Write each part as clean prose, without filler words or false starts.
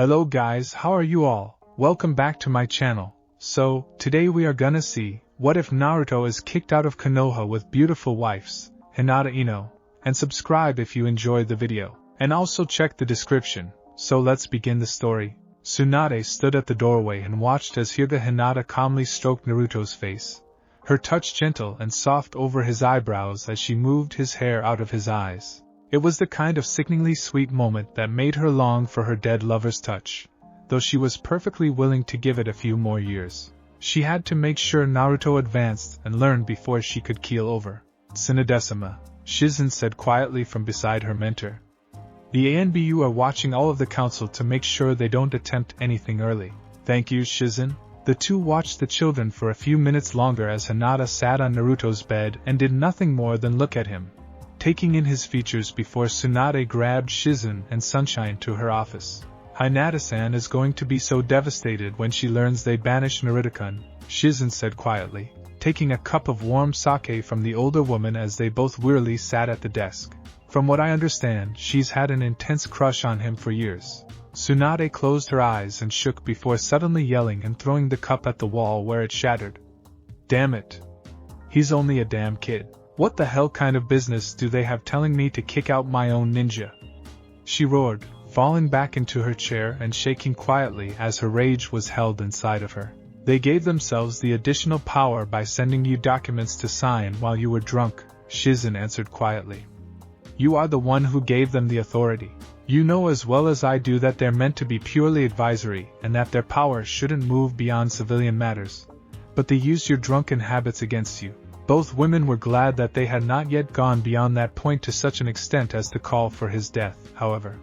Hello guys, how are you all? Welcome back to my channel. So, today we are gonna see, what if Naruto is kicked out of Konoha with beautiful wives, Hinata Ino, and subscribe if you enjoyed the video. And also check the description. So let's begin the story. Tsunade stood at the doorway and watched as Hyuga Hinata calmly stroked Naruto's face, her touch gentle and soft over his eyebrows as she moved his hair out of his eyes. It was the kind of sickeningly sweet moment that made her long for her dead lover's touch, though she was perfectly willing to give it a few more years. She had to make sure Naruto advanced and learned before she could keel over. Tsunadesima, Shizen said quietly from beside her mentor. The ANBU are watching all of the council to make sure they don't attempt anything early. Thank you, Shizen. The two watched the children for a few minutes longer as Hinata sat on Naruto's bed and did nothing more than look at him, taking in his features before Tsunade grabbed Shizen and Sunshine to her office. Hinata-san is going to be so devastated when she learns they banished Naruto-kun, Shizen said quietly, taking a cup of warm sake from the older woman as they both wearily sat at the desk. From what I understand, she's had an intense crush on him for years. Tsunade closed her eyes and shook before suddenly yelling and throwing the cup at the wall where it shattered. Damn it. He's only a damn kid. What the hell kind of business do they have telling me to kick out my own ninja? She roared, falling back into her chair and shaking quietly as her rage was held inside of her. They gave themselves the additional power by sending you documents to sign while you were drunk, Shizen answered quietly. You are the one who gave them the authority. You know as well as I do that they're meant to be purely advisory and that their power shouldn't move beyond civilian matters. But they used your drunken habits against you. Both women were glad that they had not yet gone beyond that point to such an extent as to call for his death, however.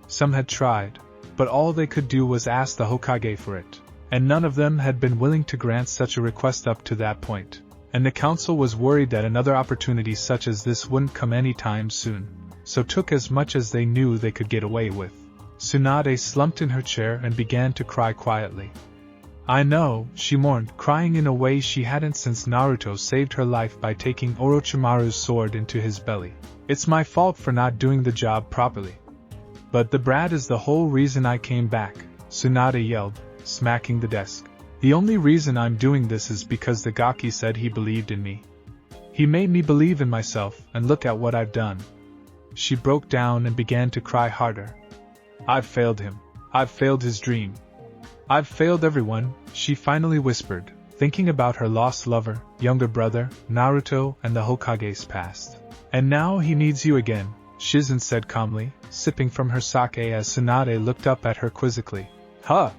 Some had tried, but all they could do was ask the Hokage for it, and none of them had been willing to grant such a request up to that point. And the council was worried that another opportunity such as this wouldn't come anytime soon, so took as much as they knew they could get away with. Tsunade slumped in her chair and began to cry quietly. I know, she mourned, crying in a way she hadn't since Naruto saved her life by taking Orochimaru's sword into his belly. It's my fault for not doing the job properly. But the brat is the whole reason I came back, Tsunade yelled, smacking the desk. The only reason I'm doing this is because the Gaki said he believed in me. He made me believe in myself, and look at what I've done. She broke down and began to cry harder. I've failed him. I've failed his dream. I've failed everyone, she finally whispered, thinking about her lost lover, younger brother, Naruto, and the Hokage's past. And now he needs you again, Shizen said calmly, sipping from her sake as Tsunade looked up at her quizzically. Huh?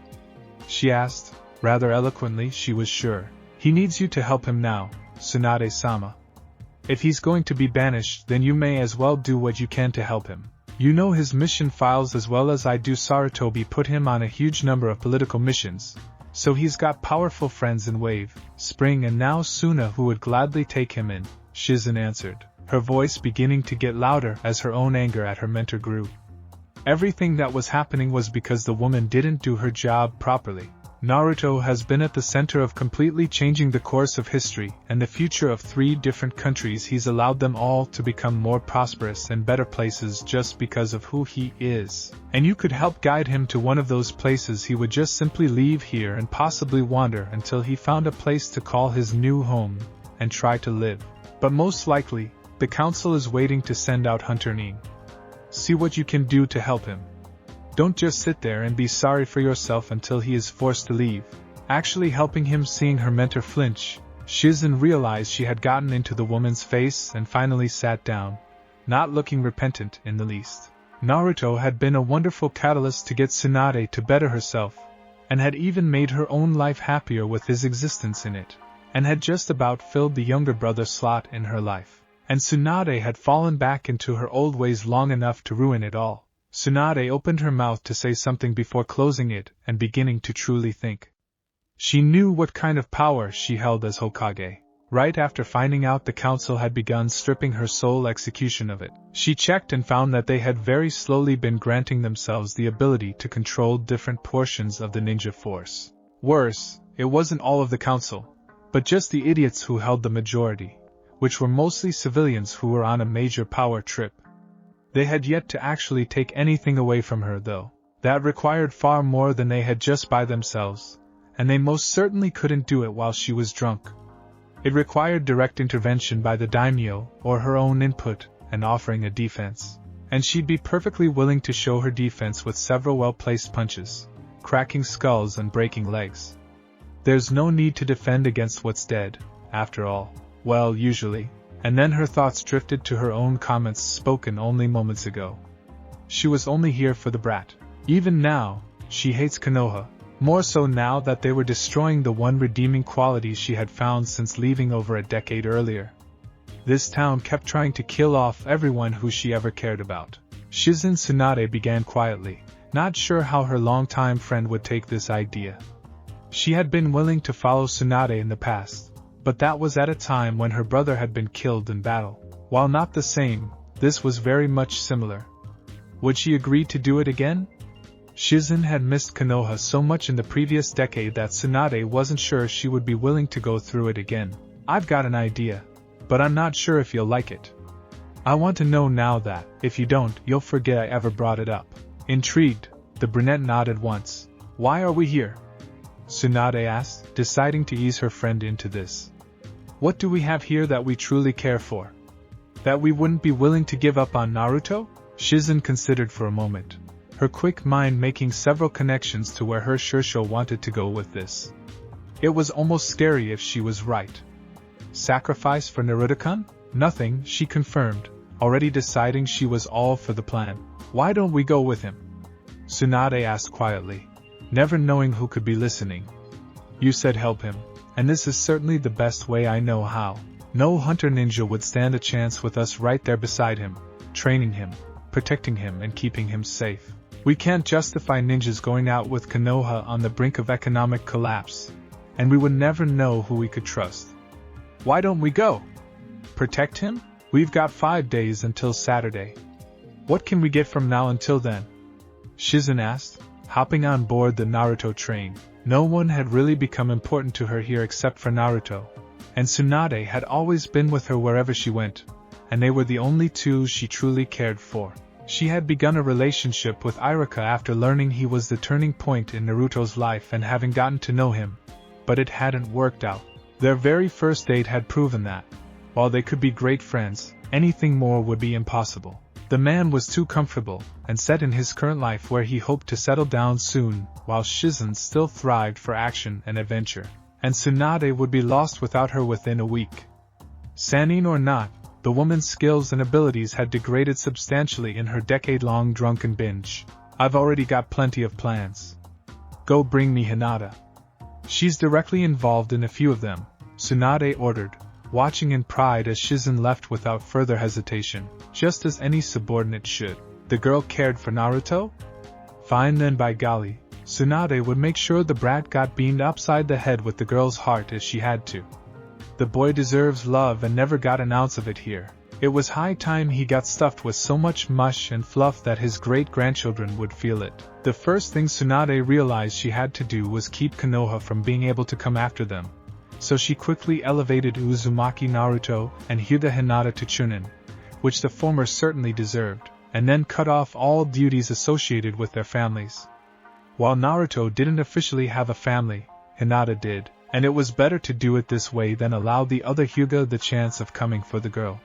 She asked. Rather eloquently, she was sure. He needs you to help him now, Tsunade-sama. If he's going to be banished, then you may as well do what you can to help him. You know his mission files as well as I do. Sarutobi put him on a huge number of political missions, so he's got powerful friends in Wave, Spring and now Suna who would gladly take him in, Shizen answered, her voice beginning to get louder as her own anger at her mentor grew. Everything that was happening was because the woman didn't do her job properly. Naruto has been at the center of completely changing the course of history and the future of 3 different countries. He's allowed them all to become more prosperous and better places just because of who he is. And you could help guide him to one of those places. He would just simply leave here and possibly wander until he found a place to call his new home and try to live. But most likely, the council is waiting to send out Hunter Nin. See what you can do to help him. Don't just sit there and be sorry for yourself until he is forced to leave. Actually helping him. Seeing her mentor flinch, Shizen realized she had gotten into the woman's face and finally sat down, not looking repentant in the least. Naruto had been a wonderful catalyst to get Tsunade to better herself, and had even made her own life happier with his existence in it, and had just about filled the younger brother slot in her life. And Tsunade had fallen back into her old ways long enough to ruin it all. Tsunade opened her mouth to say something before closing it and beginning to truly think. She knew what kind of power she held as Hokage. Right after finding out the council had begun stripping her sole execution of it, she checked and found that they had very slowly been granting themselves the ability to control different portions of the ninja force. Worse, it wasn't all of the council, but just the idiots who held the majority, which were mostly civilians who were on a major power trip. They had yet to actually take anything away from her though. That required far more than they had just by themselves, and they most certainly couldn't do it while she was drunk. It required direct intervention by the daimyo, or her own input, and offering a defense. And she'd be perfectly willing to show her defense with several well-placed punches, cracking skulls and breaking legs. There's no need to defend against what's dead, after all. Well, usually. And then her thoughts drifted to her own comments spoken only moments ago. She was only here for the brat. Even now, she hates Konoha, more so now that they were destroying the one redeeming quality she had found since leaving over a decade earlier. This town kept trying to kill off everyone who she ever cared about. Shizen Tsunade began quietly, not sure how her longtime friend would take this idea. She had been willing to follow Tsunade in the past, but that was at a time when her brother had been killed in battle. While not the same, this was very much similar. Would she agree to do it again? Shizen had missed Konoha so much in the previous decade that Tsunade wasn't sure she would be willing to go through it again. I've got an idea, but I'm not sure if you'll like it. I want to know now that, if you don't, you'll forget I ever brought it up. Intrigued, the brunette nodded once. Why are we here? Tsunade asked, deciding to ease her friend into this. What do we have here that we truly care for? That we wouldn't be willing to give up on Naruto? Shizen considered for a moment, her quick mind making several connections to where her Shursho wanted to go with this. It was almost scary if she was right. Sacrifice for Naruto-kun? Nothing, she confirmed, already deciding she was all for the plan. Why don't we go with him? Tsunade asked quietly, never knowing who could be listening. You said help him, and this is certainly the best way I know how. No hunter ninja would stand a chance with us right there beside him, training him, protecting him and keeping him safe. We can't justify ninjas going out with Konoha on the brink of economic collapse, and we would never know who we could trust. Why don't we go? Protect him? We've got 5 days until Saturday. What can we get from now until then? Shizen asked, hopping on board the Naruto train. No one had really become important to her here except for Naruto, and Tsunade had always been with her wherever she went, and they were the only two she truly cared for. She had begun a relationship with Iruka after learning he was the turning point in Naruto's life and having gotten to know him, but it hadn't worked out. Their very first date had proven that, while they could be great friends, anything more would be impossible. The man was too comfortable and set in his current life where he hoped to settle down soon, while Shizen still thrived for action and adventure, and Tsunade would be lost without her within a week. Sannin or not, the woman's skills and abilities had degraded substantially in her decade-long drunken binge. I've already got plenty of plans. Go bring me Hinata. She's directly involved in a few of them, Tsunade ordered, watching in pride as Shizen left without further hesitation, just as any subordinate should. The girl cared for Naruto? Fine then, by golly, Tsunade would make sure the brat got beamed upside the head with the girl's heart as she had to. The boy deserves love and never got an ounce of it here. It was high time he got stuffed with so much mush and fluff that his great-grandchildren would feel it. The first thing Tsunade realized she had to do was keep Konoha from being able to come after them, so she quickly elevated Uzumaki Naruto and Hyuga Hinata to Chunin, which the former certainly deserved, and then cut off all duties associated with their families. While Naruto didn't officially have a family, Hinata did, and it was better to do it this way than allow the other Hyuga the chance of coming for the girl.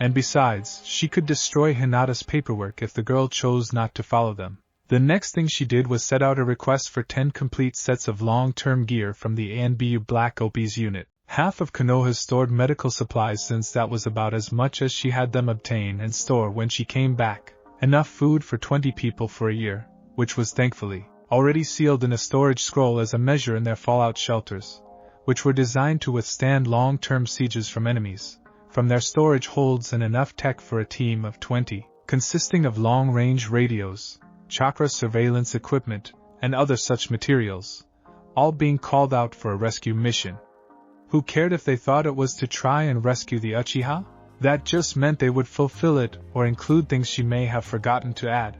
And besides, she could destroy Hinata's paperwork if the girl chose not to follow them. The next thing she did was set out a request for 10 complete sets of long-term gear from the ANBU Black Opi's unit, half of Konoha's stored medical supplies, since that was about as much as she had them obtain and store when she came back, enough food for 20 people for a year, which was thankfully already sealed in a storage scroll as a measure in their fallout shelters, which were designed to withstand long-term sieges from enemies. From their storage holds and enough tech for a team of 20, consisting of long-range radios, chakra surveillance equipment, and other such materials, all being called out for a rescue mission. Who cared if they thought it was to try and rescue the Uchiha? That just meant they would fulfill it or include things she may have forgotten to add.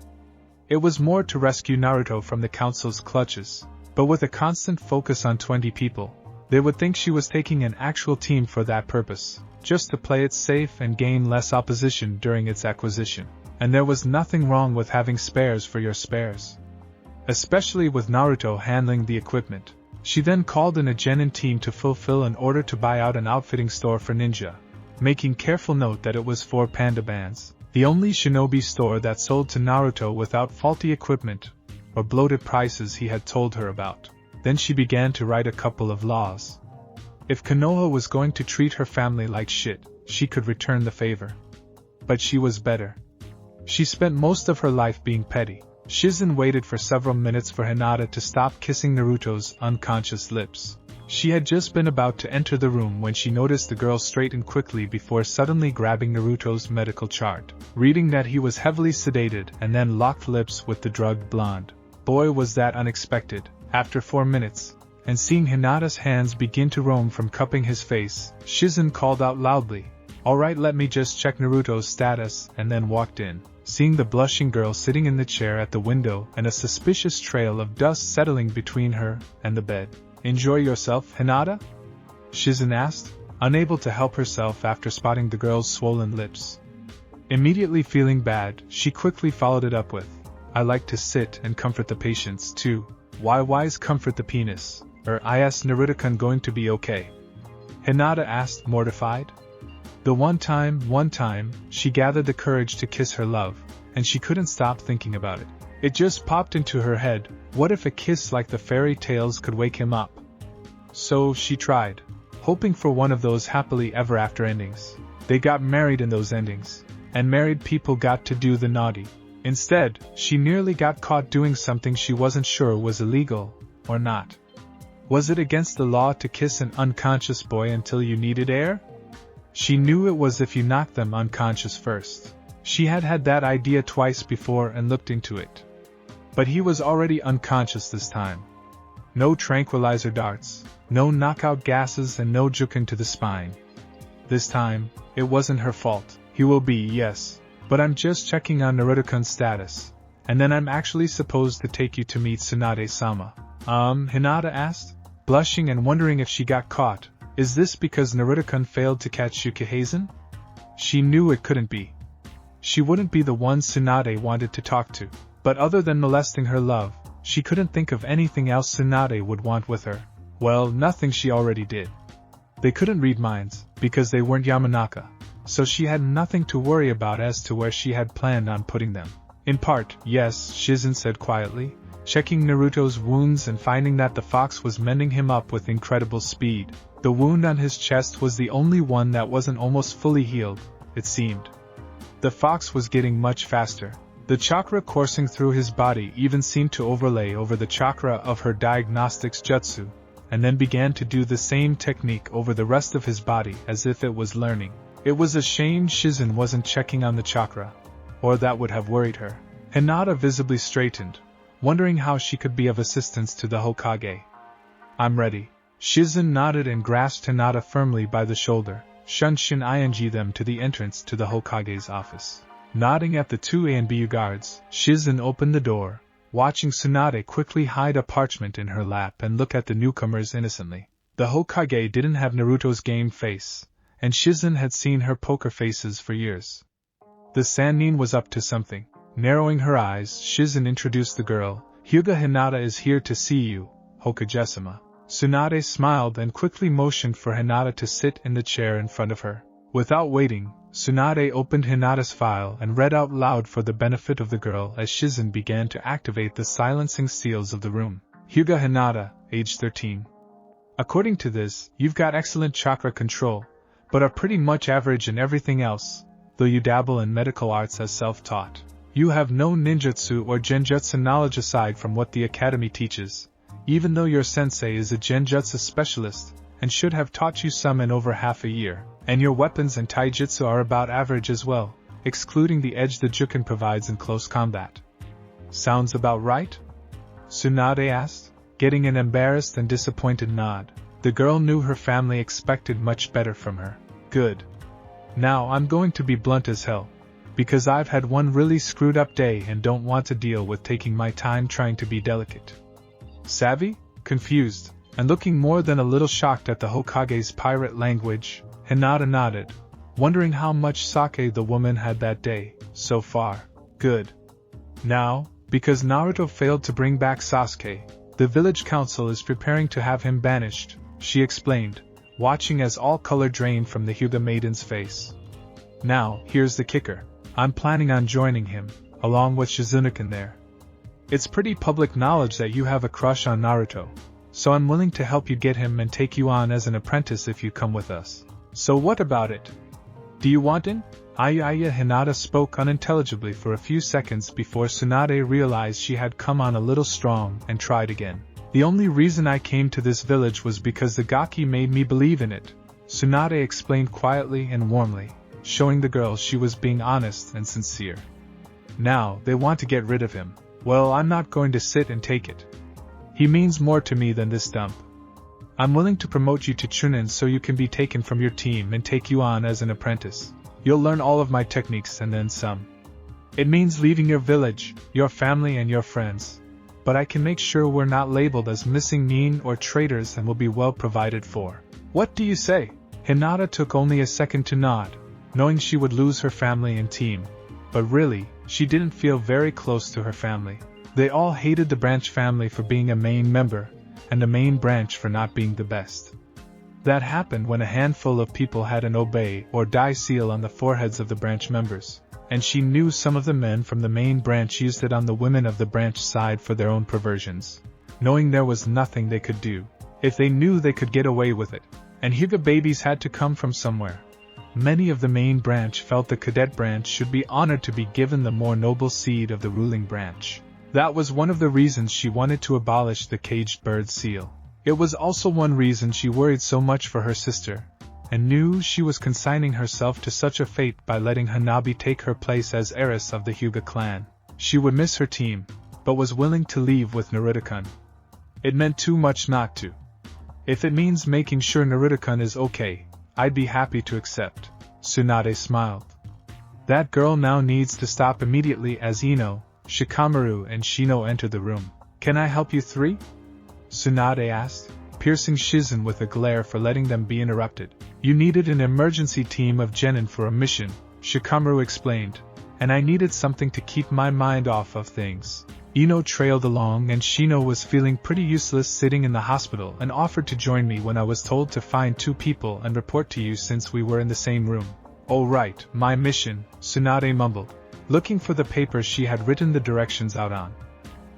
It was more to rescue Naruto from the Council's clutches, but with a constant focus on 20 people, they would think she was taking an actual team for that purpose, just to play it safe and gain less opposition during its acquisition. And there was nothing wrong with having spares for your spares. especially with Naruto handling the equipment. She then called in a genin team to fulfill an order to buy out an outfitting store for ninja, making careful note that it was for Panda Bands, the only shinobi store that sold to Naruto without faulty equipment or bloated prices he had told her about. Then she began to write a couple of laws. If Konoha was going to treat her family like shit, she could return the favor. But she was better. She spent most of her life being petty. Shizen waited for several minutes for Hinata to stop kissing Naruto's unconscious lips. She had just been about to enter the room when she noticed the girl straighten quickly before suddenly grabbing Naruto's medical chart, reading that he was heavily sedated, and then locked lips with the drugged blonde. Boy, was that unexpected. After 4 minutes, and seeing Hinata's hands begin to roam from cupping his face, Shizen called out loudly, "Alright, let me just check Naruto's status," and then walked in, seeing the blushing girl sitting in the chair at the window and a suspicious trail of dust settling between her and the bed. "Enjoy yourself, Hinata?" Shizen asked, unable to help herself after spotting the girl's swollen lips. Immediately feeling bad, she quickly followed it up with, "I like to sit and comfort the patients too." Why's comfort the penis? Is Naruto-kun going to be okay?" Hinata asked, mortified. The one time, she gathered the courage to kiss her love, and she couldn't stop thinking about it. It just popped into her head, what if a kiss like the fairy tales could wake him up? So she tried, hoping for one of those happily ever after endings. They got married in those endings, and married people got to do the naughty. Instead, she nearly got caught doing something she wasn't sure was illegal, or not. Was it against the law to kiss an unconscious boy until you needed air? She knew it was if you knocked them unconscious first. She had had that idea twice before and looked into it. But he was already unconscious this time. No tranquilizer darts, no knockout gases, and no jukin to the spine. This time, it wasn't her fault. He will be, yes. But I'm just checking on Naruto-kun's status, and then I'm actually supposed to take you to meet Tsunade-sama. Hinata asked, blushing and wondering if she got caught. Is this because Naruto-kun failed to catch Yukihazen? She knew it couldn't be. She wouldn't be the one Tsunade wanted to talk to, but other than molesting her love, she couldn't think of anything else Tsunade would want with her. Well, nothing she already did. They couldn't read minds, because they weren't Yamanaka. So she had nothing to worry about as to where she had planned on putting them. In part, yes, Shizen said quietly, checking Naruto's wounds and finding that the fox was mending him up with incredible speed. The wound on his chest was the only one that wasn't almost fully healed, it seemed. The fox was getting much faster. The chakra coursing through his body even seemed to overlay over the chakra of her diagnostics jutsu, and then began to do the same technique over the rest of his body as if it was learning. It was a shame Shizen wasn't checking on the chakra, or that would have worried her. Hinata visibly straightened, wondering how she could be of assistance to the Hokage. "I'm ready." Shizen nodded and grasped Hinata firmly by the shoulder, shunshin ing them to the entrance to the Hokage's office. Nodding at the two ANBU guards, Shizen opened the door, watching Tsunade quickly hide a parchment in her lap and look at the newcomers innocently. The Hokage didn't have Naruto's game face, and Shizen had seen her poker faces for years. The Sannin was up to something. Narrowing her eyes, Shizen introduced the girl. "Hyuga Hinata is here to see you, Hokage-sama." Tsunade smiled and quickly motioned for Hinata to sit in the chair in front of her. Without waiting, Tsunade opened Hinata's file and read out loud for the benefit of the girl as Shizen began to activate the silencing seals of the room. "Hyuga Hinata, age 13. According to this, you've got excellent chakra control, but are pretty much average in everything else, though you dabble in medical arts as self-taught. You have no ninjutsu or genjutsu knowledge aside from what the academy teaches, even though your sensei is a genjutsu specialist, and should have taught you some in over half a year, and your weapons and taijutsu are about average as well, excluding the edge the jukin provides in close combat. Sounds about right?" Tsunade asked, getting an embarrassed and disappointed nod. The girl knew her family expected much better from her. "Good. Now I'm going to be blunt as hell, because I've had one really screwed up day and don't want to deal with taking my time trying to be delicate." Savvy? Confused, and looking more than a little shocked at the Hokage's pirate language, Hinata nodded, wondering how much sake the woman had that day, so far. "Good. Now, Because Naruto failed to bring back Sasuke, the village council is preparing to have him banished, she explained, watching as all color drained from the Hyuga maiden's face. Now, here's the kicker. I'm planning on joining him, along with Shizunakan there. It's pretty public knowledge that you have a crush on Naruto, so I'm willing to help you get him and take you on as an apprentice if you come with us. So what about it? Do you want in? Hinata spoke unintelligibly for a few seconds before Tsunade realized she had come on a little strong and tried again. The only reason I came to this village was because the Gaki made me believe in it, Tsunade explained quietly and warmly, showing the girls she was being honest and sincere. Now, they want to get rid of him. Well, I'm not going to sit and take it. He means more to me than this dump. I'm willing to promote you to Chunin so you can be taken from your team and take you on as an apprentice. You'll learn all of my techniques and then some. It means leaving your village, your family and your friends. But I can make sure we're not labeled as missing nin or traitors and will be well provided for. What do you say? Hinata took only a second to nod, knowing she would lose her family and team. But really, she didn't feel very close to her family. They all hated the branch family for being a main member, and the main branch for not being the best. That happened when a handful of people had an obey or die seal on the foreheads of the branch members, and she knew some of the men from the main branch used it on the women of the branch side for their own perversions, knowing there was nothing they could do, if they knew they could get away with it, and Hyuga babies had to come from somewhere. Many of the main branch felt the cadet branch should be honored to be given the more noble seed of the ruling branch. That was one of the reasons she wanted to abolish the caged bird seal. It was also one reason she worried so much for her sister, and knew she was consigning herself to such a fate by letting Hanabi take her place as heiress of the Hyuga clan. She would miss her team, but was willing to leave with Naruto-kun. It meant too much not to. If it means making sure Naruto-kun is okay, I'd be happy to accept. Tsunade smiled. That girl now needs to stop immediately as Ino, Shikamaru and Shino entered the room. Can I help you three? Tsunade asked, piercing Shizen with a glare for letting them be interrupted. You needed an emergency team of genin for a mission, Shikamaru explained, and I needed something to keep my mind off of things. Ino trailed along and Shino was feeling pretty useless sitting in the hospital and offered to join me when I was told to find 2 people and report to you since we were in the same room. Oh right, my mission, Tsunade mumbled, looking for the paper she had written the directions out on.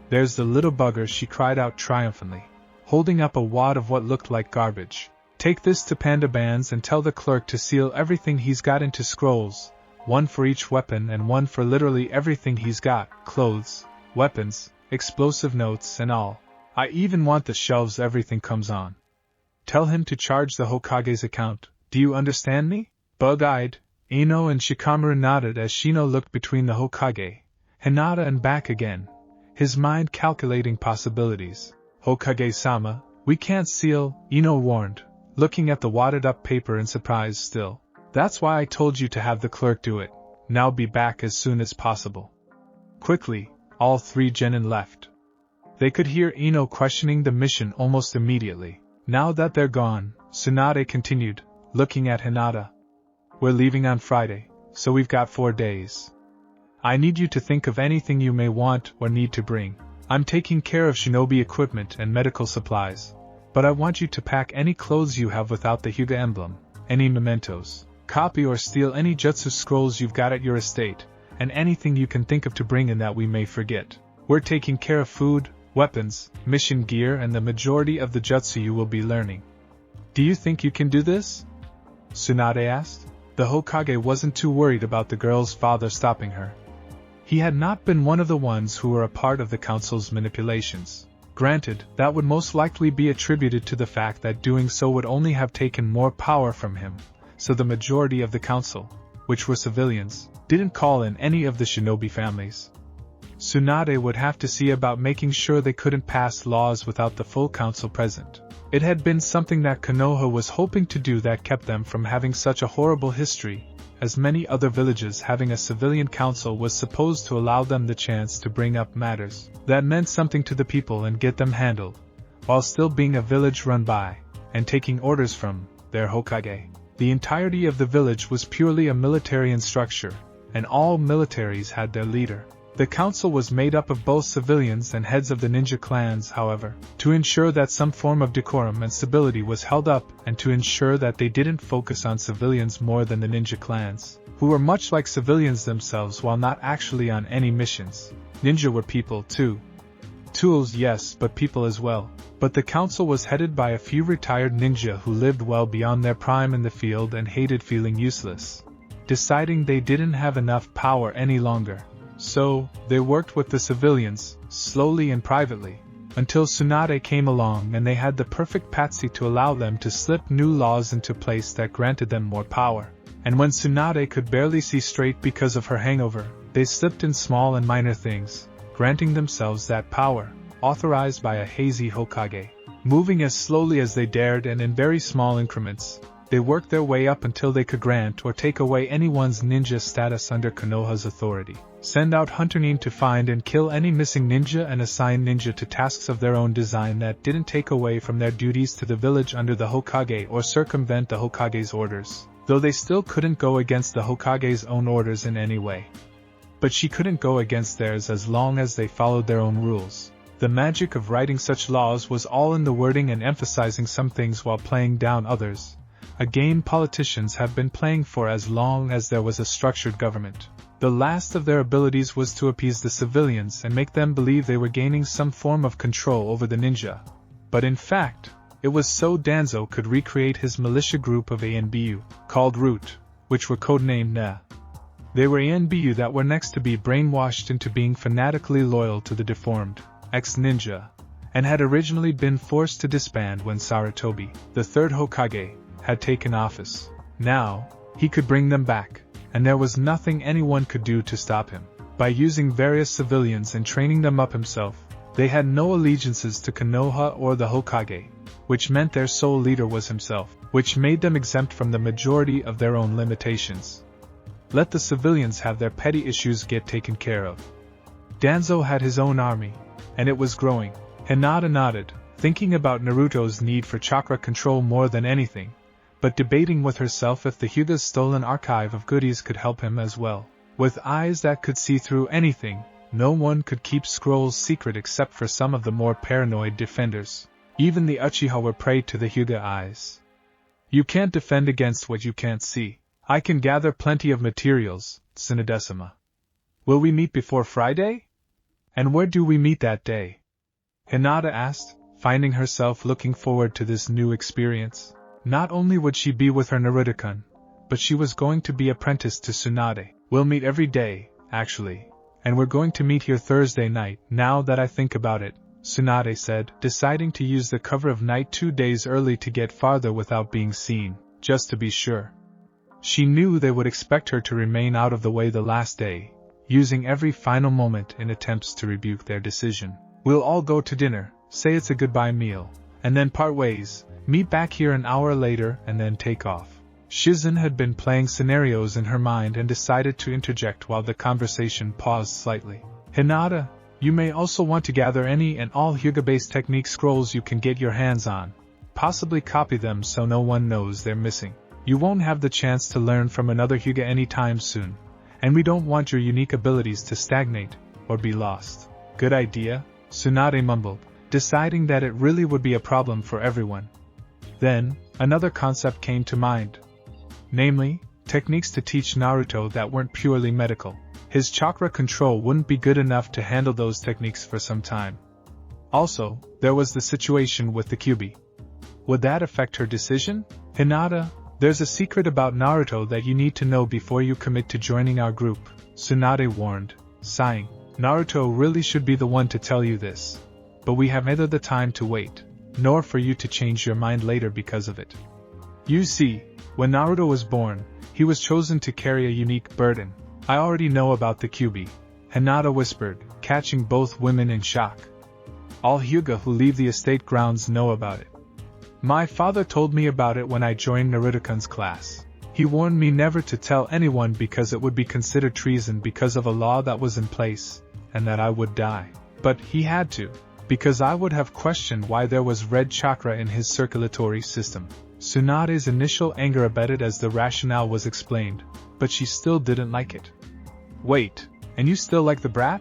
There's the little bugger, she cried out triumphantly, holding up a wad of what looked like garbage. Take this to Panda Bands and tell the clerk to seal everything he's got into scrolls, 1 for each weapon and 1 for literally everything he's got, clothes, weapons, explosive notes and all. I even want the shelves everything comes on. Tell him to charge the Hokage's account, do you understand me? Bug-eyed, Ino and Shikamaru nodded as Shino looked between the Hokage, Hinata and back again, his mind calculating possibilities. Hokage-sama, we can't seal, Ino warned, looking at the wadded-up paper in surprise still. That's why I told you to have the clerk do it. Now be back as soon as possible. Quickly, all 3 genin left. They could hear Ino questioning the mission almost immediately. Now that they're gone, Tsunade continued, looking at Hinata. We're leaving on Friday, so we've got 4 days. I need you to think of anything you may want or need to bring. I'm taking care of shinobi equipment and medical supplies, but I want you to pack any clothes you have without the Hyuga emblem, any mementos, copy or steal any jutsu scrolls you've got at your estate, and anything you can think of to bring in that we may forget. We're taking care of food, weapons, mission gear and the majority of the jutsu you will be learning. Do you think you can do this? Tsunade asked. The Hokage wasn't too worried about the girl's father stopping her. He had not been one of the ones who were a part of the council's manipulations. Granted, that would most likely be attributed to the fact that doing so would only have taken more power from him, so the majority of the council, which were civilians, didn't call in any of the shinobi families. Tsunade would have to see about making sure they couldn't pass laws without the full council present. It had been something that Konoha was hoping to do that kept them from having such a horrible history, as many other villages having a civilian council was supposed to allow them the chance to bring up matters that meant something to the people and get them handled, while still being a village run by, and taking orders from, their Hokage. The entirety of the village was purely a military structure, and all militaries had their leader. The council was made up of both civilians and heads of the ninja clans, however, to ensure that some form of decorum and stability was held up and to ensure that they didn't focus on civilians more than the ninja clans, who were much like civilians themselves while not actually on any missions. Ninja were people too. Tools, yes, but people as well. But the council was headed by a few retired ninja who lived well beyond their prime in the field and hated feeling useless, deciding they didn't have enough power any longer. So, they worked with the civilians, slowly and privately, until Tsunade came along and they had the perfect patsy to allow them to slip new laws into place that granted them more power. And when Tsunade could barely see straight because of her hangover, they slipped in small and minor things, granting themselves that power, authorized by a hazy Hokage. Moving as slowly as they dared and in very small increments, they worked their way up until they could grant or take away anyone's ninja status under Konoha's authority, send out hunter-nin to find and kill any missing ninja and assign ninja to tasks of their own design that didn't take away from their duties to the village under the Hokage or circumvent the Hokage's orders, though they still couldn't go against the Hokage's own orders in any way. But she couldn't go against theirs as long as they followed their own rules. The magic of writing such laws was all in the wording and emphasizing some things while playing down others, a game politicians have been playing for as long as there was a structured government. The last of their abilities was to appease the civilians and make them believe they were gaining some form of control over the ninja. But in fact, it was so Danzo could recreate his militia group of ANBU, called Root, which were codenamed Na. They were ANBU that were next to be brainwashed into being fanatically loyal to the deformed ex-ninja, and had originally been forced to disband when Sarutobi, the third Hokage, had taken office. Now, he could bring them back, and there was nothing anyone could do to stop him. By using various civilians and training them up himself, they had no allegiances to Konoha or the Hokage, which meant their sole leader was himself, which made them exempt from the majority of their own limitations. Let the civilians have their petty issues get taken care of. Danzo had his own army, and it was growing. Hinata nodded, thinking about Naruto's need for chakra control more than anything, but debating with herself if the Hyuga's stolen archive of goodies could help him as well. With eyes that could see through anything, no one could keep scrolls secret except for some of the more paranoid defenders. Even the Uchiha were prey to the Hyuga eyes. You can't defend against what you can't see. I can gather plenty of materials, Tsunade-sama. Will we meet before Friday? And where do we meet that day? Hinata asked, finding herself looking forward to this new experience. Not only would she be with her Naruto-kun, but she was going to be apprenticed to Tsunade. We'll meet every day, actually, and we're going to meet here Thursday night, now that I think about it, Tsunade said, deciding to use the cover of night 2 days early to get farther without being seen, just to be sure. She knew they would expect her to remain out of the way the last day, using every final moment in attempts to rebuke their decision. We'll all go to dinner, say it's a goodbye meal, and then part ways, meet back here an hour later and then take off. Shizen had been playing scenarios in her mind and decided to interject while the conversation paused slightly. Hinata, you may also want to gather any and all Hyuga-based technique scrolls you can get your hands on. Possibly copy them so no one knows they're missing. You won't have the chance to learn from another Hyuga anytime soon, and we don't want your unique abilities to stagnate or be lost. Good idea, Tsunade mumbled, deciding that it really would be a problem for everyone. Then, another concept came to mind. Namely, techniques to teach Naruto that weren't purely medical. His chakra control wouldn't be good enough to handle those techniques for some time. Also, there was the situation with the Kyuubi. Would that affect her decision? Hinata, there's a secret about Naruto that you need to know before you commit to joining our group, Tsunade warned, sighing. Naruto really should be the one to tell you this. But we have neither the time to wait, nor for you to change your mind later because of it. You see, when Naruto was born, he was chosen to carry a unique burden. I already know about the Kyuubi, Hinata whispered, catching both women in shock. All Hyuga who leave the estate grounds know about it. My father told me about it when I joined Naruto-kun's class. He warned me never to tell anyone because it would be considered treason because of a law that was in place, and that I would die. But he had to, because I would have questioned why there was red chakra in his circulatory system. Tsunade's initial anger abated as the rationale was explained, but she still didn't like it. Wait, and you still like the brat?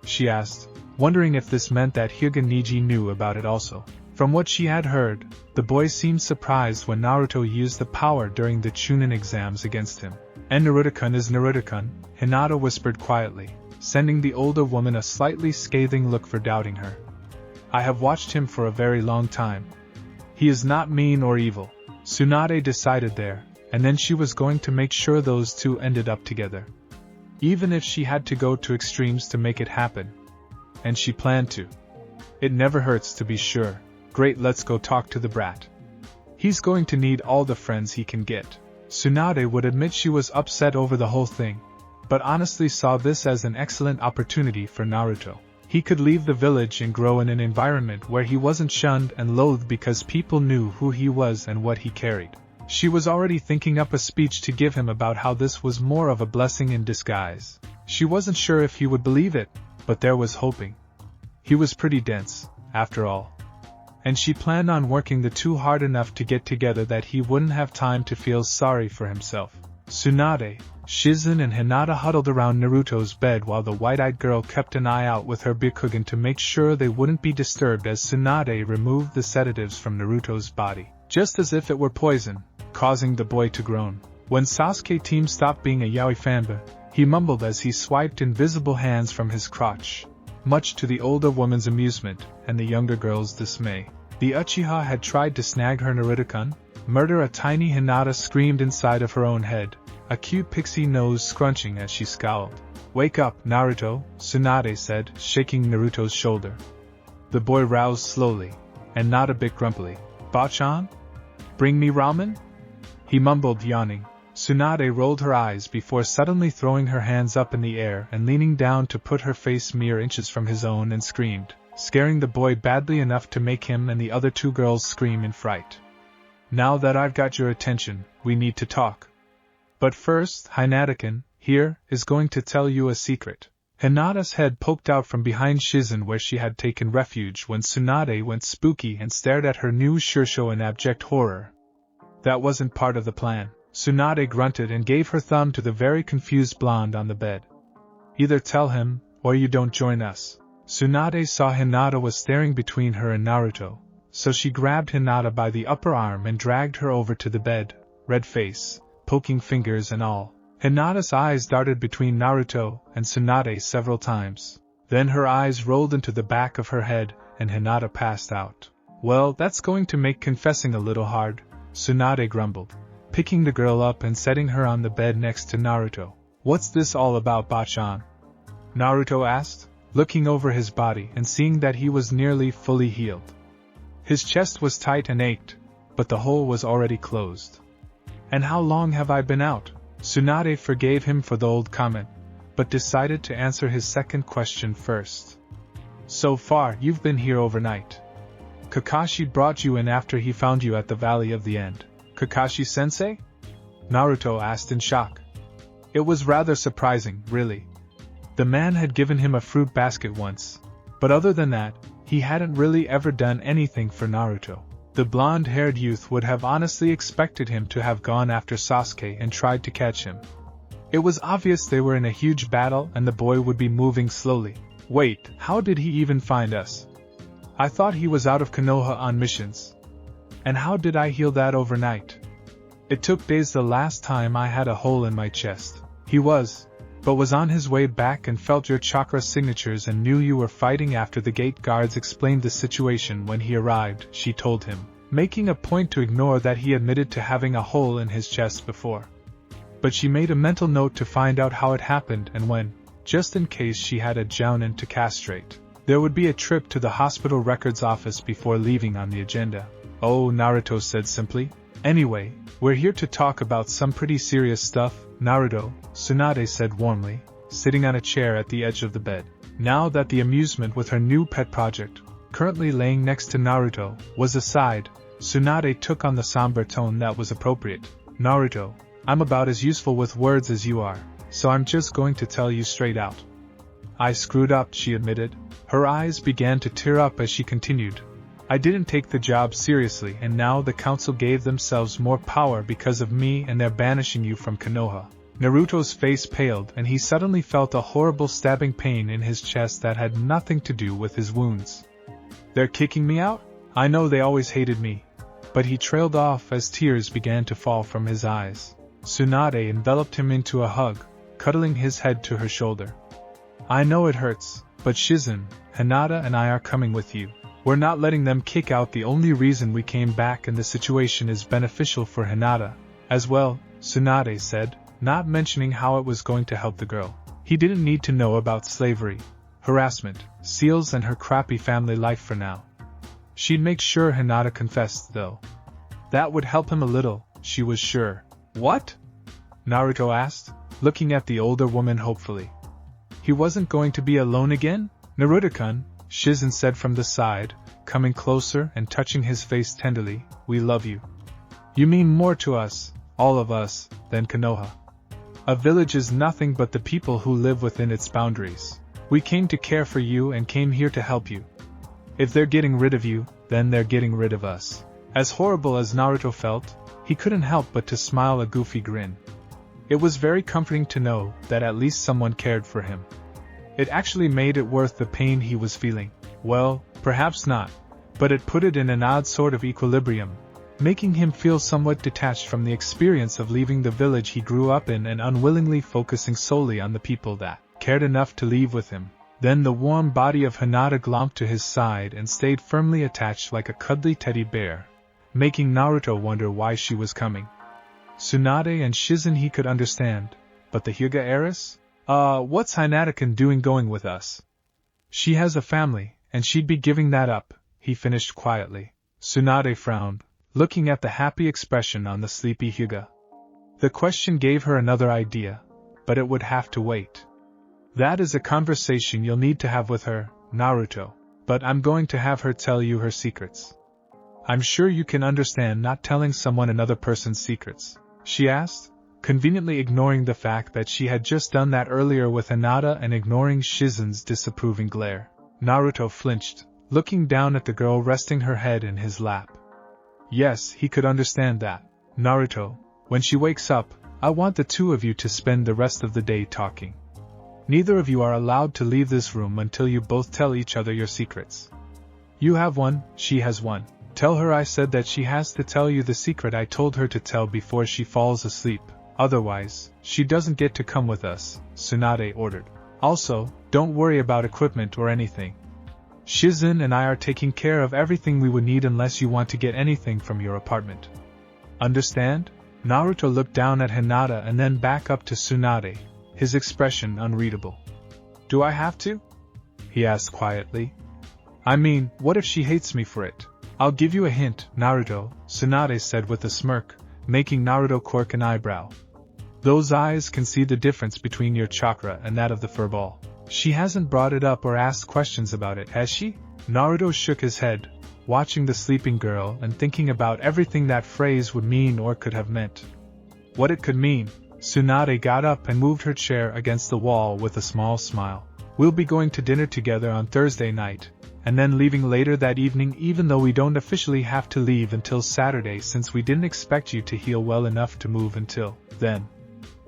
she asked, wondering if this meant that Hyuga Niji knew about it also. From what she had heard, the boy seemed surprised when Naruto used the power during the Chunin exams against him. And Naruto-kun is Naruto-kun, Hinata whispered quietly, sending the older woman a slightly scathing look for doubting her. I have watched him for a very long time. He is not mean or evil, Tsunade decided there, and then she was going to make sure those two ended up together. Even if she had to go to extremes to make it happen. And she planned to. It never hurts to be sure. Great, let's go talk to the brat. He's going to need all the friends he can get. Tsunade would admit she was upset over the whole thing, but honestly saw this as an excellent opportunity for Naruto. He could leave the village and grow in an environment where he wasn't shunned and loathed because people knew who he was and what he carried. She was already thinking up a speech to give him about how this was more of a blessing in disguise. She wasn't sure if he would believe it, but there was hoping. He was pretty dense, after all. And she planned on working the two hard enough to get together that he wouldn't have time to feel sorry for himself. Tsunade, Shizen and Hinata huddled around Naruto's bed while the white-eyed girl kept an eye out with her Byakugan to make sure they wouldn't be disturbed as Tsunade removed the sedatives from Naruto's body, just as if it were poison, causing the boy to groan. When Sasuke team stopped being a yaoi fanboy, he mumbled as he swiped invisible hands from his crotch, much to the older woman's amusement and the younger girl's dismay. The Uchiha had tried to snag her Naruto-kun, murder. A tiny Hinata screamed inside of her own head, a cute pixie nose scrunching as she scowled. Wake up, Naruto, Tsunade said, shaking Naruto's shoulder. The boy roused slowly, and not a bit grumpily. Bachan? Bring me ramen? He mumbled, yawning. Tsunade rolled her eyes before suddenly throwing her hands up in the air and leaning down to put her face mere inches from his own and screamed, scaring the boy badly enough to make him and the other two girls scream in fright. Now that I've got your attention, we need to talk. But first, Hinata-kun, here, is going to tell you a secret. Hinata's head poked out from behind Shizen where she had taken refuge when Tsunade went spooky and stared at her new Shursho in abject horror. That wasn't part of the plan. Tsunade grunted and gave her thumb to the very confused blonde on the bed. Either tell him, or you don't join us. Tsunade saw Hinata was staring between her and Naruto, so she grabbed Hinata by the upper arm and dragged her over to the bed, red face, poking fingers and all. Hinata's eyes darted between Naruto and Tsunade several times. Then her eyes rolled into the back of her head, and Hinata passed out. Well, that's going to make confessing a little hard, Tsunade grumbled, picking the girl up and setting her on the bed next to Naruto. What's this all about, Bachan? Naruto asked, looking over his body and seeing that he was nearly fully healed. His chest was tight and ached, but the hole was already closed. And how long have I been out? Tsunade forgave him for the old comment, but decided to answer his second question first. So far, you've been here overnight. Kakashi brought you in after he found you at the Valley of the End. Kakashi-sensei? Naruto asked in shock. It was rather surprising, really. The man had given him a fruit basket once, but other than that, he hadn't really ever done anything for Naruto. The blonde-haired youth would have honestly expected him to have gone after Sasuke and tried to catch him. It was obvious they were in a huge battle and the boy would be moving slowly. Wait, how did he even find us? I thought he was out of Konoha on missions. And how did I heal that overnight? It took days the last time I had a hole in my chest. He was on his way back and felt your chakra signatures and knew you were fighting after the gate guards explained the situation when he arrived, she told him, making a point to ignore that he admitted to having a hole in his chest before. But she made a mental note to find out how it happened and when, just in case she had a jounin to castrate. There would be a trip to the hospital records office before leaving on the agenda. Oh, Naruto said simply. Anyway, we're here to talk about some pretty serious stuff, Naruto, Tsunade said warmly, sitting on a chair at the edge of the bed. Now that the amusement with her new pet project, currently laying next to Naruto, was aside, Tsunade took on the somber tone that was appropriate. Naruto, I'm about as useful with words as you are, so I'm just going to tell you straight out. I screwed up, she admitted. Her eyes began to tear up as she continued. I didn't take the job seriously and now the council gave themselves more power because of me and they're banishing you from Konoha. Naruto's face paled and he suddenly felt a horrible stabbing pain in his chest that had nothing to do with his wounds. They're kicking me out? I know they always hated me. But he trailed off as tears began to fall from his eyes. Tsunade enveloped him into a hug, cuddling his head to her shoulder. I know it hurts, but Shizen, Hinata and I are coming with you. We're not letting them kick out. The only reason we came back and the situation is beneficial for Hinata as well, Tsunade said, not mentioning how it was going to help the girl. He didn't need to know about slavery, harassment, seals and her crappy family life for now. She'd make sure Hinata confessed though. That would help him a little, she was sure. What? Naruto asked, looking at the older woman hopefully. He wasn't going to be alone again? Naruto-kun, Shizen said from the side, coming closer and touching his face tenderly, we love you. You mean more to us, all of us, than Konoha. A village is nothing but the people who live within its boundaries. We came to care for you and came here to help you. If they're getting rid of you, then they're getting rid of us. As horrible as Naruto felt, he couldn't help but to smile a goofy grin. It was very comforting to know that at least someone cared for him. It actually made it worth the pain he was feeling. Well, perhaps not, but it put it in an odd sort of equilibrium, making him feel somewhat detached from the experience of leaving the village he grew up in and unwillingly focusing solely on the people that cared enough to leave with him. Then the warm body of Hinata glomped to his side and stayed firmly attached like a cuddly teddy bear, making Naruto wonder why she was coming. Tsunade and Shizen he could understand, but the Hyuga heiress? What's Hinata-kun doing going with us? She has a family, and she'd be giving that up, he finished quietly. Tsunade frowned, looking at the happy expression on the sleepy Hyuga. The question gave her another idea, but it would have to wait. That is a conversation you'll need to have with her, Naruto, but I'm going to have her tell you her secrets. I'm sure you can understand not telling someone another person's secrets, she asked, conveniently ignoring the fact that she had just done that earlier with Hinata and ignoring Shizen's disapproving glare. Naruto flinched, looking down at the girl resting her head in his lap. Yes, he could understand that. Naruto, when she wakes up, I want the two of you to spend the rest of the day talking. Neither of you are allowed to leave this room until you both tell each other your secrets. You have one, she has one. Tell her I said that she has to tell you the secret I told her to tell before she falls asleep. Otherwise, she doesn't get to come with us, Tsunade ordered. Also, don't worry about equipment or anything. Shizen and I are taking care of everything we would need unless you want to get anything from your apartment. Understand? Naruto looked down at Hinata and then back up to Tsunade, his expression unreadable. Do I have to? He asked quietly. I mean, what if she hates me for it? I'll give you a hint, Naruto, Tsunade said with a smirk, making Naruto quirk an eyebrow. Those eyes can see the difference between your chakra and that of the furball. She hasn't brought it up or asked questions about it, has she? Naruto shook his head, watching the sleeping girl and thinking about everything that phrase would mean or could have meant. What it could mean. Tsunade got up and moved her chair against the wall with a small smile. We'll be going to dinner together on Thursday night, and then leaving later that evening even though we don't officially have to leave until Saturday since we didn't expect you to heal well enough to move until then.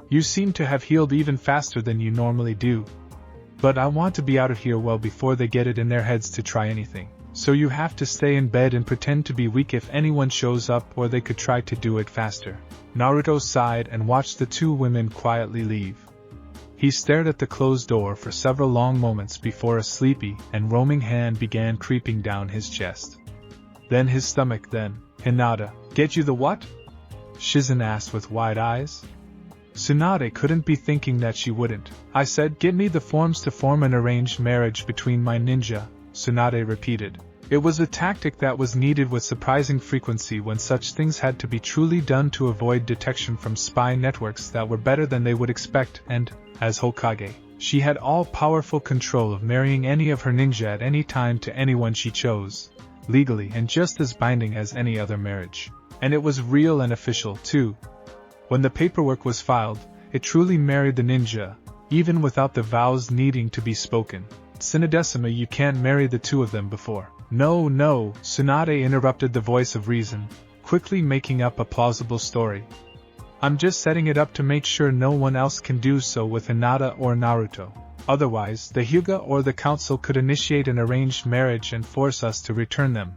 You seem to have healed even faster than you normally do. But I want to be out of here well before they get it in their heads to try anything. So you have to stay in bed and pretend to be weak if anyone shows up or they could try to do it faster. Naruto sighed and watched the two women quietly leave. He stared at the closed door for several long moments before a sleepy and roaming hand began creeping down his chest. Then his stomach. Then, Hinata, get you the what? Shizen asked with wide eyes. Tsunade couldn't be thinking that she wouldn't. I said get me the forms to form an arranged marriage between my ninja, Tsunade repeated. It was a tactic that was needed with surprising frequency when such things had to be truly done to avoid detection from spy networks that were better than they would expect and, as Hokage, she had all-powerful control of marrying any of her ninja at any time to anyone she chose, legally and just as binding as any other marriage. And it was real and official, too. When the paperwork was filed, it truly married the ninja, even without the vows needing to be spoken. Sinadesima, you can't marry the two of them before. No, Tsunade interrupted the voice of reason, quickly making up a plausible story. I'm just setting it up to make sure no one else can do so with Hinata or Naruto. Otherwise, the Hyuga or the council could initiate an arranged marriage and force us to return them.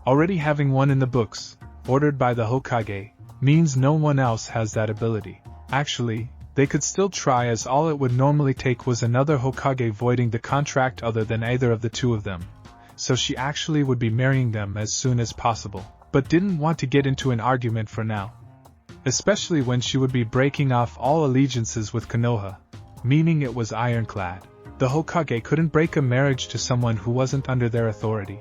Already having one in the books, ordered by the Hokage, means no one else has that ability. Actually, they could still try, as all it would normally take was another Hokage voiding the contract other than either of the two of them. So she actually would be marrying them as soon as possible, but didn't want to get into an argument for now. Especially when she would be breaking off all allegiances with Konoha, meaning it was ironclad. The Hokage couldn't break a marriage to someone who wasn't under their authority.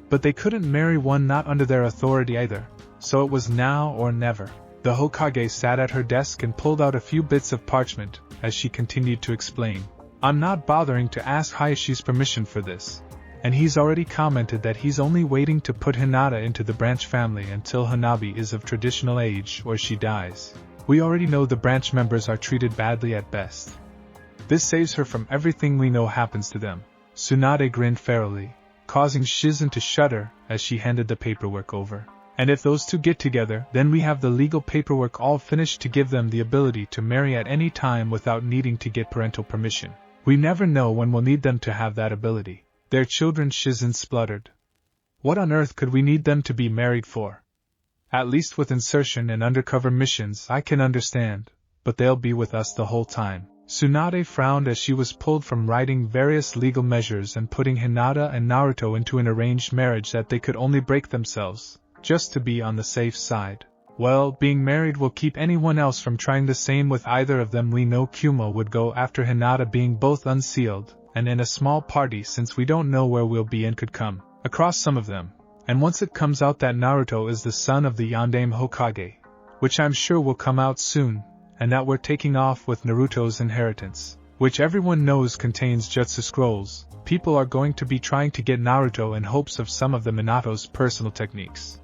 But they couldn't marry one not under their authority either, so it was now or never. The Hokage sat at her desk and pulled out a few bits of parchment, as she continued to explain. I'm not bothering to ask Hayashi's permission for this, and he's already commented that he's only waiting to put Hinata into the branch family until Hanabi is of traditional age or she dies. We already know the branch members are treated badly at best. This saves her from everything we know happens to them. Tsunade grinned ferally, causing Shizen to shudder as she handed the paperwork over. And if those two get together, then we have the legal paperwork all finished to give them the ability to marry at any time without needing to get parental permission. We never know when we'll need them to have that ability. Their children, Shizen spluttered. What on earth could we need them to be married for? At least with insertion and undercover missions I can understand, but they'll be with us the whole time. Tsunade frowned as she was pulled from writing various legal measures and putting Hinata and Naruto into an arranged marriage that they could only break themselves, just to be on the safe side. Well, being married will keep anyone else from trying the same with either of them. We know Kuma would go after Hinata being both unsealed and in a small party, since we don't know where we'll be and could come across some of them. And once it comes out that Naruto is the son of the Yondaime Hokage, which I'm sure will come out soon, and that we're taking off with Naruto's inheritance, which everyone knows contains jutsu scrolls, people are going to be trying to get Naruto in hopes of some of the Minato's personal techniques.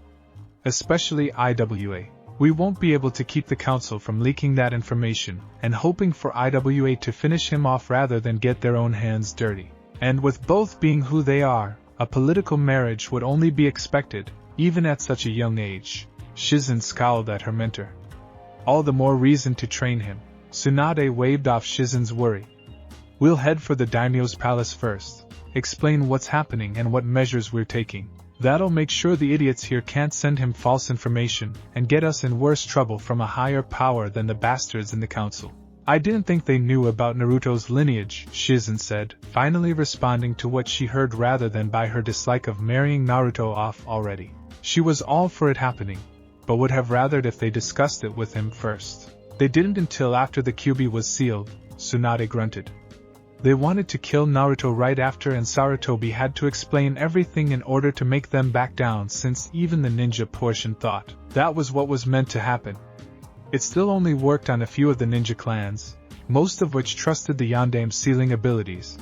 Especially IWA. We won't be able to keep the council from leaking that information, and hoping for IWA to finish him off rather than get their own hands dirty. And with both being who they are, a political marriage would only be expected, even at such a young age. Shizen scowled at her mentor. All the more reason to train him. Tsunade waved off Shizen's worry. We'll head for the daimyo's palace first, explain what's happening and what measures we're taking. That'll make sure the idiots here can't send him false information and get us in worse trouble from a higher power than the bastards in the council. I didn't think they knew about Naruto's lineage, Shizen said, finally responding to what she heard rather than by her dislike of marrying Naruto off already. She was all for it happening, but would have rathered if they discussed it with him first. They didn't until after the QB was sealed, Tsunade grunted. They wanted to kill Naruto right after, and Sarutobi had to explain everything in order to make them back down, since even the ninja portion thought that was what was meant to happen. It still only worked on a few of the ninja clans, most of which trusted the Yondaime's sealing abilities,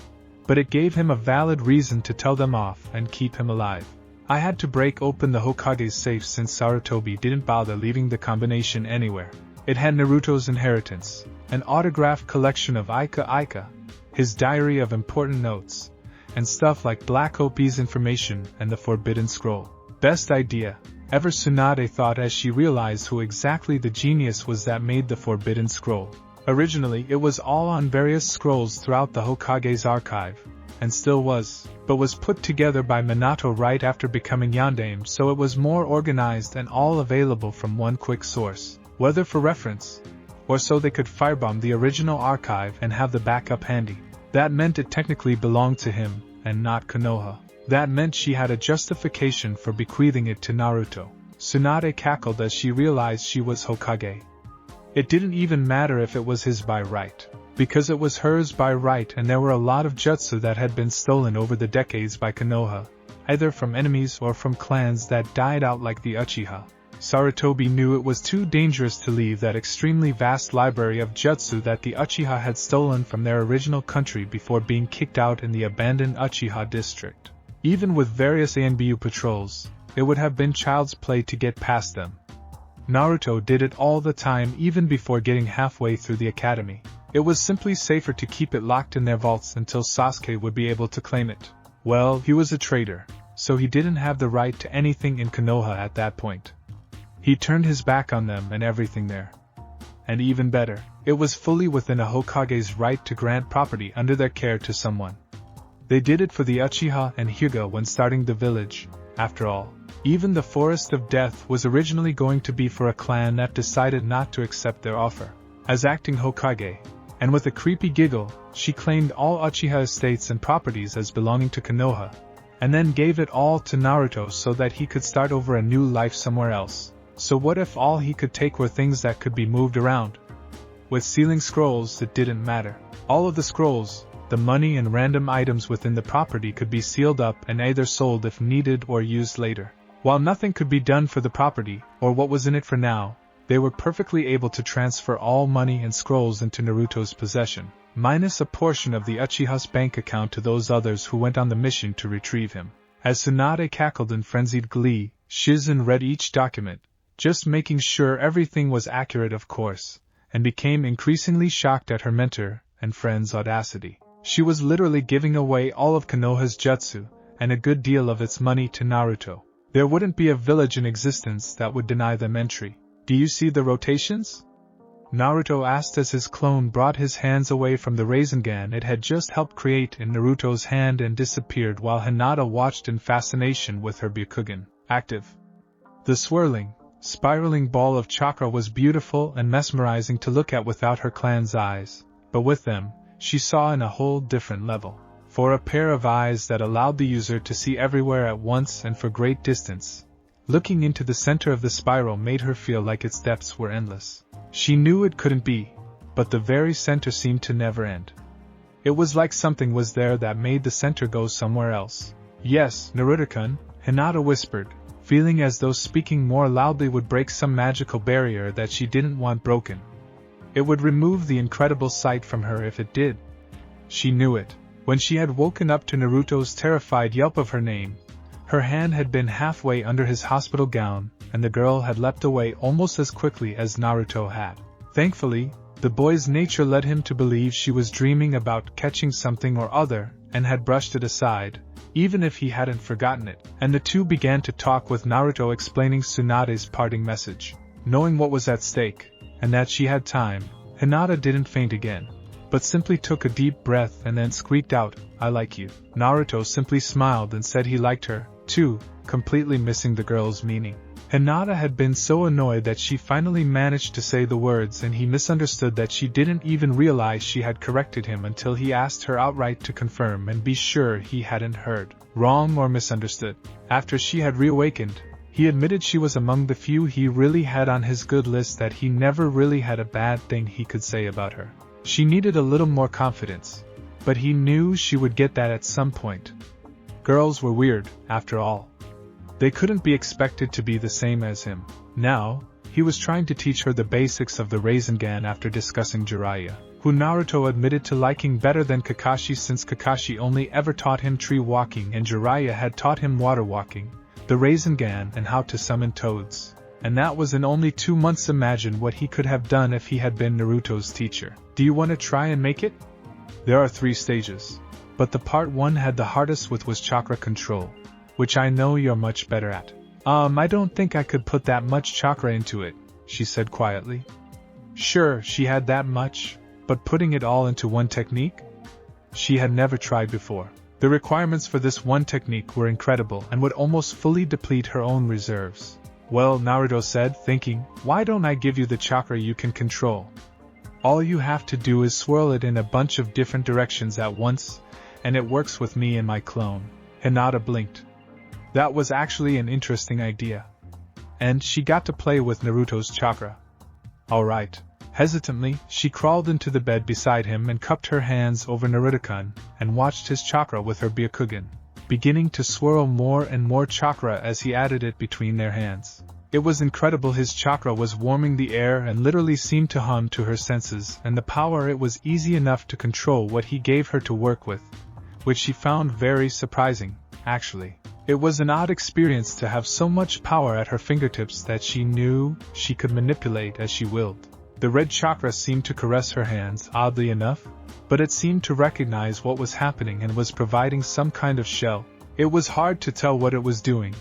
but it gave him a valid reason to tell them off and keep him alive. I had to break open the Hokage's safe since Sarutobi didn't bother leaving the combination anywhere. It had Naruto's inheritance, an autographed collection of Ika, his diary of important notes, and stuff like Black Opie's information and the Forbidden Scroll. Best idea ever, Tsunade thought as she realized who exactly the genius was that made the Forbidden Scroll. Originally it was all on various scrolls throughout the Hokage's archive, and still was, but was put together by Minato right after becoming Yondaime, so it was more organized and all available from one quick source, whether for reference, or so they could firebomb the original archive and have the backup handy. That meant it technically belonged to him, and not Konoha. That meant she had a justification for bequeathing it to Naruto. Tsunade cackled as she realized she was Hokage. It didn't even matter if it was his by right, because it was hers by right, and there were a lot of jutsu that had been stolen over the decades by Konoha, either from enemies or from clans that died out like the Uchiha. Sarutobi knew it was too dangerous to leave that extremely vast library of jutsu that the Uchiha had stolen from their original country before being kicked out in the abandoned Uchiha district. Even with various ANBU patrols, it would have been child's play to get past them. Naruto did it all the time, even before getting halfway through the academy. It was simply safer to keep it locked in their vaults until Sasuke would be able to claim it. Well, he was a traitor, so he didn't have the right to anything in Konoha at that point. He turned his back on them and everything there. and even better, it was fully within a Hokage's right to grant property under their care to someone. They did it for the Uchiha and Hyuga when starting the village. After all, even the Forest of Death was originally going to be for a clan that decided not to accept their offer. As acting Hokage, and with a creepy giggle, she claimed all Uchiha estates and properties as belonging to Konoha, and then gave it all to Naruto so that he could start over a new life somewhere else. So what if all he could take were things that could be moved around? With sealing scrolls, it didn't matter. All of the scrolls, the money and random items within the property could be sealed up and either sold if needed or used later. While nothing could be done for the property, or what was in it for now, they were perfectly able to transfer all money and scrolls into Naruto's possession, minus a portion of the Uchiha's bank account to those others who went on the mission to retrieve him. As Tsunade cackled in frenzied glee, Shizen read each document, just making sure everything was accurate of course, and became increasingly shocked at her mentor and friend's audacity. She was literally giving away all of Konoha's jutsu, and a good deal of its money to Naruto. There wouldn't be a village in existence that would deny them entry. Do you see the rotations? Naruto asked as his clone brought his hands away from the Rasengan it had just helped create in Naruto's hand and disappeared while Hinata watched in fascination with her Byakugan active. The swirling, spiraling ball of chakra was beautiful and mesmerizing to look at without her clan's eyes, but with them, she saw in a whole different level. For a pair of eyes that allowed the user to see everywhere at once and for great distance. Looking into the center of the spiral made her feel like its depths were endless. She knew it couldn't be, but the very center seemed to never end. It was like something was there that made the center go somewhere else. Yes, Naruto-kun, Hinata whispered, feeling as though speaking more loudly would break some magical barrier that she didn't want broken. It would remove the incredible sight from her if it did. She knew it. When she had woken up to Naruto's terrified yelp of her name, her hand had been halfway under his hospital gown, and the girl had leapt away almost as quickly as Naruto had. Thankfully, the boy's nature led him to believe she was dreaming about catching something or other, and had brushed it aside, even if he hadn't forgotten it, and the two began to talk with Naruto explaining Tsunade's parting message. Knowing what was at stake, and that she had time, Hinata didn't faint again, but simply took a deep breath and then squeaked out, "I like you." Naruto simply smiled and said he liked her, too, completely missing the girl's meaning. Hinata had been so annoyed that she finally managed to say the words and he misunderstood that she didn't even realize she had corrected him until he asked her outright to confirm and be sure he hadn't heard wrong or misunderstood. After she had reawakened, he admitted she was among the few he really had on his good list that he never really had a bad thing he could say about her. She needed a little more confidence, but he knew she would get that at some point. Girls were weird, after all. They couldn't be expected to be the same as him. Now, he was trying to teach her the basics of the Rasengan after discussing Jiraiya, who Naruto admitted to liking better than Kakashi since Kakashi only ever taught him tree walking and Jiraiya had taught him water walking, the Rasengan and how to summon toads. And that was in only 2 months. Imagine what he could have done if he had been Naruto's teacher. Do you want to try and make it? There are 3 stages. But the part 1 had the hardest with was chakra control, which I know you're much better at. I don't think I could put that much chakra into it, she said quietly. Sure, she had that much, but putting it all into one technique? She had never tried before. The requirements for this one technique were incredible and would almost fully deplete her own reserves. Well, Naruto said, thinking, why don't I give you the chakra you can control? All you have to do is swirl it in a bunch of different directions at once, and it works with me and my clone. Hinata blinked. That was actually an interesting idea. And she got to play with Naruto's chakra. Alright. Hesitantly, she crawled into the bed beside him and cupped her hands over Naruto-kun and watched his chakra with her Byakugan, beginning to swirl more and more chakra as he added it between their hands. It was incredible. His chakra was warming the air and literally seemed to hum to her senses, and the power it was easy enough to control what he gave her to work with, which she found very surprising, actually. It was an odd experience to have so much power at her fingertips that she knew she could manipulate as she willed. The red chakra seemed to caress her hands, oddly enough, but it seemed to recognize what was happening and was providing some kind of shell. It was hard to tell what it was doing,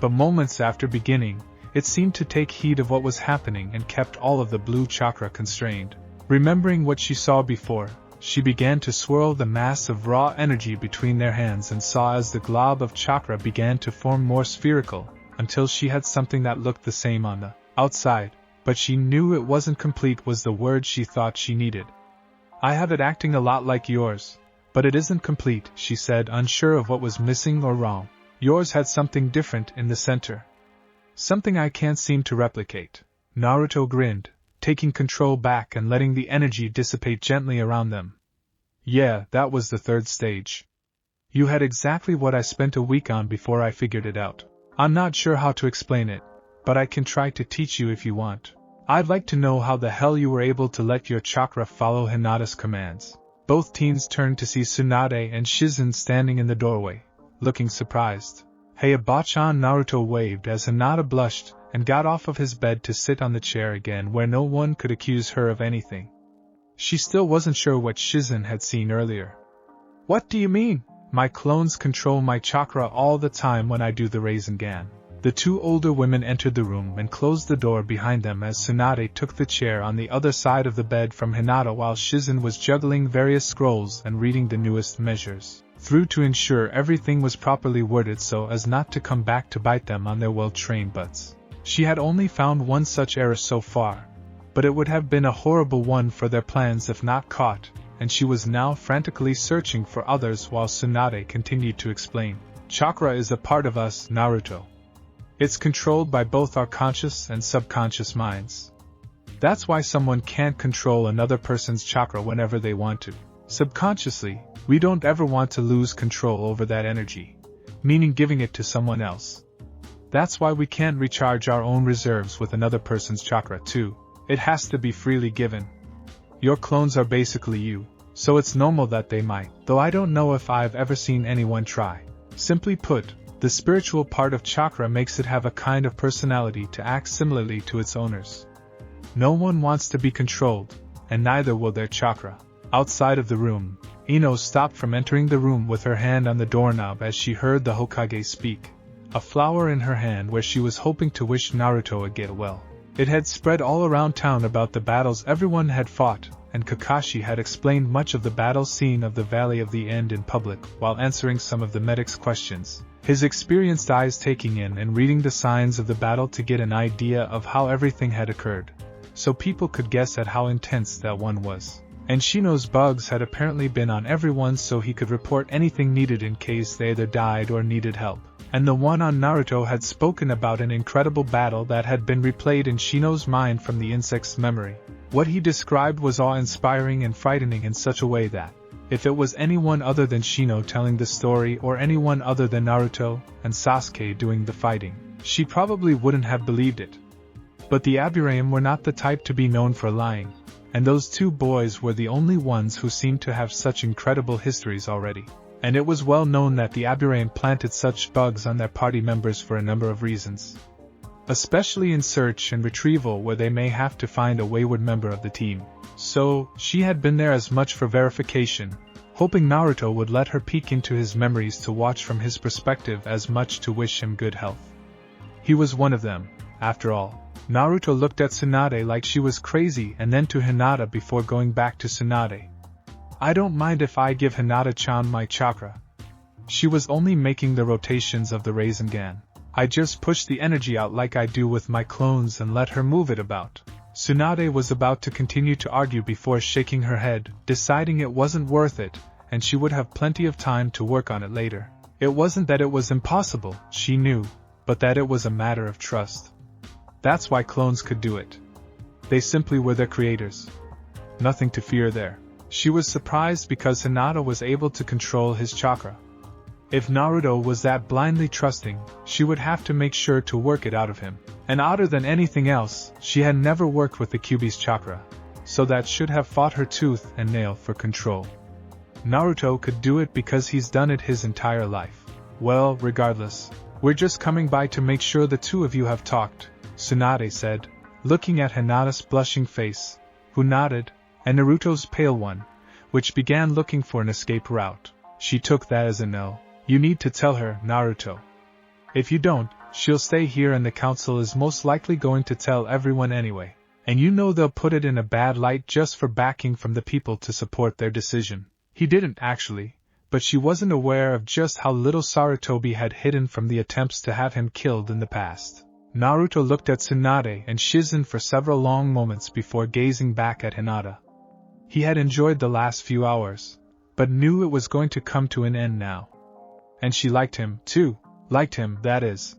but moments after beginning, It seemed to take heed of what was happening and kept all of the blue chakra constrained. Remembering what she saw before, she began to swirl the mass of raw energy between their hands and saw as the glob of chakra began to form more spherical, until she had something that looked the same on the outside, but she knew it wasn't complete was the word she thought she needed. I have it acting a lot like yours, but it isn't complete, she said, unsure of what was missing or wrong. Yours had something different in the center. Something I can't seem to replicate. Naruto grinned, taking control back and letting the energy dissipate gently around them. Yeah, that was the third stage. You had exactly what I spent a week on before I figured it out. I'm not sure how to explain it, but I can try to teach you if you want. I'd like to know how the hell you were able to let your chakra follow Hinata's commands. Both teens turned to see Tsunade and Shizen standing in the doorway, looking surprised. Hey Abachan, Naruto waved as Hinata blushed and got off of his bed to sit on the chair again where no one could accuse her of anything. She still wasn't sure what Shizen had seen earlier. What do you mean? My clones control my chakra all the time when I do the Rasengan. The two older women entered the room and closed the door behind them as Tsunade took the chair on the other side of the bed from Hinata while Shizen was juggling various scrolls and reading the newest measures, through to ensure everything was properly worded so as not to come back to bite them on their well-trained butts. She had only found one such error so far, but it would have been a horrible one for their plans if not caught, and she was now frantically searching for others while Tsunade continued to explain. Chakra is a part of us, Naruto. It's controlled by both our conscious and subconscious minds. That's why someone can't control another person's chakra whenever they want to. Subconsciously, we don't ever want to lose control over that energy, meaning giving it to someone else. That's why we can't recharge our own reserves with another person's chakra too. It has to be freely given. Your clones are basically you, so it's normal that they might, though I don't know if I've ever seen anyone try. Simply put, the spiritual part of chakra makes it have a kind of personality to act similarly to its owners. No one wants to be controlled, and neither will their chakra. Outside of the room, Ino stopped from entering the room with her hand on the doorknob as she heard the Hokage speak, a flower in her hand where she was hoping to wish Naruto a get well. It had spread all around town about the battles everyone had fought, and Kakashi had explained much of the battle scene of the Valley of the End in public while answering some of the medics' questions, his experienced eyes taking in and reading the signs of the battle to get an idea of how everything had occurred, so people could guess at how intense that one was. And Shino's bugs had apparently been on everyone so he could report anything needed in case they either died or needed help. And the one on Naruto had spoken about an incredible battle that had been replayed in Shino's mind from the insect's memory. What he described was awe-inspiring and frightening in such a way that, if it was anyone other than Shino telling the story or anyone other than Naruto and Sasuke doing the fighting, she probably wouldn't have believed it. But the Aburame were not the type to be known for lying, and those two boys were the only ones who seemed to have such incredible histories already. And it was well known that the Aburame planted such bugs on their party members for a number of reasons. Especially in search and retrieval where they may have to find a wayward member of the team. So, she had been there as much for verification, hoping Naruto would let her peek into his memories to watch from his perspective as much to wish him good health. He was one of them, after all. Naruto looked at Tsunade like she was crazy and then to Hinata before going back to Tsunade. I don't mind if I give Hinata-chan my chakra. She was only making the rotations of the Rasengan. I just push the energy out like I do with my clones and let her move it about. Tsunade was about to continue to argue before shaking her head, deciding it wasn't worth it, and she would have plenty of time to work on it later. It wasn't that it was impossible, she knew, but that it was a matter of trust. That's why clones could do it. They simply were their creators. Nothing to fear there. She was surprised because Hinata was able to control his chakra. If Naruto was that blindly trusting, she would have to make sure to work it out of him. And odder than anything else, she had never worked with the Kyuubi's chakra, so that should have fought her tooth and nail for control. Naruto could do it because he's done it his entire life. Well, regardless, we're just coming by to make sure the two of you have talked, Tsunade said, looking at Hinata's blushing face, who nodded, and Naruto's pale one, which began looking for an escape route. She took that as a no. You need to tell her, Naruto. If you don't, She'll stay here and the council is most likely going to tell everyone anyway. And you know they'll put it in a bad light just for backing from the people to support their decision. He didn't actually, but she wasn't aware of just how little Sarutobi had hidden from the attempts to have him killed in the past. Naruto looked at Tsunade and Shizen for several long moments before gazing back at Hinata. He had enjoyed the last few hours, but knew it was going to come to an end now. And she liked him, too. Liked him, that is.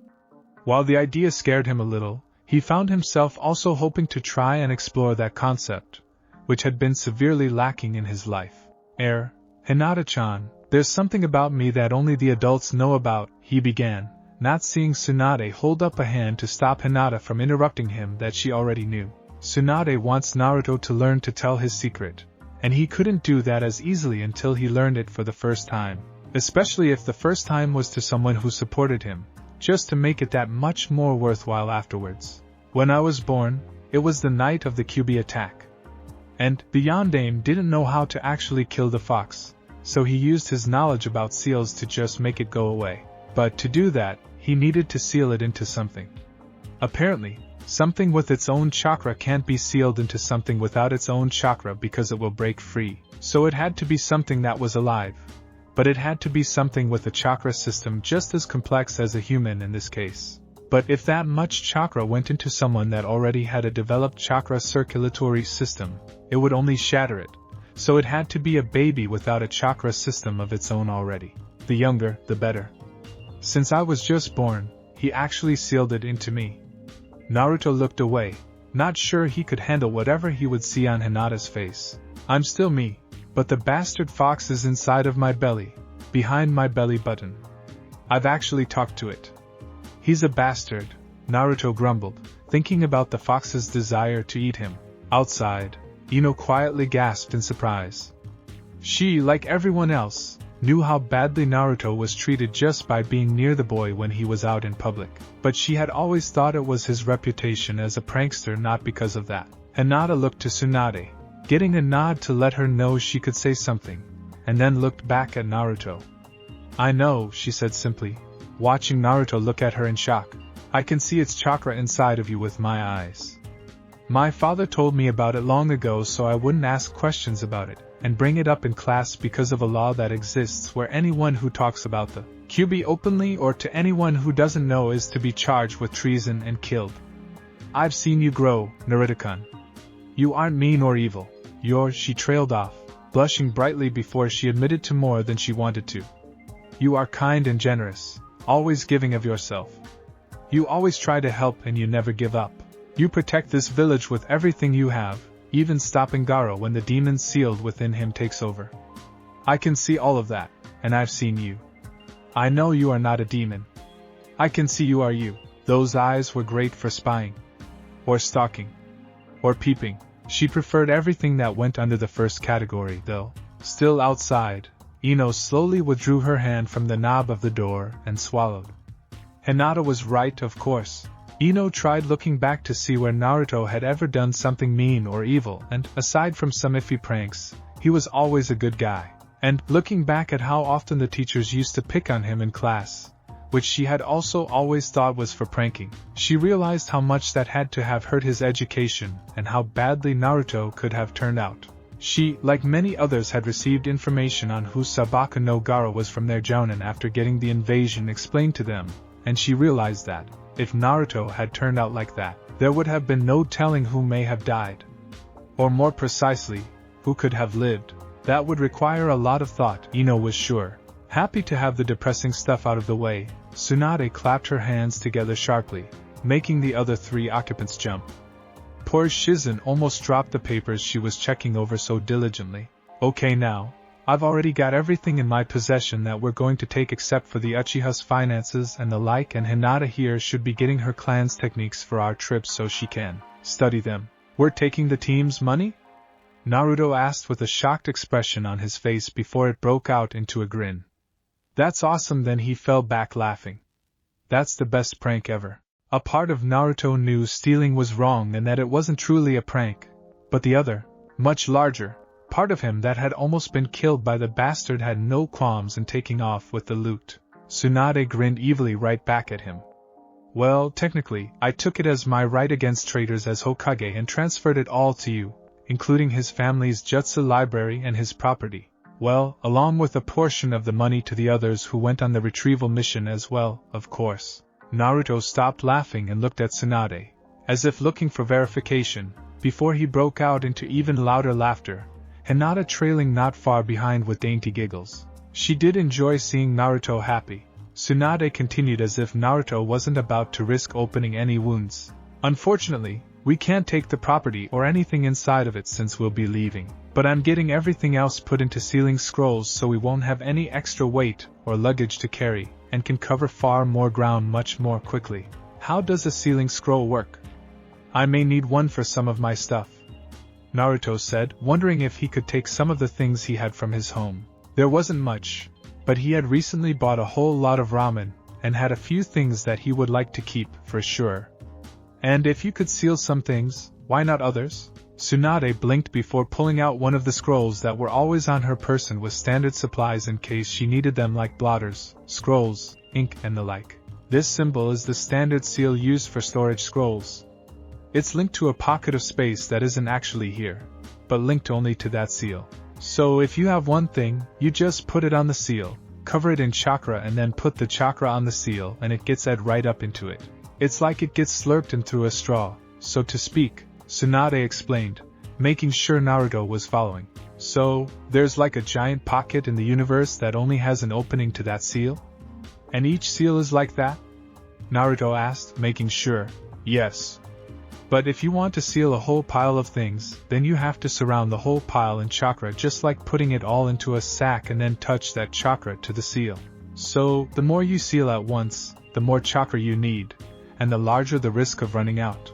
While the idea scared him a little, he found himself also hoping to try and explore that concept, which had been severely lacking in his life. Hinata-chan, there's something about me that only the adults know about, he began, not seeing Tsunade hold up a hand to stop Hinata from interrupting him that she already knew. Tsunade wants Naruto to learn to tell his secret, and he couldn't do that as easily until he learned it for the first time, especially if the first time was to someone who supported him, just to make it that much more worthwhile afterwards. When I was born, it was the night of the Kyuubi attack. And the Yondaime didn't know how to actually kill the fox, so he used his knowledge about seals to just make it go away. But to do that, he needed to seal it into something. Apparently, something with its own chakra can't be sealed into something without its own chakra because it will break free. So it had to be something that was alive. But it had to be something with a chakra system just as complex as a human in this case. But if that much chakra went into someone that already had a developed chakra circulatory system, it would only shatter it. So it had to be a baby without a chakra system of its own already. The younger, the better. Since I was just born, he actually sealed it into me. Naruto looked away, not sure he could handle whatever he would see on Hinata's face. I'm still me. But the bastard fox is inside of my belly, behind my belly button. I've actually talked to it. He's a bastard, Naruto grumbled, thinking about the fox's desire to eat him. Outside, Ino quietly gasped in surprise. She, like everyone else, knew how badly Naruto was treated just by being near the boy when he was out in public, but she had always thought it was his reputation as a prankster, not because of that. Hinata looked to Tsunade, getting a nod to let her know she could say something, and then looked back at Naruto. I know, she said simply, watching Naruto look at her in shock. I can see its chakra inside of you with my eyes. My father told me about it long ago so I wouldn't ask questions about it, and bring it up in class because of a law that exists where anyone who talks about the Kyuubi openly or to anyone who doesn't know is to be charged with treason and killed. I've seen you grow, Naruto-kun. You aren't mean or evil. She trailed off, blushing brightly before she admitted to more than she wanted to. You are kind and generous, always giving of yourself. You always try to help and you never give up. You protect this village with everything you have, even stopping Garo when the demon sealed within him takes over. I can see all of that, and I've seen you. I know you are not a demon. I can see you are you. Those eyes were great for spying. Or stalking. Or peeping. She preferred everything that went under the first category, though. Still outside, Ino slowly withdrew her hand from the knob of the door and swallowed. Hinata was right, of course. Ino tried looking back to see where Naruto had ever done something mean or evil, and, aside from some iffy pranks, he was always a good guy. And, looking back at how often the teachers used to pick on him in class, which she had also always thought was for pranking, she realized how much that had to have hurt his education and how badly Naruto could have turned out. She, like many others, had received information on who Sabaka no Gaara was from their jounin after getting the invasion explained to them, and she realized that, if Naruto had turned out like that, there would have been no telling who may have died. Or more precisely, who could have lived. That would require a lot of thought, Ino was sure. Happy to have the depressing stuff out of the way, Tsunade clapped her hands together sharply, making the other three occupants jump. Poor Shizen almost dropped the papers she was checking over so diligently. Okay now, I've already got everything in my possession that we're going to take except for the Uchiha's finances and the like, and Hinata here should be getting her clan's techniques for our trip so she can study them. We're taking the team's money? Naruto asked with a shocked expression on his face before it broke out into a grin. That's awesome. Then he fell back laughing. That's the best prank ever. A part of Naruto knew stealing was wrong and that it wasn't truly a prank, but the other, much larger, part of him that had almost been killed by the bastard had no qualms in taking off with the loot. Tsunade grinned evilly right back at him. Well, technically, I took it as my right against traitors as Hokage and transferred it all to you, including his family's jutsu library and his property. Well, along with a portion of the money to the others who went on the retrieval mission as well, of course. Naruto stopped laughing and looked at Tsunade, as if looking for verification, before he broke out into even louder laughter, Hinata trailing not far behind with dainty giggles. She did enjoy seeing Naruto happy. Tsunade continued as if Naruto wasn't about to risk opening any wounds. Unfortunately, we can't take the property or anything inside of it since we'll be leaving, but I'm getting everything else put into sealing scrolls so we won't have any extra weight or luggage to carry, and can cover far more ground much more quickly. How does a sealing scroll work? I may need one for some of my stuff, Naruto said, wondering if he could take some of the things he had from his home. There wasn't much, but he had recently bought a whole lot of ramen, and had a few things that he would like to keep, for sure. And if you could seal some things, why not others? Tsunade blinked before pulling out one of the scrolls that were always on her person with standard supplies in case she needed them, like blotters, scrolls, ink and the like. This symbol is the standard seal used for storage scrolls. It's linked to a pocket of space that isn't actually here, but linked only to that seal. So if you have one thing, you just put it on the seal, cover it in chakra and then put the chakra on the seal and it gets added right up into it. It's like it gets slurped in through a straw, so to speak, Tsunade explained, making sure Naruto was following. So, there's like a giant pocket in the universe that only has an opening to that seal? And each seal is like that? Naruto asked, making sure. Yes. But if you want to seal a whole pile of things, then you have to surround the whole pile in chakra, just like putting it all into a sack and then touch that chakra to the seal. So, the more you seal at once, the more chakra you need, and the larger the risk of running out.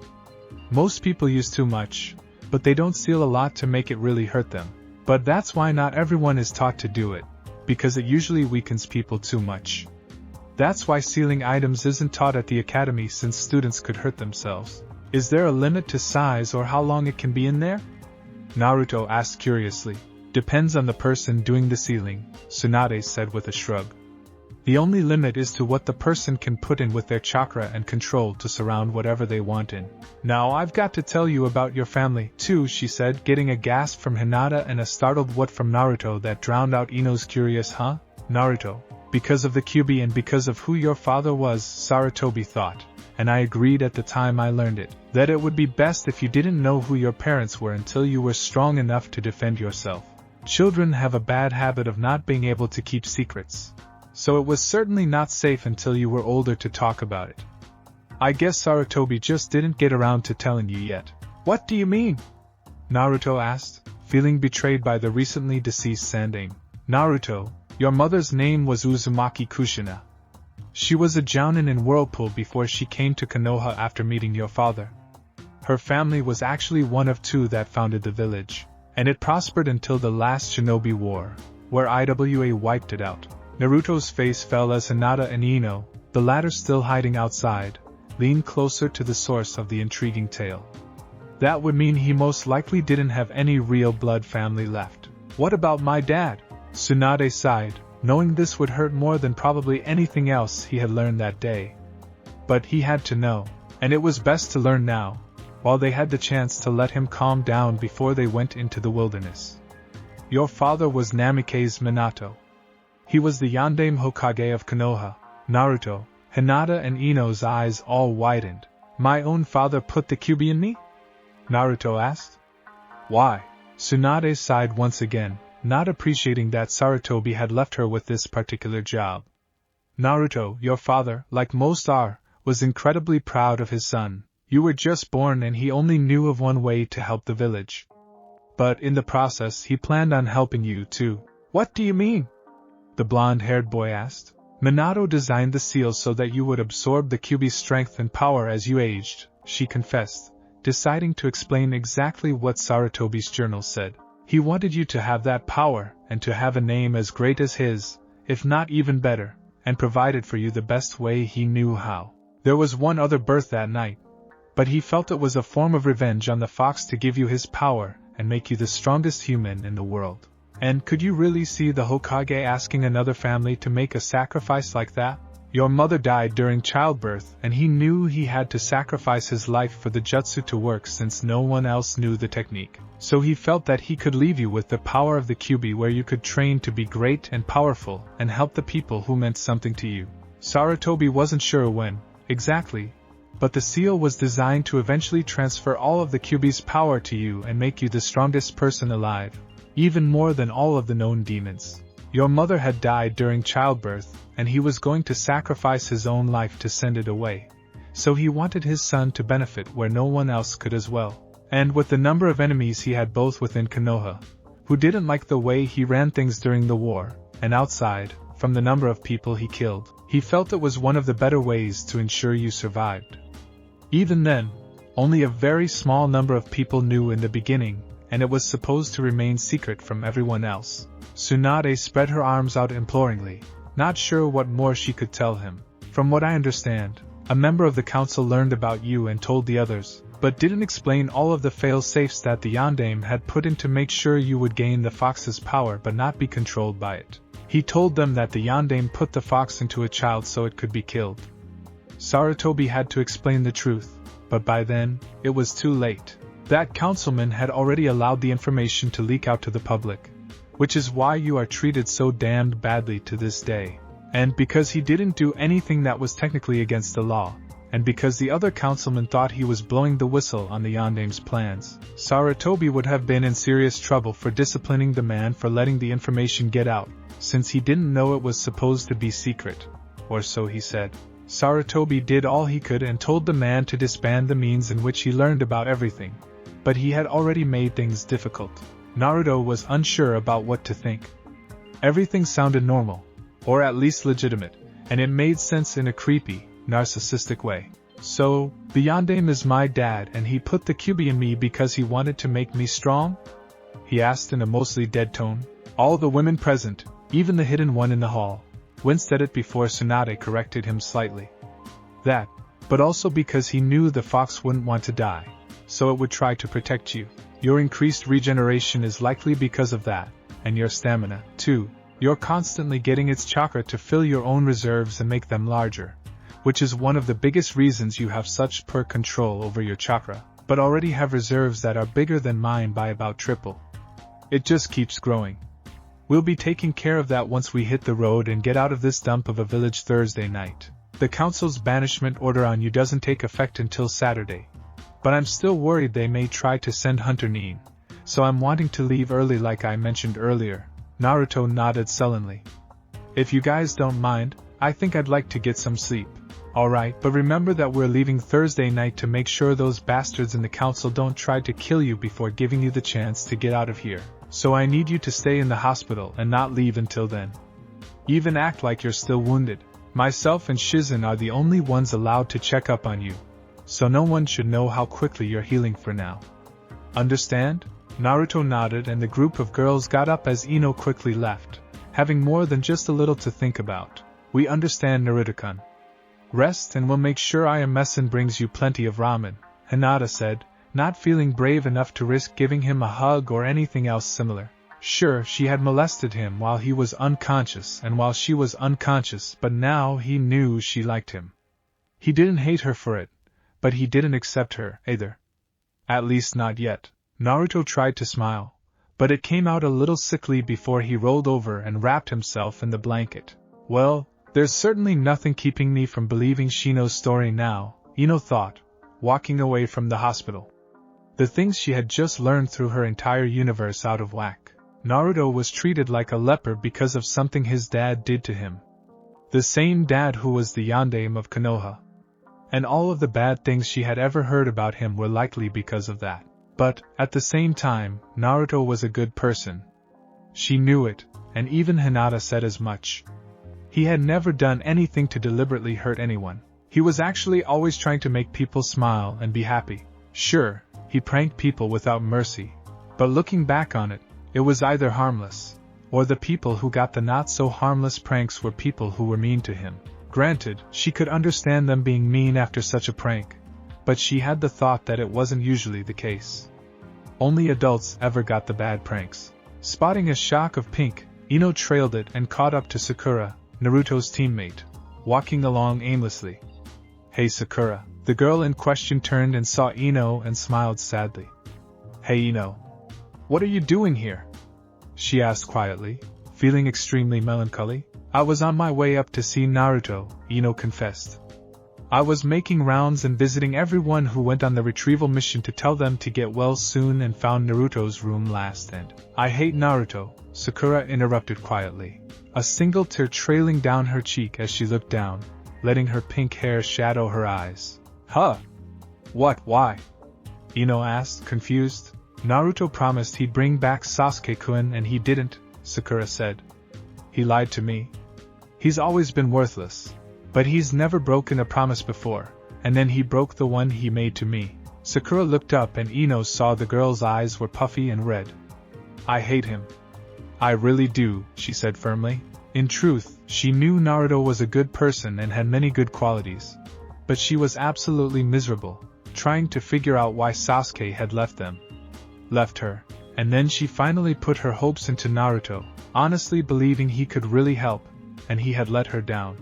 Most people use too much, but they don't seal a lot to make it really hurt them. But that's why not everyone is taught to do it, because it usually weakens people too much. That's why sealing items isn't taught at the academy, since students could hurt themselves. Is there a limit to size or how long it can be in there? Naruto asked curiously. Depends on the person doing the sealing, Tsunade said with a shrug. The only limit is to what the person can put in with their chakra and control to surround whatever they want in. Now I've got to tell you about your family, too, she said, getting a gasp from Hinata and a startled what from Naruto that drowned out Ino's curious huh? Naruto, because of the Kyuubi and because of who your father was, Sarutobi thought, and I agreed at the time I learned it, that it would be best if you didn't know who your parents were until you were strong enough to defend yourself. Children have a bad habit of not being able to keep secrets. So it was certainly not safe until you were older to talk about it. I guess Sarutobi just didn't get around to telling you yet. What do you mean? Naruto asked, feeling betrayed by the recently deceased Sandaime. Naruto, your mother's name was Uzumaki Kushina. She was a jounin in Whirlpool before she came to Konoha after meeting your father. Her family was actually one of two that founded the village, and it prospered until the last Shinobi War, where Iwa wiped it out. Naruto's face fell as Hinata and Ino, the latter still hiding outside, leaned closer to the source of the intriguing tale. That would mean he most likely didn't have any real blood family left. What about my dad? Tsunade sighed, knowing this would hurt more than probably anything else he had learned that day. But he had to know, and it was best to learn now, while they had the chance to let him calm down before they went into the wilderness. Your father was Namikaze Minato. He was the Yondaime Hokage of Konoha. Naruto, Hinata and Ino's eyes all widened. My own father put the Kyuubi in me? Naruto asked. Why? Tsunade sighed once again, not appreciating that Sarutobi had left her with this particular job. Naruto, your father, like most are, was incredibly proud of his son. You were just born and he only knew of one way to help the village. But in the process he planned on helping you too. What do you mean? The blonde-haired boy asked. Minato designed the seal so that you would absorb the Kyuubi's strength and power as you aged, she confessed, deciding to explain exactly what Sarutobi's journal said. He wanted you to have that power, and to have a name as great as his, if not even better, and provided for you the best way he knew how. There was one other birth that night, but he felt it was a form of revenge on the fox to give you his power and make you the strongest human in the world. And could you really see the Hokage asking another family to make a sacrifice like that? Your mother died during childbirth and he knew he had to sacrifice his life for the jutsu to work since no one else knew the technique. So he felt that he could leave you with the power of the Kyuubi where you could train to be great and powerful and help the people who meant something to you. Sarutobi wasn't sure when, exactly, but the seal was designed to eventually transfer all of the Kyuubi's power to you and make you the strongest person alive, even more than all of the known demons. Your mother had died during childbirth, and he was going to sacrifice his own life to send it away. So he wanted his son to benefit where no one else could as well. And with the number of enemies he had both within Konoha, who didn't like the way he ran things during the war, and outside, from the number of people he killed, he felt it was one of the better ways to ensure you survived. Even then, only a very small number of people knew in the beginning, and it was supposed to remain secret from everyone else. Tsunade spread her arms out imploringly, not sure what more she could tell him. From what I understand, a member of the council learned about you and told the others, but didn't explain all of the fail-safes that the Yondaime had put in to make sure you would gain the fox's power but not be controlled by it. He told them that the Yondaime put the fox into a child so it could be killed. Sarutobi had to explain the truth, but by then, it was too late. That councilman had already allowed the information to leak out to the public, which is why you are treated so damned badly to this day. And because he didn't do anything that was technically against the law, and because the other councilman thought he was blowing the whistle on the Yondaime's plans, Sarutobi would have been in serious trouble for disciplining the man for letting the information get out, since he didn't know it was supposed to be secret. Or so he said. Sarutobi did all he could and told the man to disband the means in which he learned about everything. But he had already made things difficult. Naruto was unsure about what to think. Everything sounded normal, or at least legitimate, and it made sense in a creepy, narcissistic way. So, the Yondaime is my dad and he put the Kyuubi in me because he wanted to make me strong? He asked in a mostly dead tone. All the women present, even the hidden one in the hall, winced at it before Tsunade corrected him slightly. That, but also because he knew the fox wouldn't want to die, so it would try to protect you. Your increased regeneration is likely because of that, and your stamina, too. You're constantly getting its chakra to fill your own reserves and make them larger, which is one of the biggest reasons you have such poor control over your chakra, but already have reserves that are bigger than mine by about triple. It just keeps growing. We'll be taking care of that once we hit the road and get out of this dump of a village Thursday night. The council's banishment order on you doesn't take effect until Saturday. But I'm still worried they may try to send Hunter Nin, so I'm wanting to leave early like I mentioned earlier. Naruto nodded sullenly. If you guys don't mind, I think I'd like to get some sleep. Alright, but remember that we're leaving Thursday night to make sure those bastards in the council don't try to kill you before giving you the chance to get out of here. So I need you to stay in the hospital and not leave until then. Even act like you're still wounded. Myself and Shizen are the only ones allowed to check up on you, so no one should know how quickly you're healing for now. Understand? Naruto nodded and the group of girls got up as Ino quickly left, having more than just a little to think about. We understand, Naruto-kun. Rest and we'll make sure Ayamesan brings you plenty of ramen, Hinata said, not feeling brave enough to risk giving him a hug or anything else similar. Sure, she had molested him while he was unconscious and while she was unconscious, but now he knew she liked him. He didn't hate her for it, but he didn't accept her, either. At least not yet. Naruto tried to smile, but it came out a little sickly before he rolled over and wrapped himself in the blanket. Well, there's certainly nothing keeping me from believing Shino's story now, Ino thought, walking away from the hospital. The things she had just learned threw her entire universe out of whack. Naruto was treated like a leper because of something his dad did to him. The same dad who was the Yondaime of Konoha. And all of the bad things she had ever heard about him were likely because of that. But, at the same time, Naruto was a good person. She knew it, and even Hinata said as much. He had never done anything to deliberately hurt anyone. He was actually always trying to make people smile and be happy. Sure, he pranked people without mercy, but looking back on it, it was either harmless, or the people who got the not-so-harmless pranks were people who were mean to him. Granted, she could understand them being mean after such a prank, but she had the thought that it wasn't usually the case. Only adults ever got the bad pranks. Spotting a shock of pink, Ino trailed it and caught up to Sakura, Naruto's teammate. walking along aimlessly. "Hey Sakura." The girl in question turned and saw Ino and smiled sadly. "Hey Ino. What are you doing here?" she asked quietly, feeling extremely melancholy. "I was on my way up to see Naruto," Ino confessed. "I was making rounds and visiting everyone who went on the retrieval mission to tell them to get well soon and found Naruto's room last and—" "I hate Naruto," Sakura interrupted quietly, a single tear trailing down her cheek as she looked down, letting her pink hair shadow her eyes. "Huh? What, why?" Ino asked, confused. "Naruto promised he'd bring back Sasuke-kun and he didn't," Sakura said. "He lied to me. He's always been worthless. But he's never broken a promise before, and then he broke the one he made to me." Sakura looked up and Ino saw the girl's eyes were puffy and red. "I hate him. I really do," she said firmly. In truth, she knew Naruto was a good person and had many good qualities. But she was absolutely miserable, trying to figure out why Sasuke had left her, and then she finally put her hopes into Naruto, honestly believing he could really help, and he had let her down.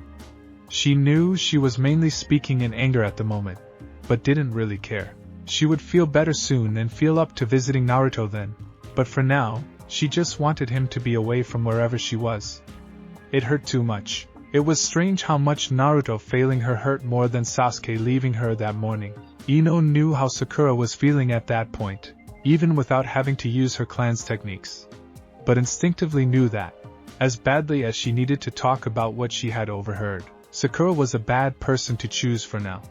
She knew she was mainly speaking in anger at the moment, but didn't really care. She would feel better soon and feel up to visiting Naruto then, but for now, she just wanted him to be away from wherever she was. It hurt too much. It was strange how much Naruto failing her hurt more than Sasuke leaving her that morning. Ino knew how Sakura was feeling at that point, even without having to use her clan's techniques. But instinctively knew that, as badly as she needed to talk about what she had overheard, Sakura was a bad person to choose for now.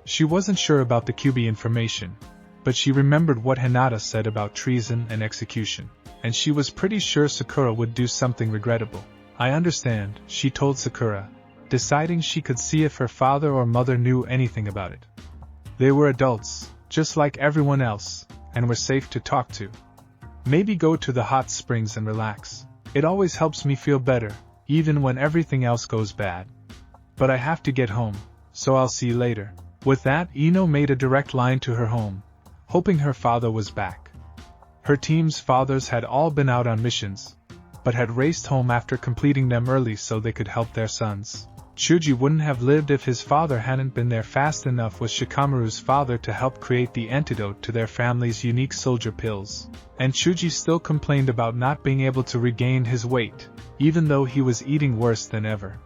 She wasn't sure about the QB information, but she remembered what Hinata said about treason and execution, and she was pretty sure Sakura would do something regrettable. "I understand," she told Sakura, deciding she could see if her father or mother knew anything about it. They were adults, just like everyone else, and were safe to talk to. "Maybe go to the hot springs and relax. It always helps me feel better, even when everything else goes bad. But I have to get home, so I'll see you later." With that, Ino made a direct line to her home, hoping her father was back. Her team's fathers had all been out on missions, but had raced home after completing them early so they could help their sons. Chuji wouldn't have lived if his father hadn't been there fast enough with Shikamaru's father to help create the antidote to their family's unique soldier pills. And Chuji still complained about not being able to regain his weight, even though he was eating worse than ever.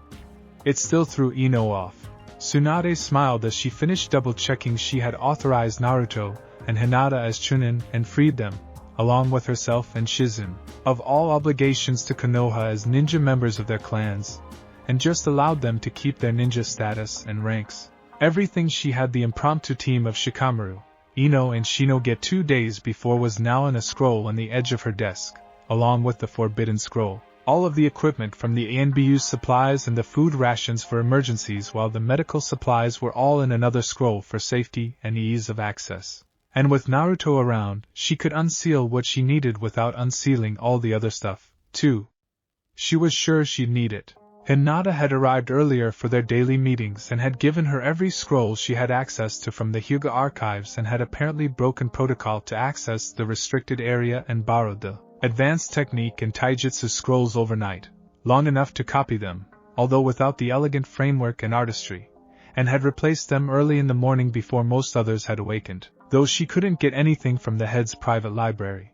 It still threw Ino off. Tsunade smiled as she finished double-checking she had authorized Naruto and Hinata as Chunin and freed them, along with herself and Shizune, of all obligations to Konoha as ninja members of their clans, and just allowed them to keep their ninja status and ranks. Everything she had the impromptu team of Shikamaru, Ino and Shino get 2 days before was now in a scroll on the edge of her desk, along with the Forbidden Scroll, all of the equipment from the ANBU's supplies and the food rations for emergencies, while the medical supplies were all in another scroll for safety and ease of access. And with Naruto around, she could unseal what she needed without unsealing all the other stuff, too. She was sure she'd need it. Hinata had arrived earlier for their daily meetings and had given her every scroll she had access to from the Hyuga archives and had apparently broken protocol to access the restricted area and borrowed the advanced technique and taijutsu scrolls overnight, long enough to copy them, although without the elegant framework and artistry, and had replaced them early in the morning before most others had awakened, though she couldn't get anything from the head's private library.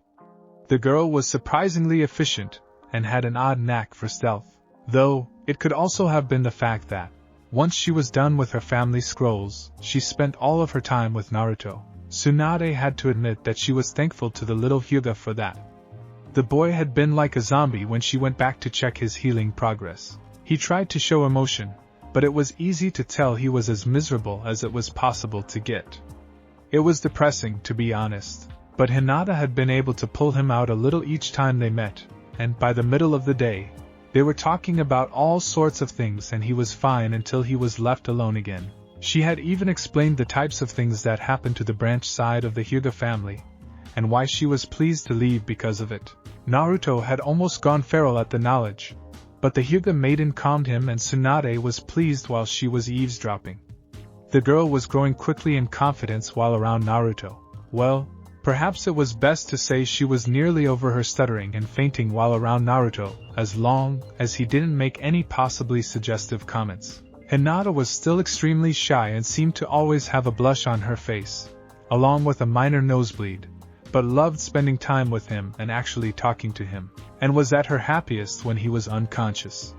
The girl was surprisingly efficient, and had an odd knack for stealth, though it could also have been the fact that, once she was done with her family scrolls, she spent all of her time with Naruto. Tsunade had to admit that she was thankful to the little Hyuga for that. The boy had been like a zombie when she went back to check his healing progress. He tried to show emotion, but it was easy to tell he was as miserable as it was possible to get. It was depressing, to be honest, but Hinata had been able to pull him out a little each time they met, and by the middle of the day, they were talking about all sorts of things and he was fine until he was left alone again. She had even explained the types of things that happened to the branch side of the Hyuga family, and why she was pleased to leave because of it. Naruto had almost gone feral at the knowledge, but the Hyuga maiden calmed him and Tsunade was pleased while she was eavesdropping. The girl was growing quickly in confidence while around Naruto. Well, perhaps it was best to say she was nearly over her stuttering and fainting while around Naruto, as long as he didn't make any possibly suggestive comments. Hinata was still extremely shy and seemed to always have a blush on her face, along with a minor nosebleed, but loved spending time with him and actually talking to him, and was at her happiest when he was unconscious.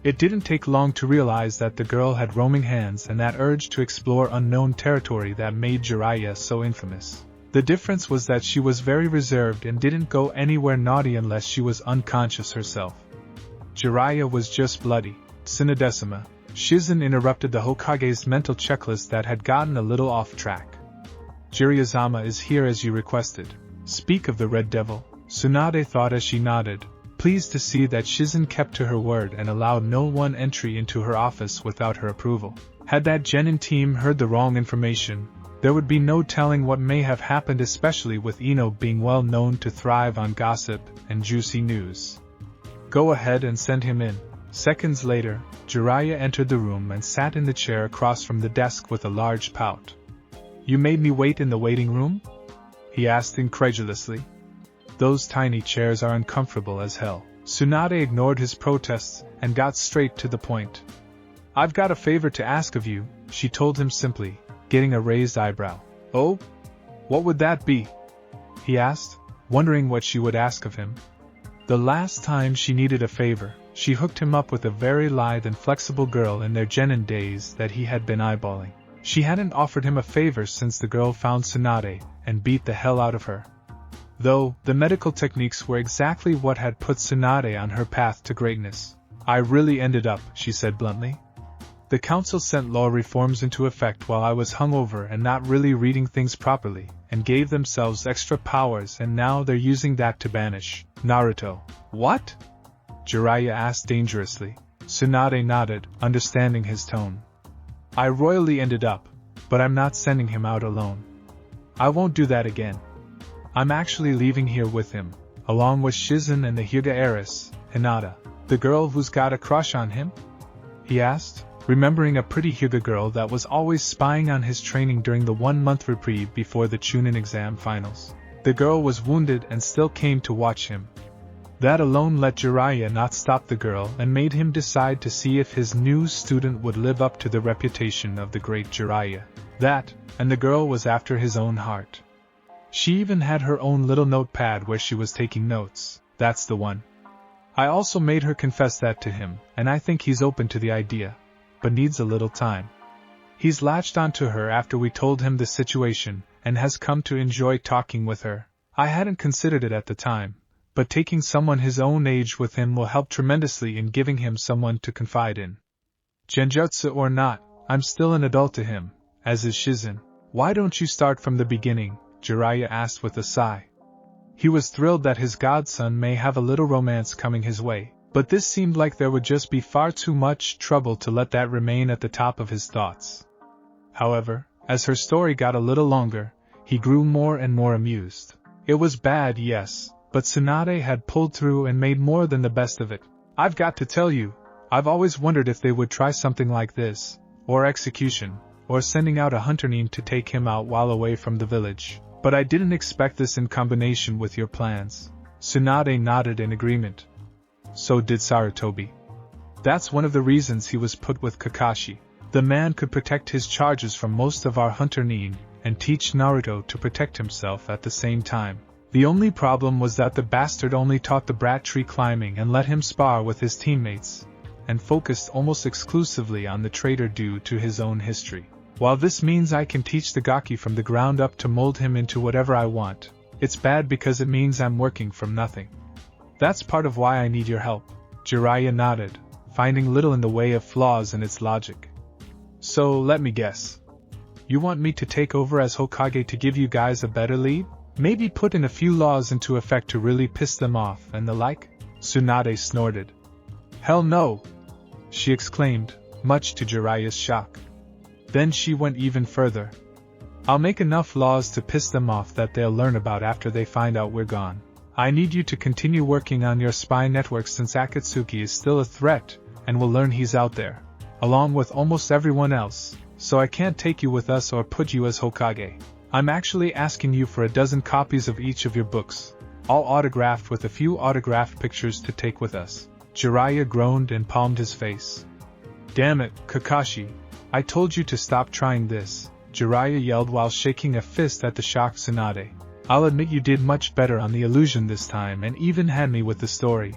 It didn't take long to realize that the girl had roaming hands and that urge to explore unknown territory that made Jiraiya so infamous. The difference was that she was very reserved and didn't go anywhere naughty unless she was unconscious herself. Jiraiya was just bloody. Sinodecima. Shizen interrupted the Hokage's mental checklist that had gotten a little off track. Jiraiya-sama is here as you requested. Speak of the Red Devil, Tsunade thought as she nodded, pleased to see that Shizen kept to her word and allowed no one entry into her office without her approval. Had that genin team heard the wrong information, there would be no telling what may have happened, especially with Ino being well known to thrive on gossip and juicy news. Go ahead and send him in. Seconds later, Jiraiya entered the room and sat in the chair across from the desk with a large pout. You made me wait in the waiting room? He asked incredulously. Those tiny chairs are uncomfortable as hell. Tsunade ignored his protests and got straight to the point. I've got a favor to ask of you, she told him simply, getting a raised eyebrow. Oh? What would that be? He asked, wondering what she would ask of him. The last time she needed a favor, she hooked him up with a very lithe and flexible girl in their genin days that he had been eyeballing. She hadn't offered him a favor since the girl found Tsunade and beat the hell out of her. Though, the medical techniques were exactly what had put Tsunade on her path to greatness. I really ended up, she said bluntly. The council sent law reforms into effect while I was hungover and not really reading things properly, and gave themselves extra powers, and now they're using that to banish Naruto. What? Jiraiya asked dangerously. Tsunade nodded, understanding his tone. I royally ended up, but I'm not sending him out alone. I won't do that again. I'm actually leaving here with him, along with Shizen and the Hyuga heiress, Hinata. The girl who's got a crush on him? He asked, remembering a pretty Hyuga girl that was always spying on his training during the 1-month reprieve before the Chunin exam finals. The girl was wounded and still came to watch him. That alone let Jiraiya not stop the girl and made him decide to see if his new student would live up to the reputation of the great Jiraiya. That, and the girl was after his own heart. She even had her own little notepad where she was taking notes. That's the one. I also made her confess that to him, and I think he's open to the idea, but needs a little time. He's latched onto her after we told him the situation, and has come to enjoy talking with her. I hadn't considered it at the time, but taking someone his own age with him will help tremendously in giving him someone to confide in. Genjutsu or not, I'm still an adult to him, as is Shizen. Why don't you start from the beginning? Jiraiya asked with a sigh. He was thrilled that his godson may have a little romance coming his way, but this seemed like there would just be far too much trouble to let that remain at the top of his thoughts. However, as her story got a little longer, he grew more and more amused. It was bad, yes, but Tsunade had pulled through and made more than the best of it. I've got to tell you, I've always wondered if they would try something like this, or execution, or sending out a hunter neem to take him out while away from the village. But I didn't expect this in combination with your plans. Tsunade nodded in agreement. So did Sarutobi. That's one of the reasons he was put with Kakashi. The man could protect his charges from most of our hunter neem, and teach Naruto to protect himself at the same time. The only problem was that the bastard only taught the brat tree climbing and let him spar with his teammates, and focused almost exclusively on the traitor due to his own history. While this means I can teach the Gaki from the ground up to mold him into whatever I want, it's bad because it means I'm working from nothing. That's part of why I need your help. Jiraiya nodded, finding little in the way of flaws in its logic. So, let me guess. You want me to take over as Hokage to give you guys a better lead? Maybe put in a few laws into effect to really piss them off and the like? Tsunade snorted. Hell no! She exclaimed, much to Jiraiya's shock. Then she went even further. I'll make enough laws to piss them off that they'll learn about after they find out we're gone. I need you to continue working on your spy network since Akatsuki is still a threat, and will learn he's out there, along with almost everyone else, so I can't take you with us or put you as Hokage. I'm actually asking you for 12 copies of each of your books, all autographed with a few autographed pictures to take with us. Jiraiya groaned and palmed his face. Damn it, Kakashi. I told you to stop trying this, Jiraiya yelled while shaking a fist at the shocked Tsunade. I'll admit you did much better on the illusion this time and even had me with the story.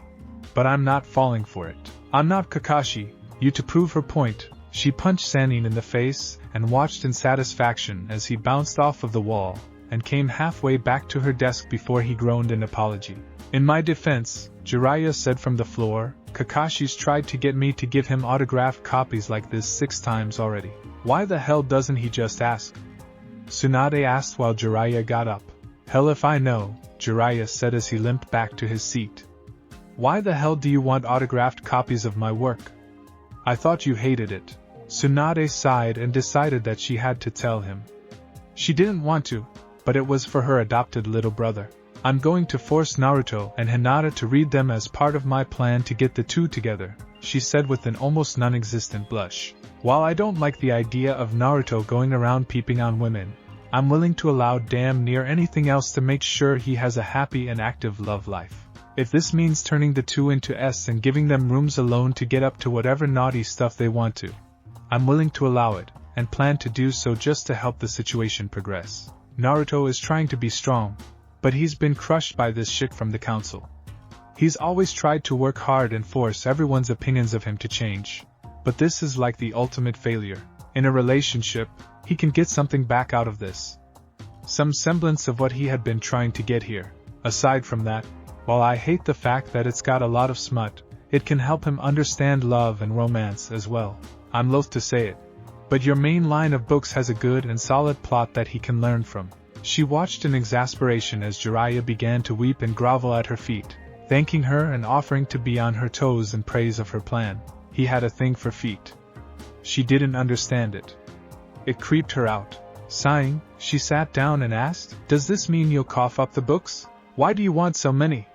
But I'm not falling for it. I'm not Kakashi. You to prove her point, she punched Sannin in the face and watched in satisfaction as he bounced off of the wall and came halfway back to her desk before he groaned in apology. In my defense, Jiraiya said from the floor, Kakashi's tried to get me to give him autographed copies like this 6 times already. Why the hell doesn't he just ask? Tsunade asked while Jiraiya got up. Hell if I know, Jiraiya said as he limped back to his seat. Why the hell do you want autographed copies of my work? I thought you hated it. Tsunade sighed and decided that she had to tell him. She didn't want to, but it was for her adopted little brother. I'm going to force Naruto and Hinata to read them as part of my plan to get the two together, she said with an almost non-existent blush. While I don't like the idea of Naruto going around peeping on women, I'm willing to allow damn near anything else to make sure he has a happy and active love life. If this means turning the two into S and giving them rooms alone to get up to whatever naughty stuff they want to, I'm willing to allow it, and plan to do so just to help the situation progress. Naruto is trying to be strong, but he's been crushed by this shit from the council. He's always tried to work hard and force everyone's opinions of him to change, but this is like the ultimate failure. In a relationship, he can get something back out of this. Some semblance of what he had been trying to get here. Aside from that, while I hate the fact that it's got a lot of smut, it can help him understand love and romance as well. I'm loath to say it, but your main line of books has a good and solid plot that he can learn from. She watched in exasperation as Jiraiya began to weep and grovel at her feet, thanking her and offering to be on her toes in praise of her plan. He had a thing for feet. She didn't understand it. It creeped her out. Sighing, she sat down and asked, "Does this mean you'll cough up the books? Why do you want so many?"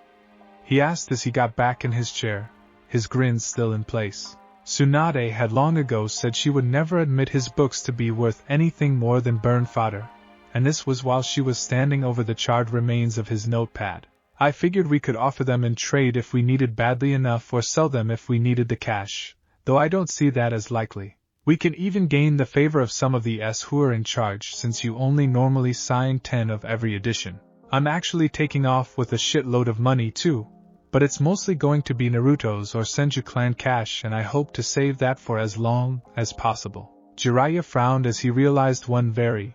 He asked as he got back in his chair, his grin still in place. Tsunade had long ago said she would never admit his books to be worth anything more than burn fodder, and this was while she was standing over the charred remains of his notepad. I figured we could offer them in trade if we needed badly enough or sell them if we needed the cash, though I don't see that as likely. We can even gain the favor of some of the S who are in charge since you only normally sign 10 of every edition. I'm actually taking off with a shitload of money too, but it's mostly going to be Naruto's or Senju clan cash and I hope to save that for as long as possible. Jiraiya frowned as he realized one very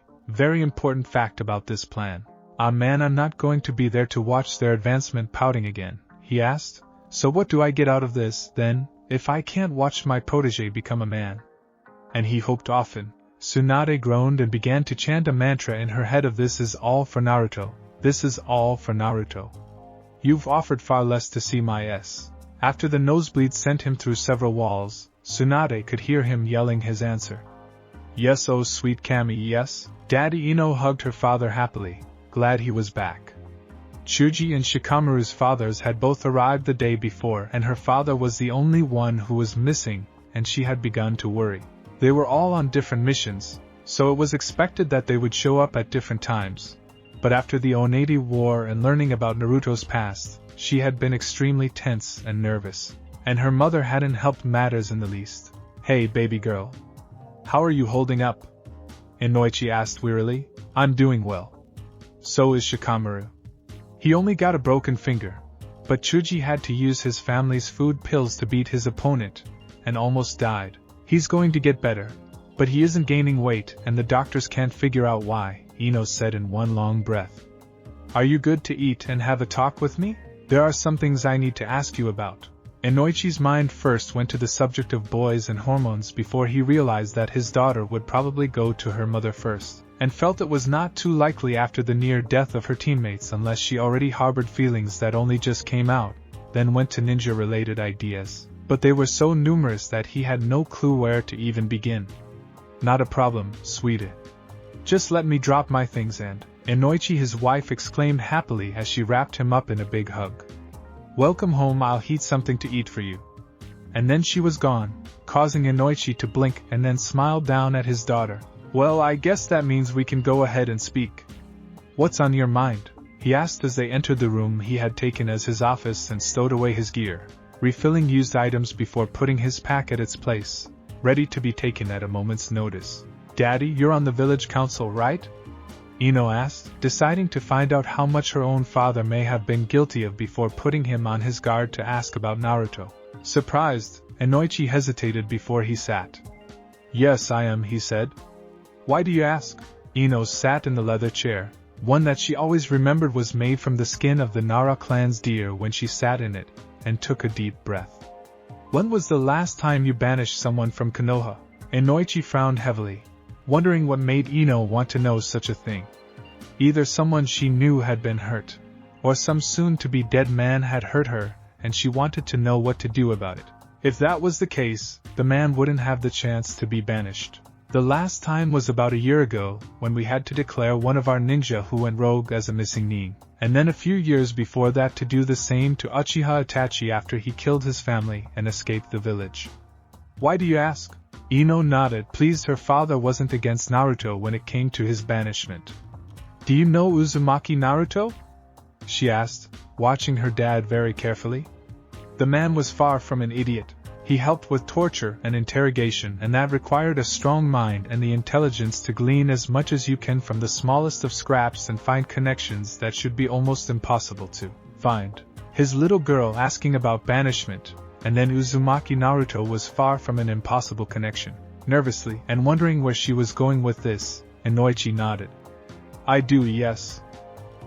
important fact about this plan. Ah man, I'm not going to be there to watch their advancement pouting again, he asked. So what do I get out of this, then, if I can't watch my protege become a man? And he hoped often. Tsunade groaned and began to chant a mantra in her head of "This is all for Naruto. This is all for Naruto. You've offered far less to see my S." After the nosebleed sent him through several walls, Tsunade could hear him yelling his answer. "Yes, oh sweet Kami, yes." Daddy Ino hugged her father happily, glad he was back. Chuji and Shikamaru's fathers had both arrived the day before and her father was the only one who was missing, and she had begun to worry. They were all on different missions, so it was expected that they would show up at different times. But after the Oneida War and learning about Naruto's past, she had been extremely tense and nervous, and her mother hadn't helped matters in the least. "Hey baby girl. How are you holding up?" Inoichi asked wearily. "I'm doing well. So is Shikamaru. He only got a broken finger, but Chuji had to use his family's food pills to beat his opponent, and almost died. He's going to get better, but he isn't gaining weight and the doctors can't figure out why," Ino said in one long breath. "Are you good to eat and have a talk with me? There are some things I need to ask you about." Inoichi's mind first went to the subject of boys and hormones before he realized that his daughter would probably go to her mother first, and felt it was not too likely after the near death of her teammates unless she already harbored feelings that only just came out, then went to ninja-related ideas. But they were so numerous that he had no clue where to even begin. "Not a problem, sweetie. Just let me drop my things and," Inoichi his wife exclaimed happily as she wrapped him up in a big hug. "Welcome home, I'll heat something to eat for you." And then she was gone, causing Inoichi to blink and then smile down at his daughter. "Well, I guess that means we can go ahead and speak. What's on your mind?" he asked as they entered the room he had taken as his office and stowed away his gear, refilling used items before putting his pack at its place, ready to be taken at a moment's notice. "Daddy, you're on the village council, right?" Ino asked, deciding to find out how much her own father may have been guilty of before putting him on his guard to ask about Naruto. Surprised, Inoichi hesitated before he sat. "Yes, I am," he said. "Why do you ask?" Ino sat in the leather chair, one that she always remembered was made from the skin of the Nara clan's deer when she sat in it, and took a deep breath. "When was the last time you banished someone from Konoha?" Inoichi frowned heavily, wondering what made Ino want to know such a thing. Either someone she knew had been hurt, or some soon-to-be dead man had hurt her, and she wanted to know what to do about it. If that was the case, the man wouldn't have the chance to be banished. The last time was about a year ago, when we had to declare one of our ninja who went rogue as a missing nin, and then a few years before that to do the same to Uchiha Itachi after he killed his family and escaped the village. "Why do you ask?" Ino nodded, pleased her father wasn't against Naruto when it came to his banishment. "Do you know Uzumaki Naruto?" she asked, watching her dad very carefully. The man was far from an idiot. He helped with torture and interrogation, and that required a strong mind and the intelligence to glean as much as you can from the smallest of scraps and find connections that should be almost impossible to find. His little girl asking about banishment, and then Uzumaki Naruto was far from an impossible connection. Nervously, and wondering where she was going with this, Inoichi nodded. "I do, yes."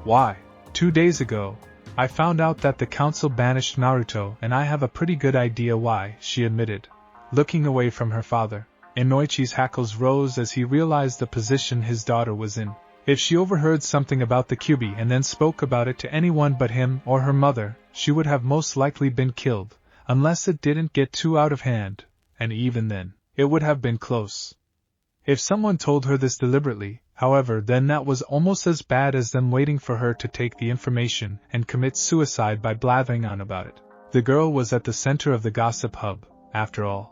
"Why?" 2 days ago, I found out that the council banished Naruto, and I have a pretty good idea why," she admitted. Looking away from her father, Inoichi's hackles rose as he realized the position his daughter was in. If she overheard something about the Kyuubi and then spoke about it to anyone but him or her mother, she would have most likely been killed, unless it didn't get too out of hand, and even then, it would have been close. If someone told her this deliberately, however, then that was almost as bad as them waiting for her to take the information and commit suicide by blathering on about it. The girl was at the center of the gossip hub, after all.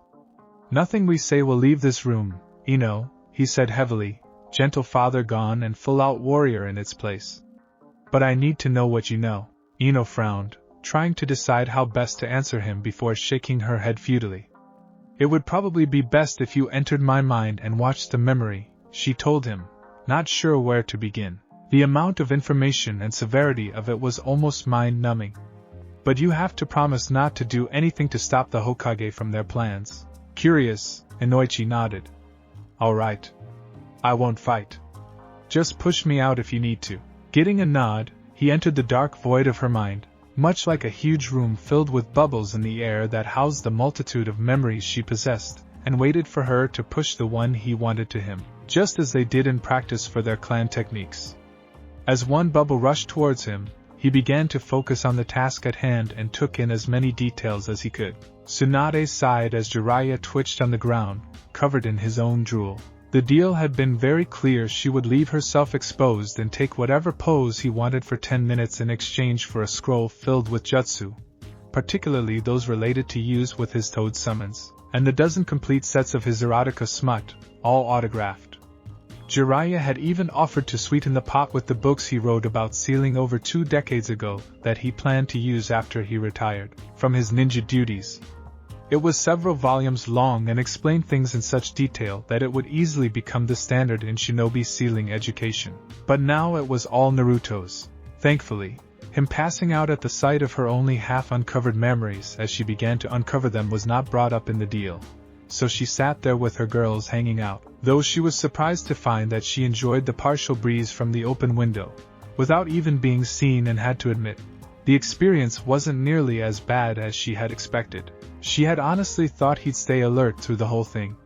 "Nothing we say will leave this room, Ino," he said heavily, gentle father gone and full-out warrior in its place. "But I need to know what you know." Ino frowned, trying to decide how best to answer him before shaking her head futilely. "It would probably be best if you entered my mind and watched the memory," she told him, not sure where to begin. The amount of information and severity of it was almost mind-numbing. "But you have to promise not to do anything to stop the Hokage from their plans." Curious, Inoichi nodded. "All right. I won't fight. Just push me out if you need to." Getting a nod, he entered the dark void of her mind, much like a huge room filled with bubbles in the air that housed the multitude of memories she possessed, and waited for her to push the one he wanted to him, just as they did in practice for their clan techniques. As one bubble rushed towards him, he began to focus on the task at hand and took in as many details as he could. Tsunade sighed as Jiraiya twitched on the ground, covered in his own drool. The deal had been very clear: she would leave herself exposed and take whatever pose he wanted for 10 minutes in exchange for a scroll filled with jutsu, particularly those related to use with his toad summons, and the dozen complete sets of his erotica smut, all autographed. Jiraiya had even offered to sweeten the pot with the books he wrote about sealing over 2 decades ago that he planned to use after he retired from his ninja duties. It was several volumes long and explained things in such detail that it would easily become the standard in shinobi sealing education. But now it was all Naruto's. Thankfully, him passing out at the sight of her only half-uncovered memories as she began to uncover them was not brought up in the deal. So she sat there with her girls hanging out, though she was surprised to find that she enjoyed the partial breeze from the open window, without even being seen, and had to admit, the experience wasn't nearly as bad as she had expected. She had honestly thought he'd stay alert through the whole thing.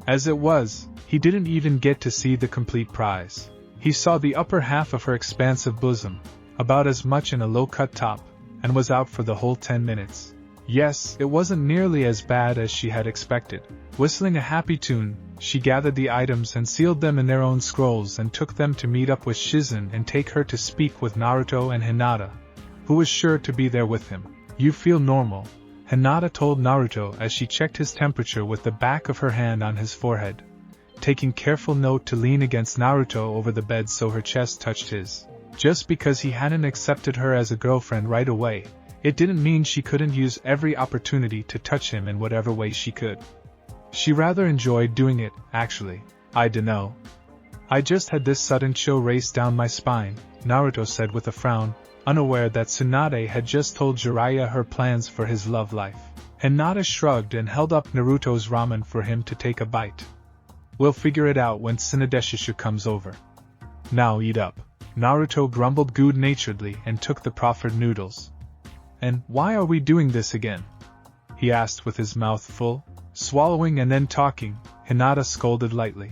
As it was, he didn't even get to see the complete prize. He saw the upper half of her expansive bosom, about as much in a low-cut top, and was out for the whole 10 minutes. Yes, it wasn't nearly as bad as she had expected. Whistling a happy tune, she gathered the items and sealed them in their own scrolls and took them to meet up with Shizen and take her to speak with Naruto and Hinata, who was sure to be there with him. "You feel normal," Hinata told Naruto as she checked his temperature with the back of her hand on his forehead, taking careful note to lean against Naruto over the bed so her chest touched his. Just because he hadn't accepted her as a girlfriend right away, it didn't mean she couldn't use every opportunity to touch him in whatever way she could. She rather enjoyed doing it, actually. I dunno. I just had this sudden chill race down my spine, Naruto said with a frown, unaware that Tsunade had just told Jiraiya her plans for his love life. Hinata shrugged and held up Naruto's ramen for him to take a bite. We'll figure it out when Tsunade comes over. Now eat up. Naruto grumbled good-naturedly and took the proffered noodles. And why are we doing this again? He asked with his mouth full, swallowing and then talking. Hinata scolded lightly.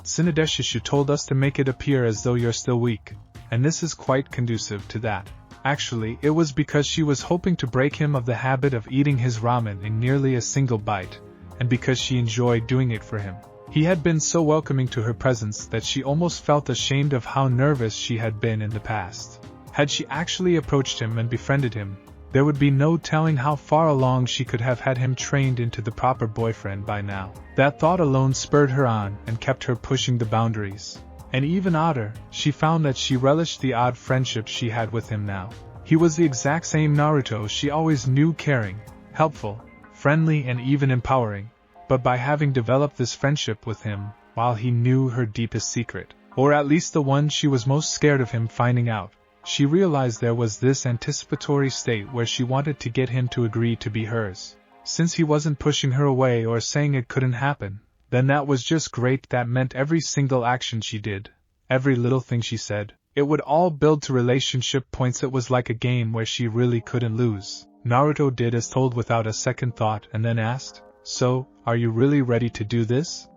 Tsunade told us to make it appear as though you're still weak, and this is quite conducive to that. Actually, it was because she was hoping to break him of the habit of eating his ramen in nearly a single bite, and because she enjoyed doing it for him. He had been so welcoming to her presence that she almost felt ashamed of how nervous she had been in the past. Had she actually approached him and befriended him, there would be no telling how far along she could have had him trained into the proper boyfriend by now. That thought alone spurred her on and kept her pushing the boundaries. And even odder, she found that she relished the odd friendship she had with him now. He was the exact same Naruto she always knew, caring, helpful, friendly and even empowering. But by having developed this friendship with him, while he knew her deepest secret, or at least the one she was most scared of him finding out, she realized there was this anticipatory state where she wanted to get him to agree to be hers. Since he wasn't pushing her away or saying it couldn't happen, then that was just great. That meant every single action she did, every little thing she said, it would all build to relationship points. It was like a game where she really couldn't lose. Naruto did as told without a second thought and then asked, "So, are you really ready to do this?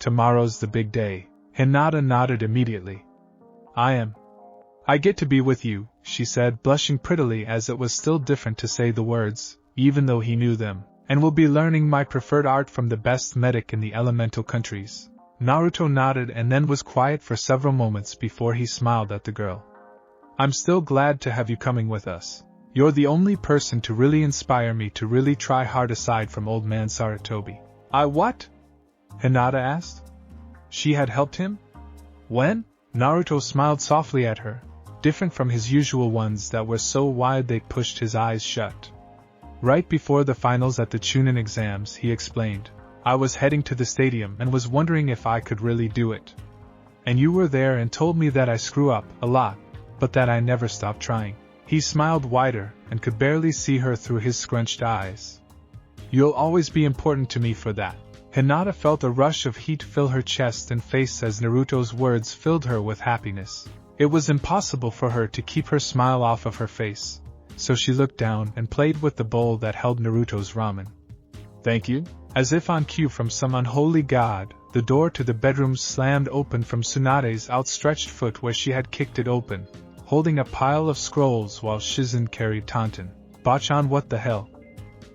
Tomorrow's the big day." Hinata nodded immediately. "I am. I get to be with you," she said, blushing prettily as it was still different to say the words, even though he knew them, "and will be learning my preferred art from the best medic in the elemental countries." Naruto nodded and then was quiet for several moments before he smiled at the girl. "I'm still glad to have you coming with us. You're the only person to really inspire me to really try hard aside from old man Sarutobi." "I what?" Hinata asked. She had helped him? When? Naruto smiled softly at her, different from his usual ones that were so wide they pushed his eyes shut. "Right before the finals at the Chunin exams," he explained. "I was heading to the stadium and was wondering if I could really do it. And you were there and told me that I screw up a lot, but that I never stop trying." He smiled wider and could barely see her through his scrunched eyes. "You'll always be important to me for that." Hinata felt a rush of heat fill her chest and face as Naruto's words filled her with happiness. It was impossible for her to keep her smile off of her face, so she looked down and played with the bowl that held Naruto's ramen. "Thank you." As if on cue from some unholy god, the door to the bedroom slammed open from Tsunade's outstretched foot where she had kicked it open, holding a pile of scrolls while Shizen carried Taunton. "Bachan, what the hell?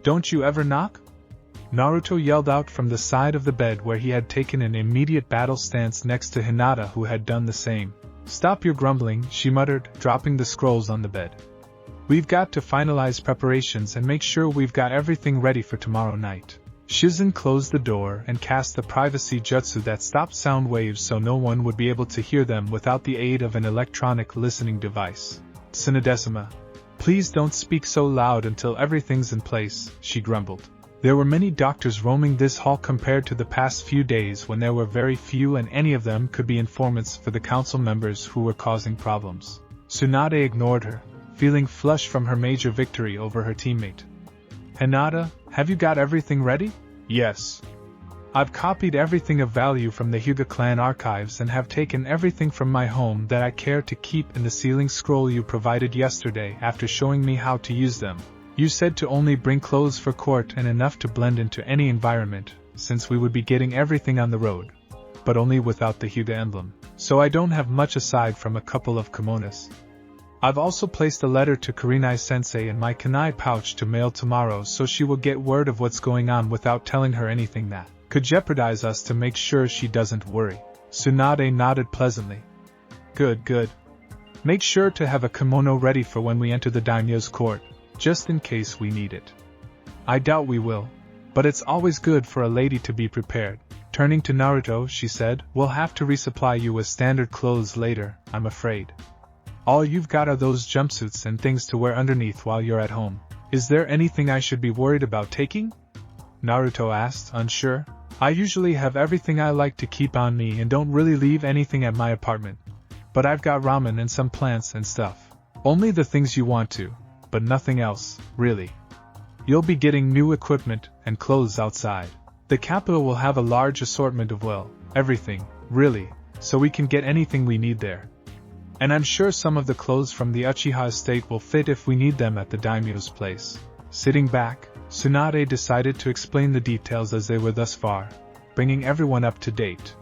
Don't you ever knock?" Naruto yelled out from the side of the bed where he had taken an immediate battle stance next to Hinata, who had done the same. "Stop your grumbling," she muttered, dropping the scrolls on the bed. "We've got to finalize preparations and make sure we've got everything ready for tomorrow night." Shizen closed the door and cast the privacy jutsu that stopped sound waves so no one would be able to hear them without the aid of an electronic listening device. "Tsunade-sama, please don't speak so loud until everything's in place," she grumbled. There were many doctors roaming this hall compared to the past few days when there were very few, and any of them could be informants for the council members who were causing problems. Tsunade ignored her, feeling flushed from her major victory over her teammate. "Hinata, have you got everything ready?" "Yes. I've copied everything of value from the Hyuga clan archives and have taken everything from my home that I care to keep in the sealing scroll you provided yesterday after showing me how to use them. You said to only bring clothes for court and enough to blend into any environment, since we would be getting everything on the road, but only without the Hyuga emblem, so I don't have much aside from a couple of kimonos. I've also placed a letter to Kurenai-sensei in my kunai pouch to mail tomorrow, so she will get word of what's going on without telling her anything that could jeopardize us, to make sure she doesn't worry." Tsunade nodded pleasantly. Good. Make sure to have a kimono ready for when we enter the daimyo's court, just in case we need it." "I doubt we will, but it's always good for a lady to be prepared." Turning to Naruto, she said, "We'll have to resupply you with standard clothes later, I'm afraid. All you've got are those jumpsuits and things to wear underneath while you're at home. Is there anything I should be worried about taking?" Naruto asked, unsure. I usually have everything I like to keep on me and don't really leave anything at my apartment. But I've got ramen and some plants and stuff. Only the things you want to, but nothing else, really. You'll be getting new equipment and clothes outside. The capital will have a large assortment of, well, everything, really, so we can get anything we need there. And I'm sure some of the clothes from the Uchiha estate will fit if we need them at the daimyo's place. Sitting back, Tsunade decided to explain the details as they were thus far, bringing everyone up to date.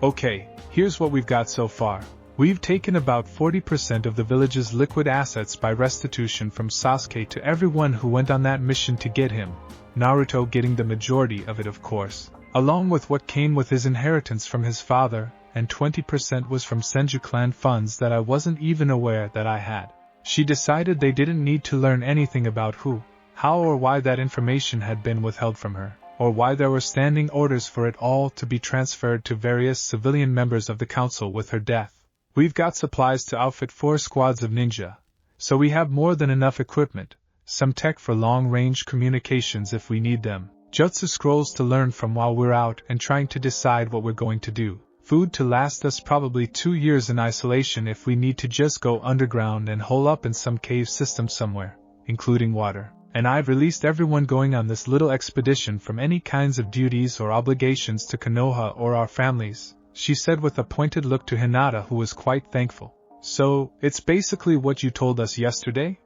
Okay, here's what we've got so far. We've taken about 40% of the village's liquid assets by restitution from Sasuke to everyone who went on that mission to get him, Naruto getting the majority of it of course, along with what came with his inheritance from his father, and 20% was from Senju clan funds that I wasn't even aware that I had. She decided they didn't need to learn anything about who, how or why that information had been withheld from her, or why there were standing orders for it all to be transferred to various civilian members of the council with her death. We've got supplies to outfit 4 squads of ninja, so we have more than enough equipment, some tech for long-range communications if we need them, jutsu scrolls to learn from while we're out and trying to decide what we're going to do, food to last us probably 2 years in isolation if we need to just go underground and hole up in some cave system somewhere, including water. And I've released everyone going on this little expedition from any kinds of duties or obligations to Konoha or our families, she said with a pointed look to Hinata, who was quite thankful. So, it's basically what you told us yesterday?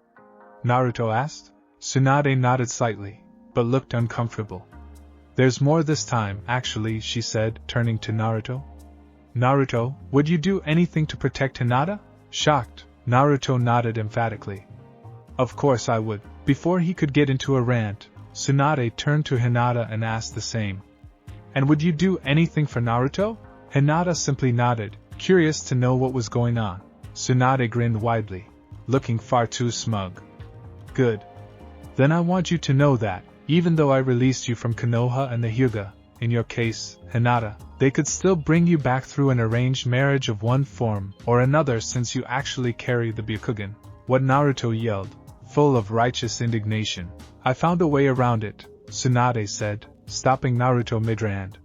Naruto asked. Tsunade nodded slightly, but looked uncomfortable. There's more this time, actually, she said, turning to Naruto. Naruto, would you do anything to protect Hinata? Shocked, Naruto nodded emphatically. Of course I would. Before he could get into a rant, Tsunade turned to Hinata and asked the same. And would you do anything for Naruto? Hinata simply nodded, curious to know what was going on. Tsunade grinned widely, looking far too smug. Good. Then I want you to know that, even though I released you from Konoha and the Hyuga, in your case, Hinata, they could still bring you back through an arranged marriage of one form or another since you actually carry the Byakugan. What Naruto yelled, full of righteous indignation. I found a way around it, Tsunade said, stopping Naruto mid-rant.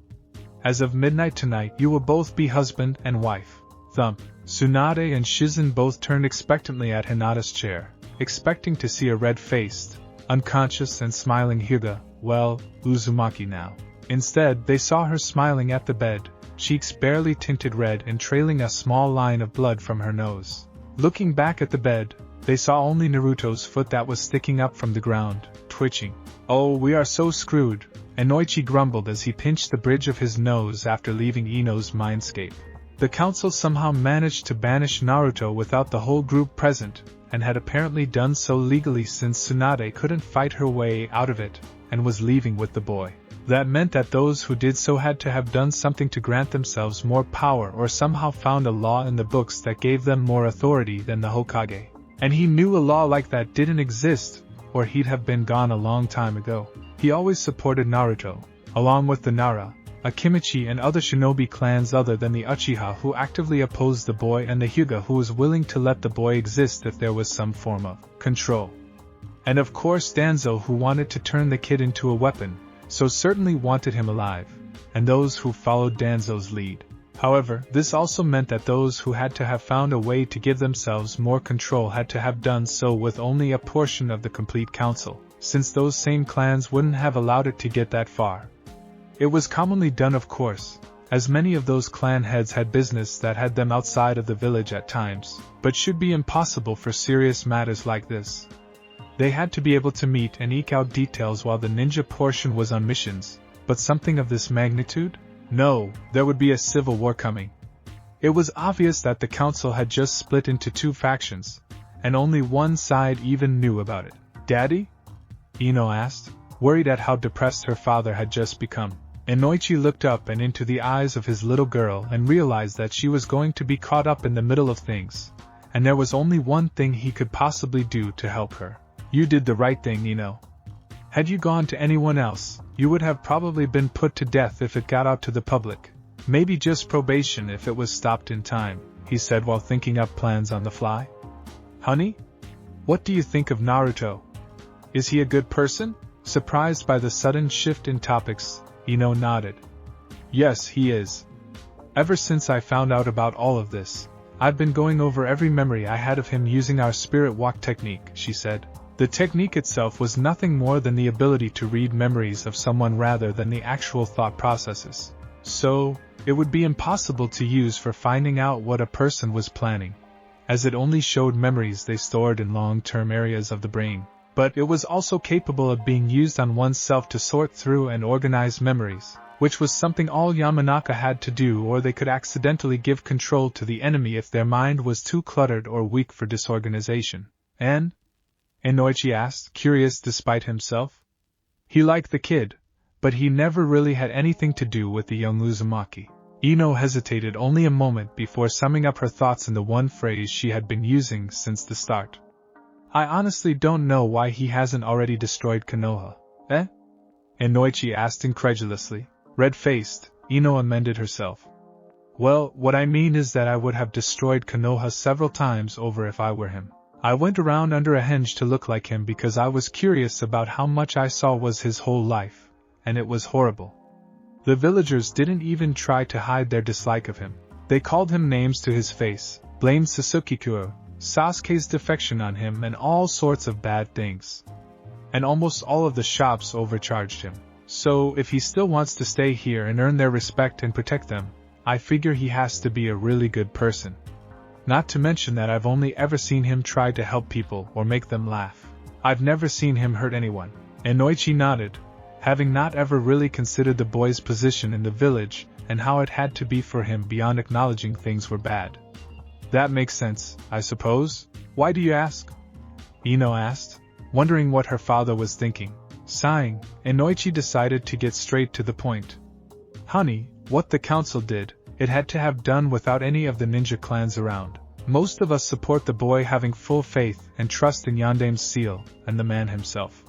As of midnight tonight you will both be husband and wife. Thump. Tsunade and Shizen both turned expectantly at Hinata's chair, expecting to see a red-faced, unconscious and smiling Hyuga, well, Uzumaki now. Instead, they saw her smiling at the bed, cheeks barely tinted red and trailing a small line of blood from her nose. Looking back at the bed, they saw only Naruto's foot that was sticking up from the ground, twitching. Oh, we are so screwed, Inoichi grumbled as he pinched the bridge of his nose after leaving Ino's mindscape. The council somehow managed to banish Naruto without the whole group present, and had apparently done so legally since Tsunade couldn't fight her way out of it, and was leaving with the boy. That meant that those who did so had to have done something to grant themselves more power or somehow found a law in the books that gave them more authority than the Hokage. And he knew a law like that didn't exist, or he'd have been gone a long time ago. He always supported Naruto, along with the Nara, Akimichi and other shinobi clans other than the Uchiha who actively opposed the boy and the Hyuga who was willing to let the boy exist if there was some form of control. And of course Danzo who wanted to turn the kid into a weapon, so certainly wanted him alive, and those who followed Danzo's lead. However, this also meant that those who had to have found a way to give themselves more control had to have done so with only a portion of the complete council, since those same clans wouldn't have allowed it to get that far. It was commonly done of course, as many of those clan heads had business that had them outside of the village at times, but should be impossible for serious matters like this. They had to be able to meet and eke out details while the ninja portion was on missions, but something of this magnitude? No, there would be a civil war coming. It was obvious that the council had just split into 2 factions, and only one side even knew about it. Daddy? Ino asked, worried at how depressed her father had just become. Inoichi looked up and into the eyes of his little girl and realized that she was going to be caught up in the middle of things, and there was only one thing he could possibly do to help her. You did the right thing, Ino. Had you gone to anyone else, you would have probably been put to death if it got out to the public. Maybe just probation if it was stopped in time, he said while thinking up plans on the fly. Honey? What do you think of Naruto? Is he a good person? Surprised by the sudden shift in topics, Ino nodded. Yes, he is. Ever since I found out about all of this, I've been going over every memory I had of him using our spirit walk technique, she said. The technique itself was nothing more than the ability to read memories of someone rather than the actual thought processes. So, it would be impossible to use for finding out what a person was planning, as it only showed memories they stored in long-term areas of the brain. But it was also capable of being used on oneself to sort through and organize memories, which was something all Yamanaka had to do, or they could accidentally give control to the enemy if their mind was too cluttered or weak for disorganization. And? Inoichi asked, curious despite himself. He liked the kid, but he never really had anything to do with the young Uzumaki. Ino hesitated only a moment before summing up her thoughts in the one phrase she had been using since the start. I honestly don't know why he hasn't already destroyed Konoha. Eh? Inoichi asked incredulously. Red-faced, Ino amended herself. Well, what I mean is that I would have destroyed Konoha several times over if I were him. I went around under a henge to look like him because I was curious about how much I saw was his whole life, and it was horrible. The villagers didn't even try to hide their dislike of him. They called him names to his face, blamed Sasuke-kuro, Sasuke's defection on him, and all sorts of bad things. And almost all of the shops overcharged him. So, if he still wants to stay here and earn their respect and protect them, I figure he has to be a really good person. Not to mention that I've only ever seen him try to help people or make them laugh. I've never seen him hurt anyone. Inoichi nodded, having not ever really considered the boy's position in the village and how it had to be for him beyond acknowledging things were bad. That makes sense, I suppose. Why do you ask? Ino asked, wondering what her father was thinking. Sighing, Inoichi decided to get straight to the point. Honey, what the council did, it had to have done without any of the ninja clans around. Most of us support the boy having full faith and trust in Yandame's seal and the man himself.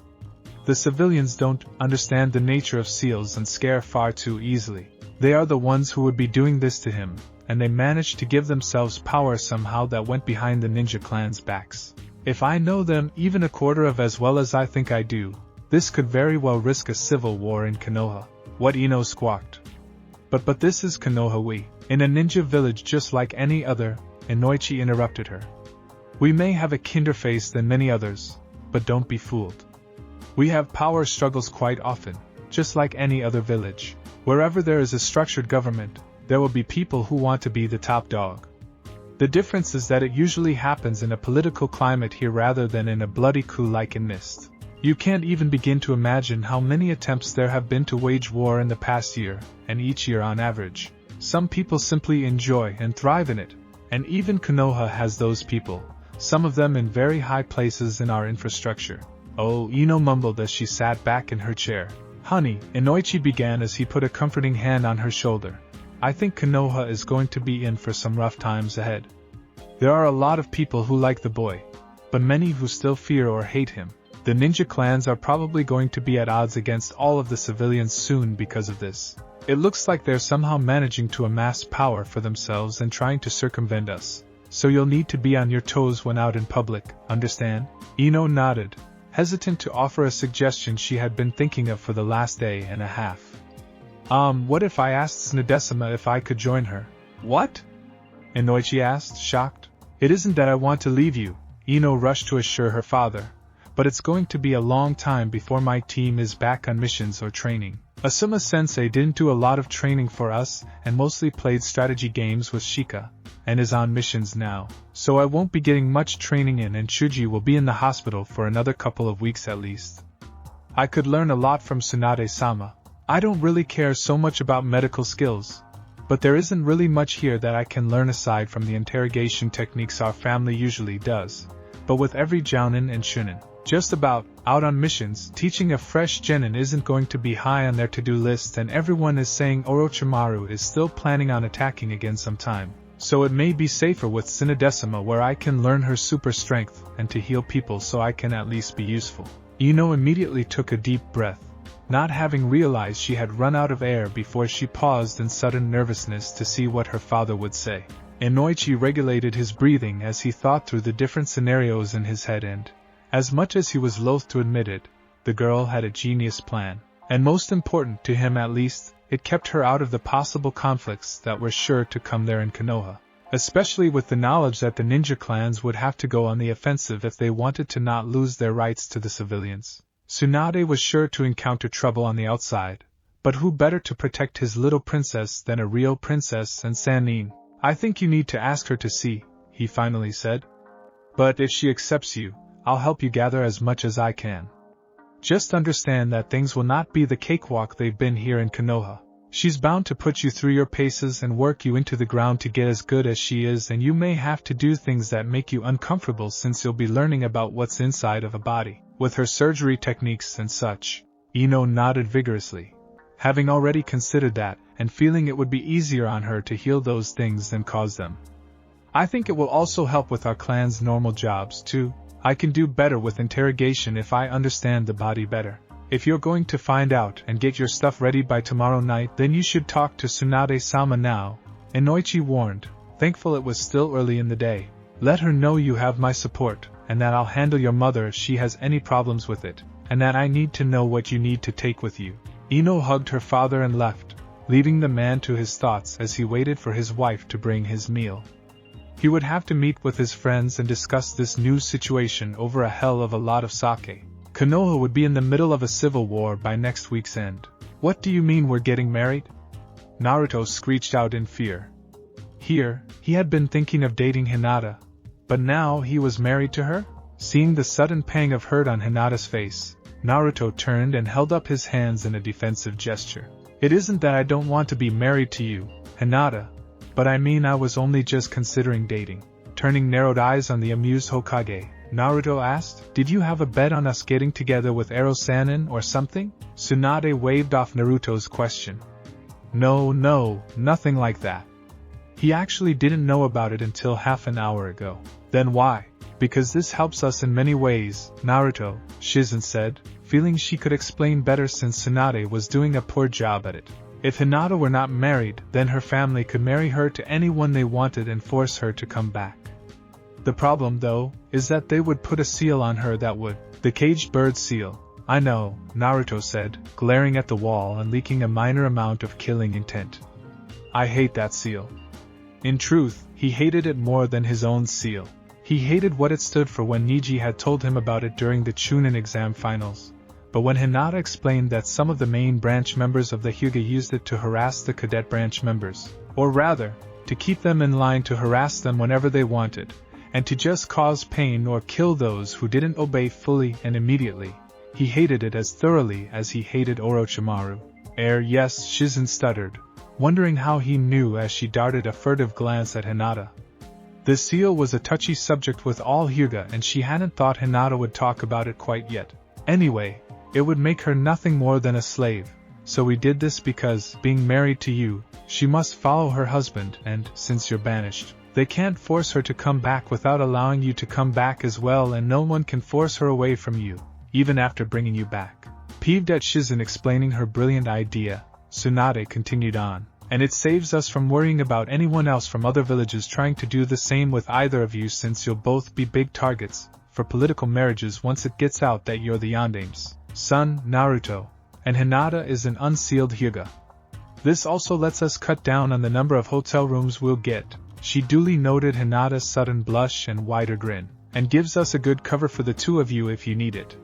The civilians don't understand the nature of seals and scare far too easily. They are the ones who would be doing this to him, and they managed to give themselves power somehow that went behind the ninja clan's backs. If I know them even a quarter of as well as I think I do, this could very well risk a civil war in Konoha. What Ino squawked. But this is Konoha in a ninja village just like any other, Inoichi interrupted her. We may have a kinder face than many others, but don't be fooled. We have power struggles quite often, just like any other village. Wherever there is a structured government, there will be people who want to be the top dog. The difference is that it usually happens in a political climate here rather than in a bloody coup like in Mist. You can't even begin to imagine how many attempts there have been to wage war in the past year, and each year on average. Some people simply enjoy and thrive in it, and even Konoha has those people, some of them in very high places in our infrastructure. Oh, Ino mumbled as she sat back in her chair. Honey, Inoichi began as he put a comforting hand on her shoulder. I think Konoha is going to be in for some rough times ahead. There are a lot of people who like the boy, but many who still fear or hate him. The ninja clans are probably going to be at odds against all of the civilians soon because of this. It looks like they're somehow managing to amass power for themselves and trying to circumvent us. So you'll need to be on your toes when out in public, understand? Ino nodded, hesitant to offer a suggestion she had been thinking of for the last day and a half. What if I asked Snedesima if I could join her? What? Inoichi asked, shocked. It isn't that I want to leave you, Ino rushed to assure her father, but it's going to be a long time before my team is back on missions or training. Asuma-sensei didn't do a lot of training for us and mostly played strategy games with Shika, and is on missions now, so I won't be getting much training in and Shuji will be in the hospital for another couple of weeks at least. I could learn a lot from Tsunade-sama. I don't really care so much about medical skills, but there isn't really much here that I can learn aside from the interrogation techniques our family usually does. But with every jounin and shunin just about out on missions, teaching a fresh genin isn't going to be high on their to-do list, and everyone is saying Orochimaru is still planning on attacking again sometime. So it may be safer with Tsunadesima where I can learn her super strength and to heal people so I can at least be useful. Ino immediately took a deep breath, not having realized she had run out of air before she paused in sudden nervousness to see what her father would say. Inoichi regulated his breathing as he thought through the different scenarios in his head and, as much as he was loath to admit it, the girl had a genius plan. And most important to him at least, it kept her out of the possible conflicts that were sure to come there in Konoha. Especially with the knowledge that the ninja clans would have to go on the offensive if they wanted to not lose their rights to the civilians. Tsunade was sure to encounter trouble on the outside, but who better to protect his little princess than a real princess and Sanin? I think you need to ask her to see, he finally said. But if she accepts you, I'll help you gather as much as I can. Just understand that things will not be the cakewalk they've been here in Konoha. She's bound to put you through your paces and work you into the ground to get as good as she is, and you may have to do things that make you uncomfortable since you'll be learning about what's inside of a body, with her surgery techniques and such. Ino nodded vigorously, having already considered that, and feeling it would be easier on her to heal those things than cause them. I think it will also help with our clan's normal jobs too. I can do better with interrogation if I understand the body better. If you're going to find out and get your stuff ready by tomorrow night, then you should talk to Tsunade-sama now, Inoichi warned, thankful it was still early in the day. Let her know you have my support, and that I'll handle your mother if she has any problems with it, and that I need to know what you need to take with you. Ino hugged her father and left, leaving the man to his thoughts as he waited for his wife to bring his meal. He would have to meet with his friends and discuss this new situation over a hell of a lot of sake. Konoha would be in the middle of a civil war by next week's end. What do you mean we're getting married? Naruto screeched out in fear. Here, he had been thinking of dating Hinata, but now he was married to her? Seeing the sudden pang of hurt on Hinata's face, Naruto turned and held up his hands in a defensive gesture. It isn't that I don't want to be married to you, Hinata, but I mean I was only just considering dating. Turning narrowed eyes on the amused Hokage, Naruto asked, did you have a bet on us getting together with Ero-sanin or something? Tsunade waved off Naruto's question. No, nothing like that. He actually didn't know about it until half an hour ago. Then why? Because this helps us in many ways, Naruto, Shizen said, feeling she could explain better since Tsunade was doing a poor job at it. If Hinata were not married, then her family could marry her to anyone they wanted and force her to come back. The problem, though, is that they would put a seal on her that would, the caged bird seal. I know, Naruto said, glaring at the wall and leaking a minor amount of killing intent. I hate that seal. In truth, he hated it more than his own seal. He hated what it stood for when Niji had told him about it during the Chunin exam finals. But when Hinata explained that some of the main branch members of the Hyuga used it to harass the cadet branch members, or rather, to keep them in line to harass them whenever they wanted, and to just cause pain or kill those who didn't obey fully and immediately, he hated it as thoroughly as he hated Orochimaru. Yes, Shizen stuttered, wondering how he knew as she darted a furtive glance at Hinata. The seal was a touchy subject with all Hyuga, and she hadn't thought Hinata would talk about it quite yet. Anyway, it would make her nothing more than a slave, so we did this because, being married to you, she must follow her husband, and, since you're banished, they can't force her to come back without allowing you to come back as well, and no one can force her away from you, even after bringing you back. Peeved at Shizen explaining her brilliant idea, Tsunade continued on, and it saves us from worrying about anyone else from other villages trying to do the same with either of you, since you'll both be big targets for political marriages once it gets out that you're the Yandame's son, Naruto, and Hinata is an unsealed Hyuga. This also lets us cut down on the number of hotel rooms we'll get. She duly noted Hinata's sudden blush and wider grin, and gives us a good cover for the two of you if you need it.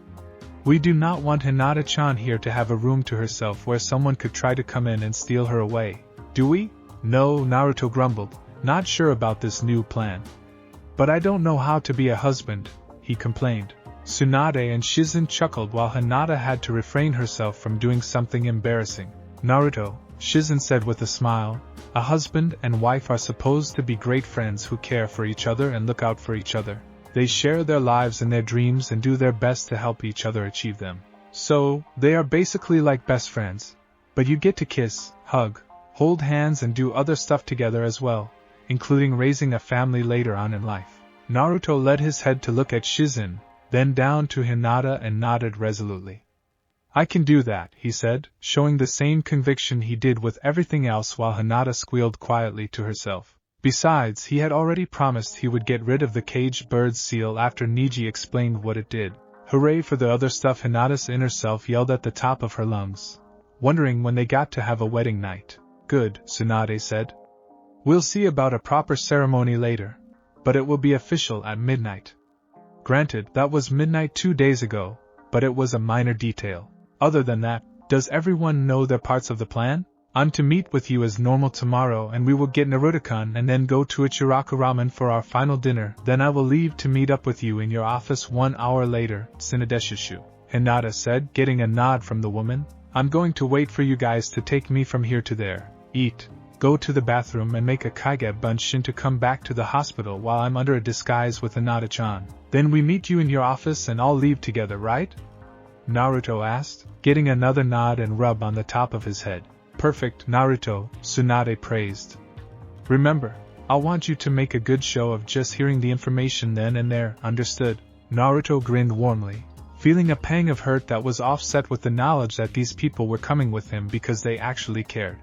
We do not want Hinata-chan here to have a room to herself where someone could try to come in and steal her away, do we? No, Naruto grumbled, not sure about this new plan. But I don't know how to be a husband, he complained. Tsunade and Shizen chuckled while Hinata had to refrain herself from doing something embarrassing. Naruto, Shizen said with a smile, a husband and wife are supposed to be great friends who care for each other and look out for each other. They share their lives and their dreams and do their best to help each other achieve them. So, they are basically like best friends. But you get to kiss, hug, hold hands and do other stuff together as well, including raising a family later on in life. Naruto led his head to look at Shizen, then down to Hinata and nodded resolutely. I can do that, he said, showing the same conviction he did with everything else while Hinata squealed quietly to herself. Besides, he had already promised he would get rid of the caged bird seal after Niji explained what it did. Hooray for the other stuff, Hinata's inner self yelled at the top of her lungs, wondering when they got to have a wedding night. Good, Tsunade said. We'll see about a proper ceremony later, but it will be official at midnight. Granted, that was midnight 2 days ago, but it was a minor detail. Other than that, does everyone know their parts of the plan? I'm to meet with you as normal tomorrow, and we will get Naruto-kun and then go to Ichiraku Ramen for our final dinner. Then I will leave to meet up with you in your office 1 hour later, Tsunadeshushu, Hinata said, getting a nod from the woman. I'm going to wait for you guys to take me from here to there, eat, go to the bathroom and make a kage bunshin to come back to the hospital while I'm under a disguise with Hinata-chan. Then we meet you in your office and all leave together, right? Naruto asked, getting another nod and rub on the top of his head. Perfect, Naruto, Tsunade praised. Remember, I'll want you to make a good show of just hearing the information then and there, understood? Naruto grinned warmly, feeling a pang of hurt that was offset with the knowledge that these people were coming with him because they actually cared.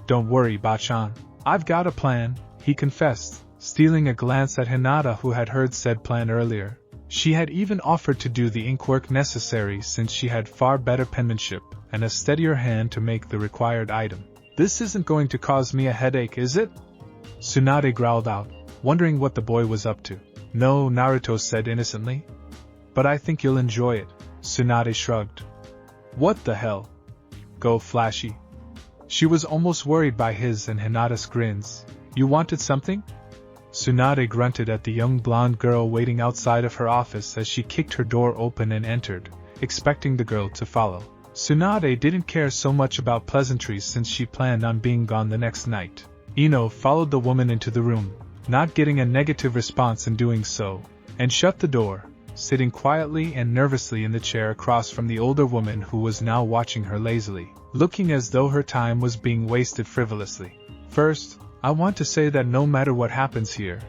Don't worry, Bachan. I've got a plan, he confessed, stealing a glance at Hinata, who had heard said plan earlier. She had even offered to do the ink work necessary since she had far better penmanship and a steadier hand to make the required item. This isn't going to cause me a headache, is it? Tsunade growled out, wondering what the boy was up to. No, Naruto said innocently. But I think you'll enjoy it, Tsunade shrugged. What the hell? Go flashy. She was almost worried by his and Hinata's grins. You wanted something? Tsunade grunted at the young blonde girl waiting outside of her office as she kicked her door open and entered, expecting the girl to follow. Tsunade didn't care so much about pleasantries since she planned on being gone the next night. Ino followed the woman into the room, not getting a negative response in doing so, and shut the door, sitting quietly and nervously in the chair across from the older woman who was now watching her lazily, looking as though her time was being wasted frivolously. First, I want to say that no matter what happens here,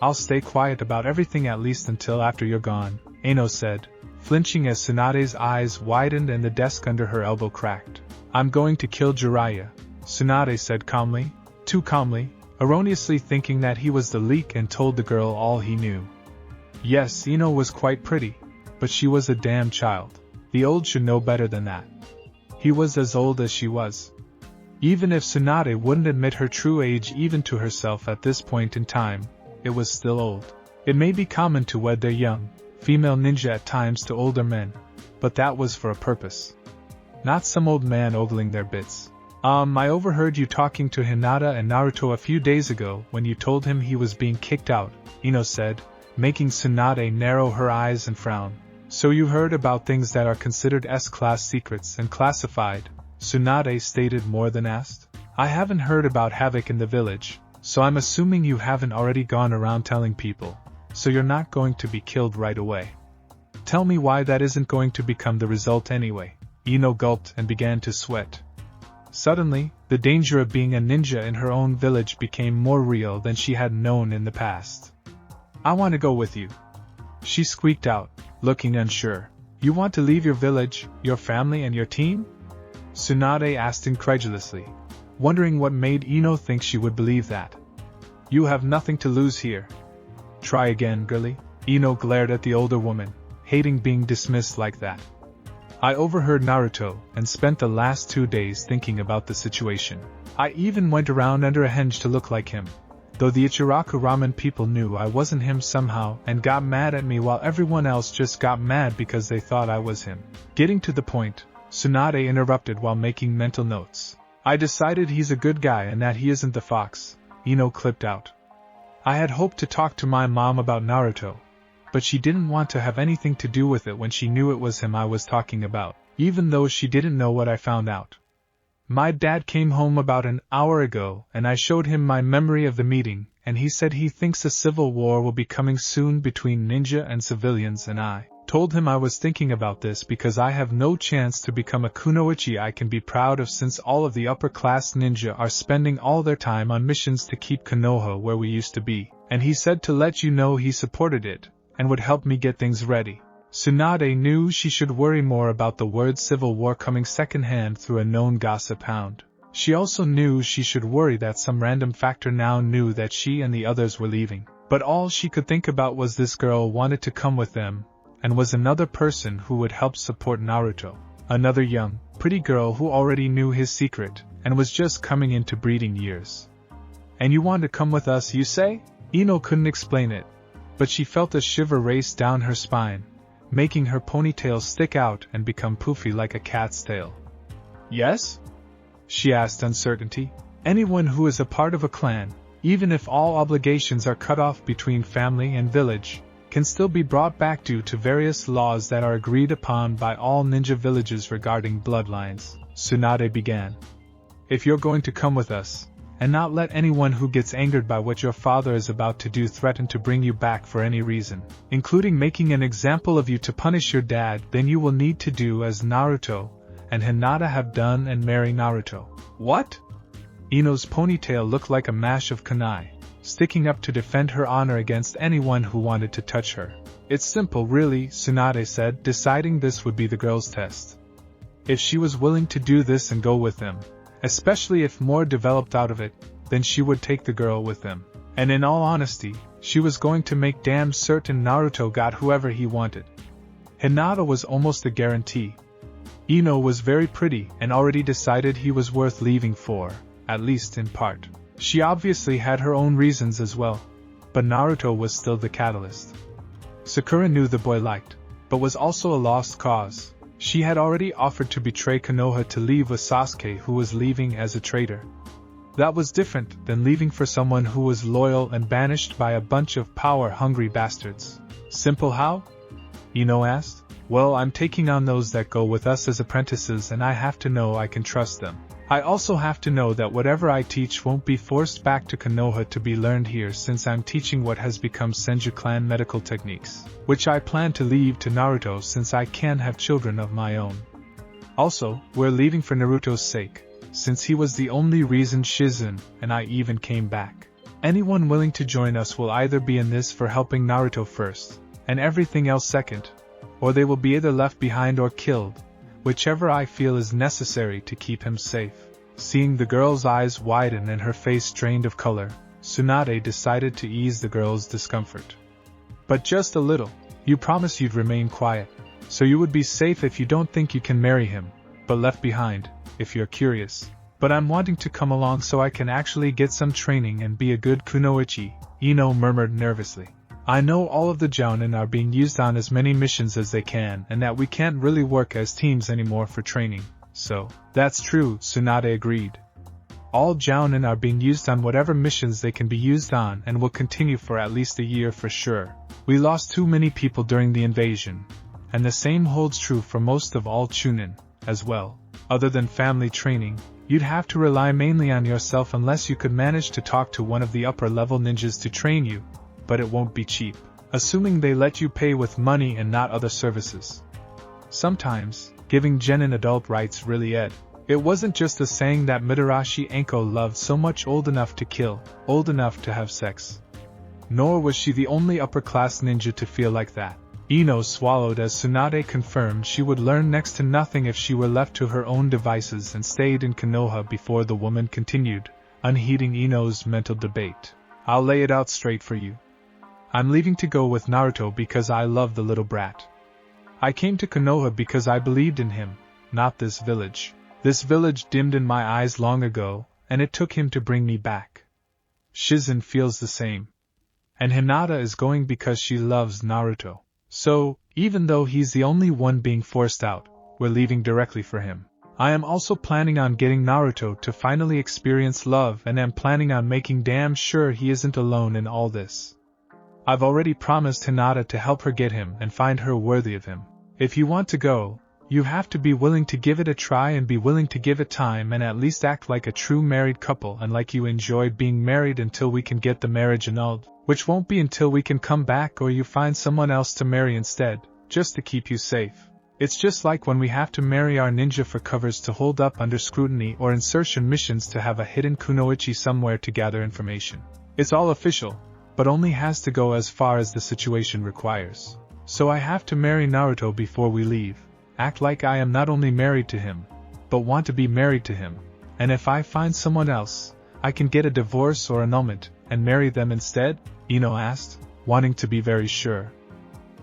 I'll stay quiet about everything at least until after you're gone, Ino said, flinching as Tsunade's eyes widened and the desk under her elbow cracked. I'm going to kill Jiraiya, Tsunade said calmly, too calmly, erroneously thinking that he was the leak and told the girl all he knew. Yes, Ino was quite pretty, but she was a damn child. The old should know better than that. He was as old as she was. Even if Tsunade wouldn't admit her true age even to herself at this point in time, it was still old. It may be common to wed their young, female ninja at times to older men, but that was for a purpose. Not some old man ogling their bits. I overheard you talking to Hinata and Naruto a few days ago when you told him he was being kicked out, Ino said, making Tsunade narrow her eyes and frown. So you heard about things that are considered S-class secrets and classified, Tsunade stated more than asked. I haven't heard about havoc in the village, so I'm assuming you haven't already gone around telling people, so you're not going to be killed right away. Tell me why that isn't going to become the result anyway. Ino gulped and began to sweat. Suddenly, the danger of being a ninja in her own village became more real than she had known in the past. I want to go with you, she squeaked out, looking unsure. You want to leave your village, your family and your team? Tsunade asked incredulously, wondering what made Ino think she would believe that. You have nothing to lose here. Try again, girlie. Ino glared at the older woman, hating being dismissed like that. I overheard Naruto and spent the last 2 days thinking about the situation. I even went around under a henge to look like him, though the Ichiraku Ramen people knew I wasn't him somehow and got mad at me while everyone else just got mad because they thought I was him. Getting to the point, Tsunade interrupted while making mental notes. I decided he's a good guy and that he isn't the fox, Ino clipped out. I had hoped to talk to my mom about Naruto, but she didn't want to have anything to do with it when she knew it was him I was talking about, even though she didn't know what I found out. My dad came home about an hour ago and I showed him my memory of the meeting, and he said he thinks a civil war will be coming soon between ninja and civilians, and I told him I was thinking about this because I have no chance to become a kunoichi I can be proud of since all of the upper-class ninja are spending all their time on missions to keep Konoha where we used to be, and he said to let you know he supported it, and would help me get things ready. Tsunade knew she should worry more about the word civil war coming secondhand through a known gossip hound. She also knew she should worry that some random factor now knew that she and the others were leaving. But all she could think about was this girl wanted to come with them, and was another person who would help support Naruto. Another young, pretty girl who already knew his secret, and was just coming into breeding years. And you want to come with us, you say? Ino couldn't explain it, but she felt a shiver race down her spine, making her ponytail stick out and become poofy like a cat's tail. Yes? She asked uncertainty. Anyone who is a part of a clan, even if all obligations are cut off between family and village, can still be brought back due to various laws that are agreed upon by all ninja villages regarding bloodlines, Tsunade began. If you're going to come with us, and not let anyone who gets angered by what your father is about to do threaten to bring you back for any reason, including making an example of you to punish your dad, then you will need to do as Naruto and Hinata have done and marry Naruto. What? Ino's ponytail looked like a mash of kunai, sticking up to defend her honor against anyone who wanted to touch her. It's simple really, Tsunade said, deciding this would be the girl's test. If she was willing to do this and go with them, especially if more developed out of it, then she would take the girl with them. And in all honesty, she was going to make damn certain Naruto got whoever he wanted. Hinata was almost a guarantee. Ino was very pretty and already decided he was worth leaving for, at least in part. She obviously had her own reasons as well, but Naruto was still the catalyst. Sakura knew the boy liked, but was also a lost cause. She had already offered to betray Konoha to leave with Sasuke, who was leaving as a traitor. That was different than leaving for someone who was loyal and banished by a bunch of power-hungry bastards. Simple how? Ino asked. Well, I'm taking on those that go with us as apprentices, and I have to know I can trust them. I also have to know that whatever I teach won't be forced back to Konoha to be learned here, since I'm teaching what has become Senju clan medical techniques, which I plan to leave to Naruto since I can't have children of my own. Also, we're leaving for Naruto's sake, since he was the only reason Shizen and I even came back. Anyone willing to join us will either be in this for helping Naruto first, and everything else second, or they will be either left behind or killed, whichever I feel is necessary to keep him safe. Seeing the girl's eyes widen and her face drained of color, Tsunade decided to ease the girl's discomfort. But just a little. You promise you'd remain quiet, so you would be safe if you don't think you can marry him, but left behind, if you're curious. But I'm wanting to come along so I can actually get some training and be a good kunoichi, Ino murmured nervously. I know all of the jounin are being used on as many missions as they can, and that we can't really work as teams anymore for training, so. That's true, Tsunade agreed. All jounin are being used on whatever missions they can be used on and will continue for at least a year for sure. We lost too many people during the invasion, and the same holds true for most of all chunin, as well. Other than family training, you'd have to rely mainly on yourself unless you could manage to talk to one of the upper-level ninjas to train you, but it won't be cheap, assuming they let you pay with money and not other services. Sometimes, giving genin adult rights really ed. It wasn't just a saying that Mitarashi Anko loved so much old enough to kill, old enough to have sex. Nor was she the only upper-class ninja to feel like that. Ino swallowed as Tsunade confirmed she would learn next to nothing if she were left to her own devices and stayed in Konoha before the woman continued, unheeding Ino's mental debate. I'll lay it out straight for you. I'm leaving to go with Naruto because I love the little brat. I came to Konoha because I believed in him, not this village. This village dimmed in my eyes long ago, and it took him to bring me back. Shizen feels the same. And Hinata is going because she loves Naruto. So, even though he's the only one being forced out, we're leaving directly for him. I am also planning on getting Naruto to finally experience love, and am planning on making damn sure he isn't alone in all this. I've already promised Hinata to help her get him and find her worthy of him. If you want to go, you have to be willing to give it a try and be willing to give it time and at least act like a true married couple and like you enjoy being married until we can get the marriage annulled, which won't be until we can come back or you find someone else to marry instead, just to keep you safe. It's just like when we have to marry our ninja for covers to hold up under scrutiny or insertion missions to have a hidden kunoichi somewhere to gather information. It's all official, but only has to go as far as the situation requires. So I have to marry Naruto before we leave, act like I am not only married to him, but want to be married to him, and if I find someone else, I can get a divorce or annulment, and marry them instead? Ino asked, wanting to be very sure.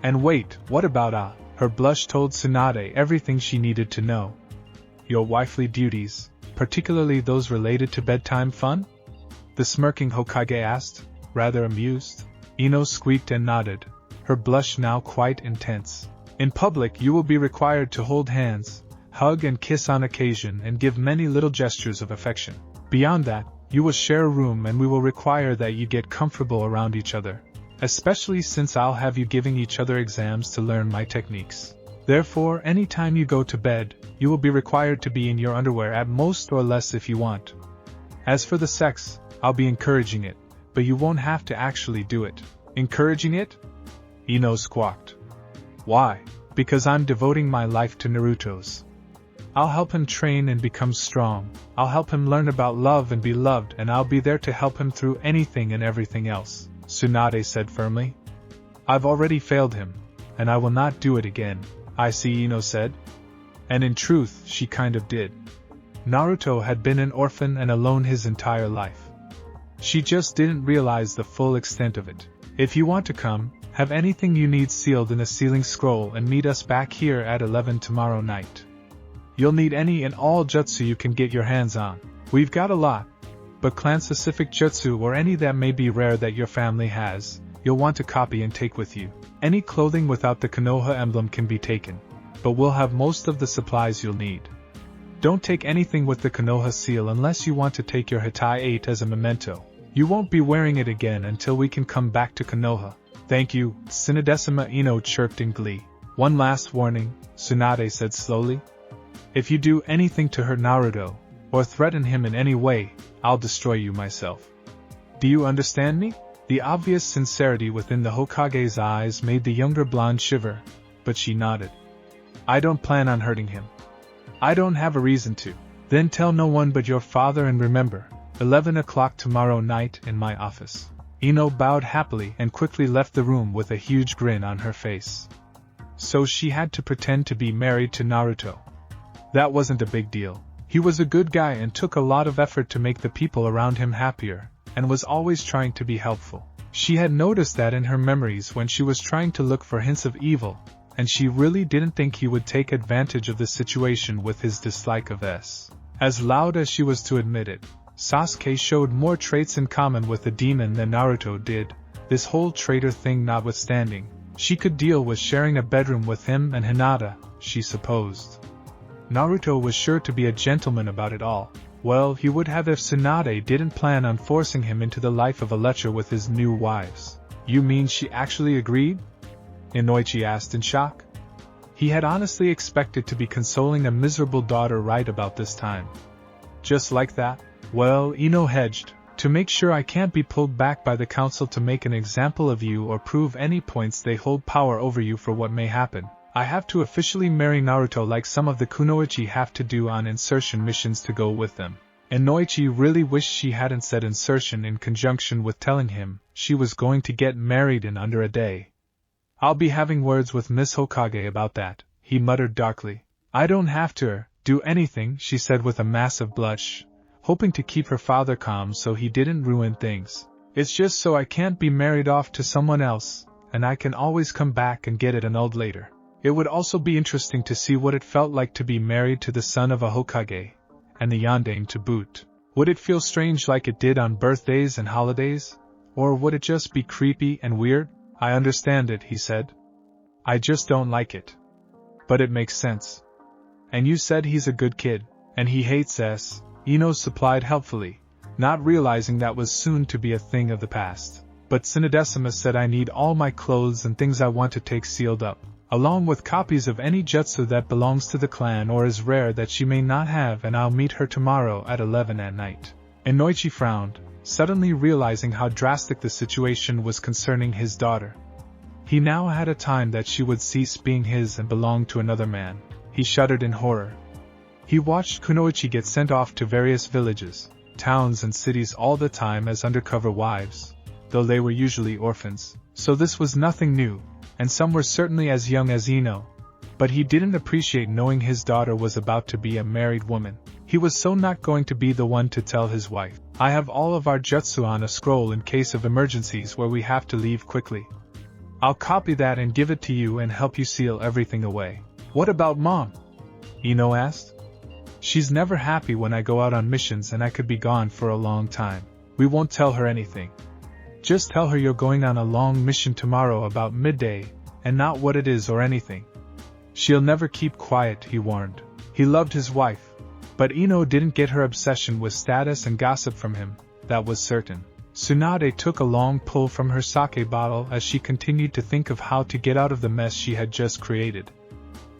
And wait, what about Her blush told Tsunade everything she needed to know. Your wifely duties, particularly those related to bedtime fun? The smirking Hokage asked, rather amused. Ino squeaked and nodded, her blush now quite intense. In public you will be required to hold hands, hug and kiss on occasion and give many little gestures of affection. Beyond that, you will share a room and we will require that you get comfortable around each other, especially since I'll have you giving each other exams to learn my techniques. Therefore, any time you go to bed, you will be required to be in your underwear at most or less if you want. As for the sex, I'll be encouraging it, but you won't have to actually do it. Encouraging it? Ino squawked. Why? Because I'm devoting my life to Naruto's. I'll help him train and become strong, I'll help him learn about love and be loved, and I'll be there to help him through anything and everything else, Tsunade said firmly. I've already failed him, and I will not do it again, I see, Ino said. And in truth, she kind of did. Naruto had been an orphan and alone his entire life. She just didn't realize the full extent of it. If you want to come, have anything you need sealed in a sealing scroll and meet us back here at 11 tomorrow night. You'll need any and all jutsu you can get your hands on. We've got a lot, but clan-specific jutsu or any that may be rare that your family has, you'll want to copy and take with you. Any clothing without the Konoha emblem can be taken, but we'll have most of the supplies you'll need. Don't take anything with the Konoha seal unless you want to take your Hitai 8 as a memento. You won't be wearing it again until we can come back to Konoha. Thank you, Sinodecima, Ino chirped in glee. One last warning, Tsunade said slowly. If you do anything to hurt Naruto, or threaten him in any way, I'll destroy you myself. Do you understand me? The obvious sincerity within the Hokage's eyes made the younger blonde shiver, but she nodded. I don't plan on hurting him. I don't have a reason to. Then tell no one but your father, and remember, 11 o'clock tomorrow night in my office. Ino bowed happily and quickly left the room with a huge grin on her face. So she had to pretend to be married to Naruto. That wasn't a big deal. He was a good guy and took a lot of effort to make the people around him happier, and was always trying to be helpful. She had noticed that in her memories when she was trying to look for hints of evil, and she really didn't think he would take advantage of the situation with his dislike of S. As loud as she was to admit it, Sasuke showed more traits in common with the demon than Naruto did. This whole traitor thing notwithstanding, she could deal with sharing a bedroom with him and Hinata, she supposed. Naruto was sure to be a gentleman about it all. Well, he would have if Tsunade didn't plan on forcing him into the life of a lecher with his new wives. You mean she actually agreed? Inoichi asked in shock. He had honestly expected to be consoling a miserable daughter right about this time. Just like that? Well, Ino hedged. To make sure I can't be pulled back by the council to make an example of you or prove any points they hold power over you for what may happen, I have to officially marry Naruto like some of the kunoichi have to do on insertion missions to go with them. Inoichi really wished she hadn't said insertion in conjunction with telling him she was going to get married in under a day. I'll be having words with Miss Hokage about that, he muttered darkly. I don't have to do anything, she said with a massive blush, hoping to keep her father calm so he didn't ruin things. It's just so I can't be married off to someone else, and I can always come back and get it annulled later. It would also be interesting to see what it felt like to be married to the son of a Hokage, and the yandere to boot. Would it feel strange like it did on birthdays and holidays? Or would it just be creepy and weird? I understand it, he said. I just don't like it. But it makes sense. And you said he's a good kid, and he hates S. Ino supplied helpfully, not realizing that was soon to be a thing of the past. But Sinodecima said I need all my clothes and things I want to take sealed up, along with copies of any jutsu that belongs to the clan or is rare that she may not have, and I'll meet her tomorrow at 11 at night. Inoichi frowned, suddenly realizing how drastic the situation was concerning his daughter. He now had a time that she would cease being his and belong to another man. He shuddered in horror. He watched kunoichi get sent off to various villages, towns and cities all the time as undercover wives, though they were usually orphans, so this was nothing new, and some were certainly as young as Ino. But he didn't appreciate knowing his daughter was about to be a married woman. He was so not going to be the one to tell his wife, I have all of our jutsu on a scroll in case of emergencies where we have to leave quickly. I'll copy that and give it to you and help you seal everything away. What about Mom? Ino asked. She's never happy when I go out on missions and I could be gone for a long time. We won't tell her anything. Just tell her you're going on a long mission tomorrow about midday, and not what it is or anything. She'll never keep quiet, he warned. He loved his wife, but Ino didn't get her obsession with status and gossip from him, that was certain. Tsunade took a long pull from her sake bottle as she continued to think of how to get out of the mess she had just created.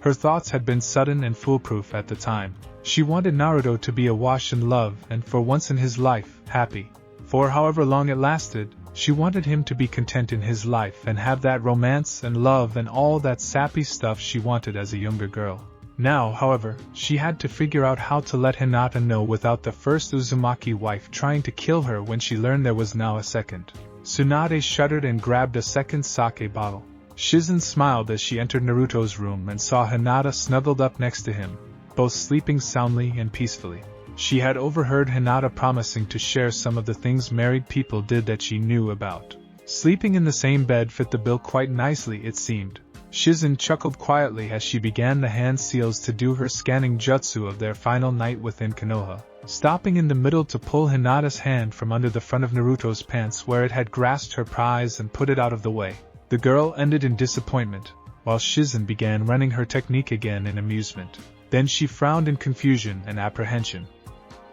Her thoughts had been sudden and foolproof at the time. She wanted Naruto to be awash in love and for once in his life, happy. For however long it lasted, she wanted him to be content in his life and have that romance and love and all that sappy stuff she wanted as a younger girl. Now, however, she had to figure out how to let Hinata know without the first Uzumaki wife trying to kill her when she learned there was now a second. Tsunade shuddered and grabbed a second sake bottle. Shizen smiled as she entered Naruto's room and saw Hinata snuggled up next to him, both sleeping soundly and peacefully. She had overheard Hinata promising to share some of the things married people did that she knew about. Sleeping in the same bed fit the bill quite nicely, it seemed. Shizen chuckled quietly as she began the hand seals to do her scanning jutsu of their final night within Konoha, stopping in the middle to pull Hinata's hand from under the front of Naruto's pants where it had grasped her prize and put it out of the way. The girl ended in disappointment, while Shizen began running her technique again in amusement. Then she frowned in confusion and apprehension.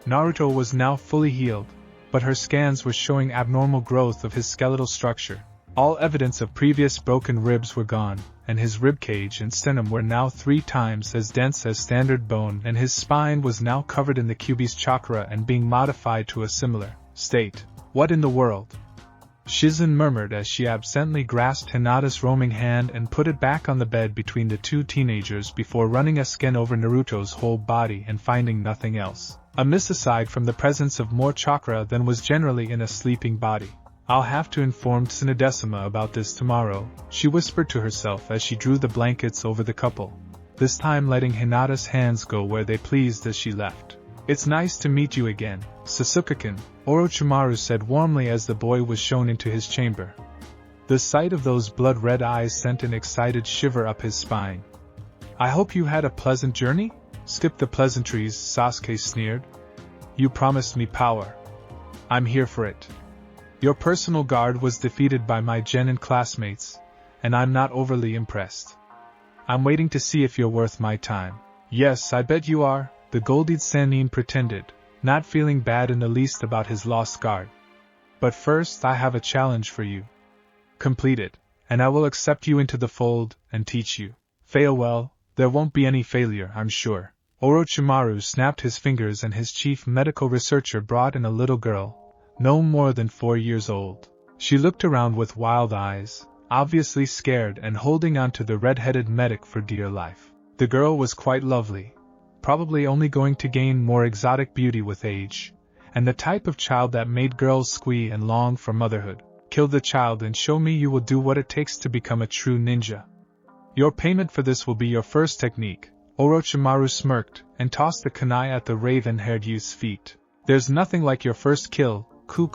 Naruto was now fully healed, but her scans were showing abnormal growth of his skeletal structure. All evidence of previous broken ribs were gone, and his ribcage and sternum were now 3 times as dense as standard bone, and his spine was now covered in the Kyuubi's chakra and being modified to a similar state. What in the world? Shizen murmured as she absently grasped Hinata's roaming hand and put it back on the bed between the two teenagers before running a scan over Naruto's whole body and finding nothing else amiss aside from the presence of more chakra than was generally in a sleeping body. I'll have to inform Tsunadesima about this tomorrow, she whispered to herself as she drew the blankets over the couple, this time letting Hinata's hands go where they pleased as she left. It's nice to meet you again, Sasuke-kun, Orochimaru said warmly as the boy was shown into his chamber. The sight of those blood-red eyes sent an excited shiver up his spine. I hope you had a pleasant journey? Skip the pleasantries, Sasuke sneered. You promised me power. I'm here for it. Your personal guard was defeated by my genin classmates, and I'm not overly impressed. I'm waiting to see if you're worth my time. Yes, I bet you are, the Golden Sannin pretended, not feeling bad in the least about his lost guard. But first I have a challenge for you. Complete it, and I will accept you into the fold and teach you. Fail well, there won't be any failure, I'm sure. Orochimaru snapped his fingers and his chief medical researcher brought in a little girl, no more than 4 years old. She looked around with wild eyes, obviously scared and holding on to the red-headed medic for dear life. The girl was quite lovely, probably only going to gain more exotic beauty with age, and the type of child that made girls squee and long for motherhood. Kill the child and show me you will do what it takes to become a true ninja. Your payment for this will be your first technique. Orochimaru smirked and tossed the kunai at the raven-haired youth's feet. There's nothing like your first kill, Ku.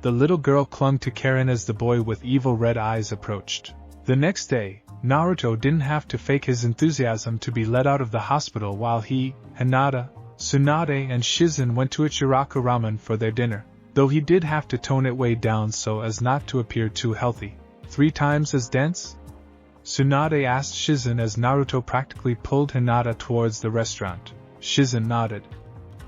The little girl clung to Karen as the boy with evil red eyes approached. The next day, Naruto didn't have to fake his enthusiasm to be let out of the hospital while he, Hinata, Tsunade and Shizen went to Ichiraku Ramen for their dinner, though he did have to tone it way down so as not to appear too healthy. 3 times as dense? Tsunade asked Shizen as Naruto practically pulled Hinata towards the restaurant. Shizen nodded.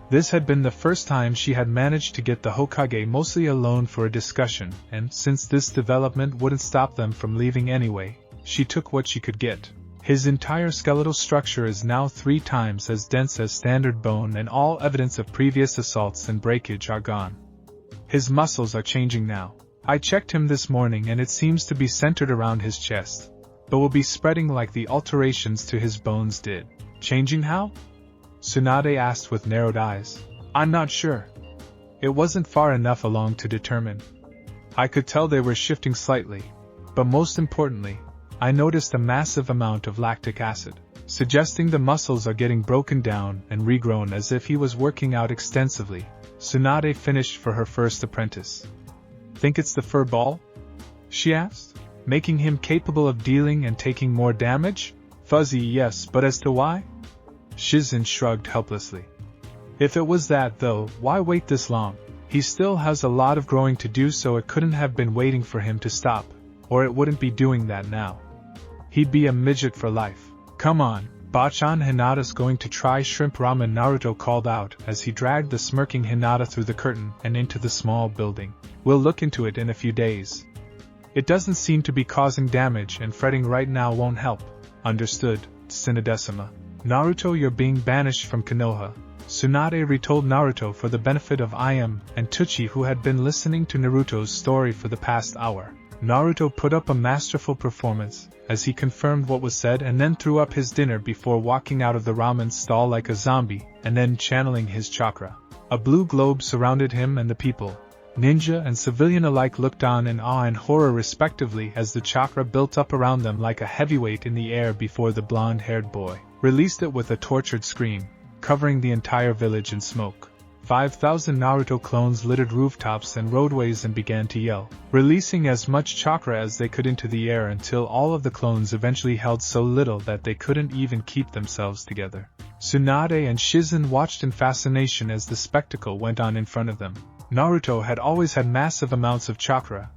This had been the first time she had managed to get the Hokage mostly alone for a discussion, and since this development wouldn't stop them from leaving anyway, she took what she could get. His entire skeletal structure is now 3 times as dense as standard bone and all evidence of previous assaults and breakage are gone. His muscles are changing now. I checked him this morning and it seems to be centered around his chest, but will be spreading like the alterations to his bones did. Changing how? Tsunade asked with narrowed eyes. I'm not sure. It wasn't far enough along to determine. I could tell they were shifting slightly, but most importantly, I noticed a massive amount of lactic acid, suggesting the muscles are getting broken down and regrown as if he was working out extensively. Tsunade finished for her first apprentice. Think it's the fur ball? She asked. making him capable of dealing and taking more damage? Fuzzy, yes, but as to why? Shizen shrugged helplessly. If it was that, though, why wait this long? He still has a lot of growing to do, so it couldn't have been waiting for him to stop, or it wouldn't be doing that now. He'd be a midget for life. Come on, Bachan, Hinata's going to try shrimp ramen, Naruto called out as he dragged the smirking Hinata through the curtain and into the small building. We'll look into it in a few days. It doesn't seem to be causing damage, and fretting right now won't help. Understood, Tsunadesima. Naruto, you're being banished from Konoha. Tsunade retold Naruto for the benefit of Iam and Tuchi, who had been listening to Naruto's story for the past hour. Naruto put up a masterful performance, as he confirmed what was said and then threw up his dinner before walking out of the ramen stall like a zombie, and then channeling his chakra. A blue globe surrounded him, and the people, ninja and civilian alike, looked on in awe and horror respectively as the chakra built up around them like a heavyweight in the air before the blonde-haired boy released it with a tortured scream, covering the entire village in smoke. 5,000 Naruto clones littered rooftops and roadways and began to yell, releasing as much chakra as they could into the air until all of the clones eventually held so little that they couldn't even keep themselves together. Tsunade and Shizen watched in fascination as the spectacle went on in front of them. Naruto had always had massive amounts of chakra,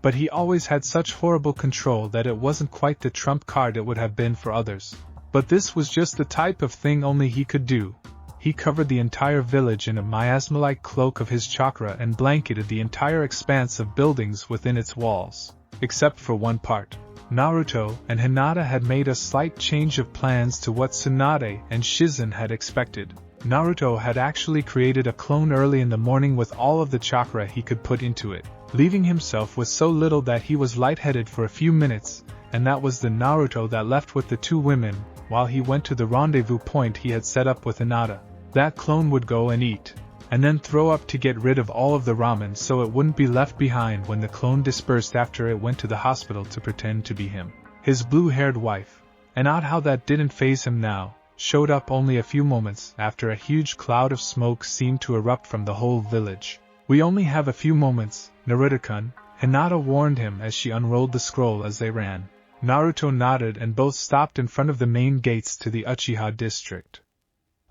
but he always had such horrible control that it wasn't quite the trump card it would have been for others. But this was just the type of thing only he could do. He covered the entire village in a miasma-like cloak of his chakra and blanketed the entire expanse of buildings within its walls, except for one part. Naruto and Hinata had made a slight change of plans to what Tsunade and Shizen had expected. Naruto had actually created a clone early in the morning with all of the chakra he could put into it, leaving himself with so little that he was lightheaded for a few minutes, and that was the Naruto that left with the two women while he went to the rendezvous point he had set up with Hinata. That clone would go and eat, and then throw up to get rid of all of the ramen so it wouldn't be left behind when the clone dispersed after it went to the hospital to pretend to be him. His blue-haired wife, and odd how that didn't faze him now, showed up only a few moments after a huge cloud of smoke seemed to erupt from the whole village. We only have a few moments, Naruto-kun, Hinata warned him as she unrolled the scroll as they ran. Naruto nodded and both stopped in front of the main gates to the Uchiha district.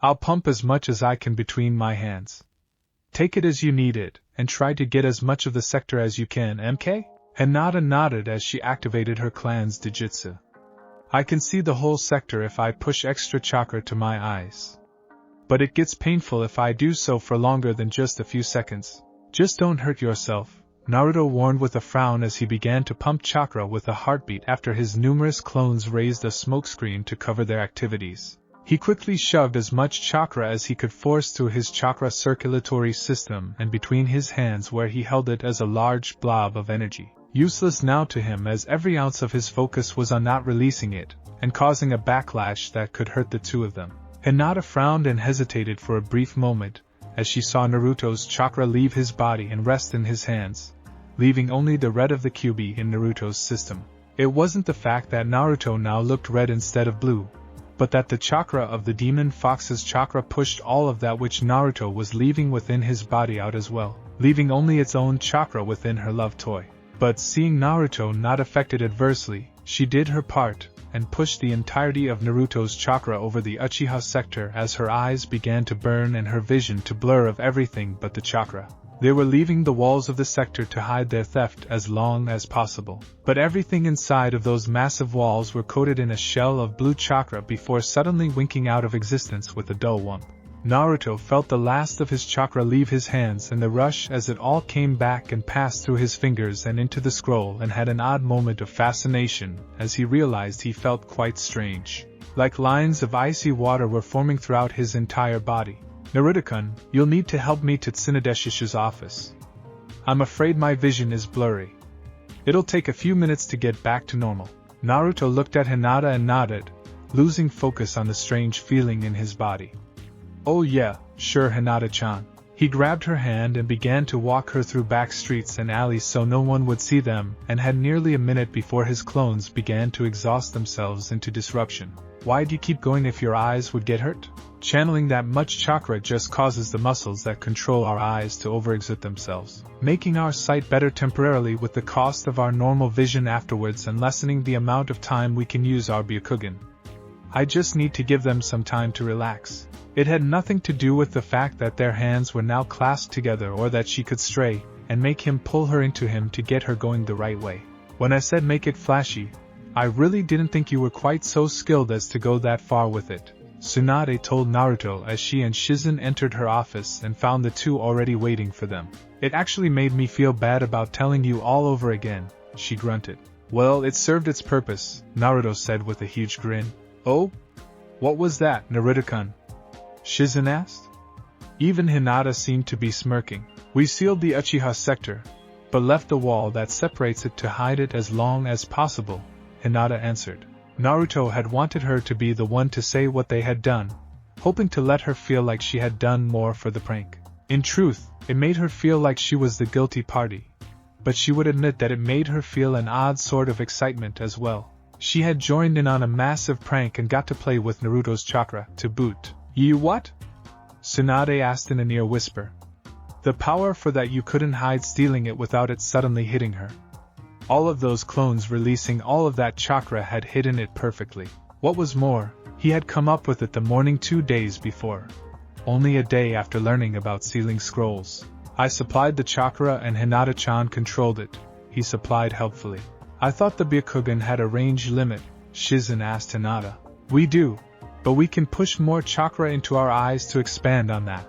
I'll pump as much as I can between my hands. Take it as you need it, and try to get as much of the sector as you can, MK? Hinata nodded as she activated her clan's Dijitsu. I can see the whole sector if I push extra chakra to my eyes. But it gets painful if I do so for longer than just a few seconds. Just don't hurt yourself, Naruto warned with a frown as he began to pump chakra with a heartbeat after his numerous clones raised a smokescreen to cover their activities. He quickly shoved as much chakra as he could force through his chakra circulatory system and between his hands, where he held it as a large blob of energy, useless now to him as every ounce of his focus was on not releasing it, and causing a backlash that could hurt the two of them. Hinata frowned and hesitated for a brief moment, as she saw Naruto's chakra leave his body and rest in his hands, leaving only the red of the QB in Naruto's system. It wasn't the fact that Naruto now looked red instead of blue, but that the chakra of the demon fox's chakra pushed all of that which Naruto was leaving within his body out as well, leaving only its own chakra within her love toy. But seeing Naruto not affected adversely, she did her part, and pushed the entirety of Naruto's chakra over the Uchiha sector as her eyes began to burn and her vision to blur of everything but the chakra. They were leaving the walls of the sector to hide their theft as long as possible, but everything inside of those massive walls were coated in a shell of blue chakra before suddenly winking out of existence with a dull whump. Naruto felt the last of his chakra leave his hands in the rush as it all came back and passed through his fingers and into the scroll, and had an odd moment of fascination as he realized he felt quite strange. Like lines of icy water were forming throughout his entire body. Naruto-kun, you'll need to help me to Tsunadeshi's office. I'm afraid my vision is blurry. It'll take a few minutes to get back to normal. Naruto looked at Hinata and nodded, losing focus on the strange feeling in his body. Oh yeah, sure Hinata-chan. He grabbed her hand and began to walk her through back streets and alleys so no one would see them, and had nearly a minute before his clones began to exhaust themselves into disruption. Why do you keep going if your eyes would get hurt? Channeling that much chakra just causes the muscles that control our eyes to overexert themselves, making our sight better temporarily with the cost of our normal vision afterwards and lessening the amount of time we can use our Byakugan. I just need to give them some time to relax. It had nothing to do with the fact that their hands were now clasped together or that she could stray and make him pull her into him to get her going the right way. When I said make it flashy, I really didn't think you were quite so skilled as to go that far with it, Tsunade told Naruto as she and Shizen entered her office and found the two already waiting for them. It actually made me feel bad about telling you all over again, she grunted. Well, it served its purpose, Naruto said with a huge grin. Oh? What was that, Naruto-kun? Shizen asked. Even Hinata seemed to be smirking. We sealed the Uchiha sector, but left the wall that separates it to hide it as long as possible, Hinata answered. Naruto had wanted her to be the one to say what they had done, hoping to let her feel like she had done more for the prank. In truth, it made her feel like she was the guilty party, but she would admit that it made her feel an odd sort of excitement as well. She had joined in on a massive prank and got to play with Naruto's chakra, to boot. You what? Tsunade asked in a near whisper. The power for that you couldn't hide stealing it without it suddenly hitting her. All of those clones releasing all of that chakra had hidden it perfectly. What was more, he had come up with it the morning 2 days before. Only a day after learning about sealing scrolls. I supplied the chakra and Hinata-chan controlled it, he supplied helpfully. I thought the Byakugan had a range limit, Shizen asked Hinata. We do, but we can push more chakra into our eyes to expand on that.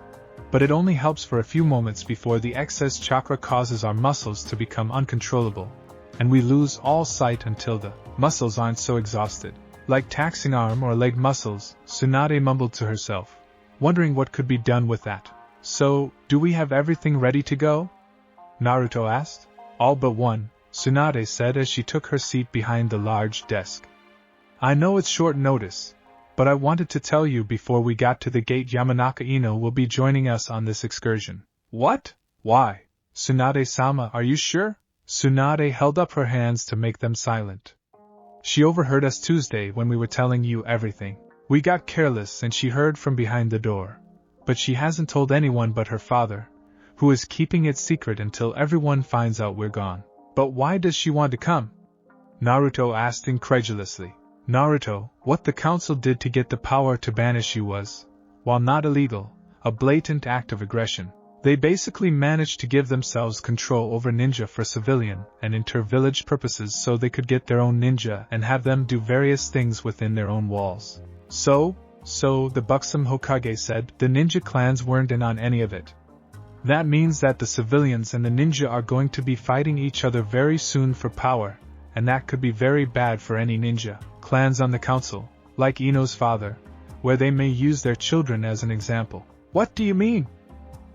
But it only helps for a few moments before the excess chakra causes our muscles to become uncontrollable, and we lose all sight until the muscles aren't so exhausted. Like taxing arm or leg muscles, Tsunade mumbled to herself, wondering what could be done with that. So, do we have everything ready to go? Naruto asked. All but one, Tsunade said as she took her seat behind the large desk. I know it's short notice, but I wanted to tell you before we got to the gate Hinata Ino will be joining us on this excursion. What? Why? Tsunade-sama, are you sure? Tsunade held up her hands to make them silent. She overheard us Tuesday when we were telling you everything. We got careless and she heard from behind the door. But she hasn't told anyone but her father, who is keeping it secret until everyone finds out we're gone. But why does she want to come? Naruto asked incredulously. Naruto, what the council did to get the power to banish you was, while not illegal, a blatant act of aggression. They basically managed to give themselves control over ninja for civilian and inter-village purposes so they could get their own ninja and have them do various things within their own walls. So, the buxom Hokage said, the ninja clans weren't in on any of it. That means that the civilians and the ninja are going to be fighting each other very soon for power, and that could be very bad for any ninja clans on the council, like Ino's father, where they may use their children as an example. What do you mean?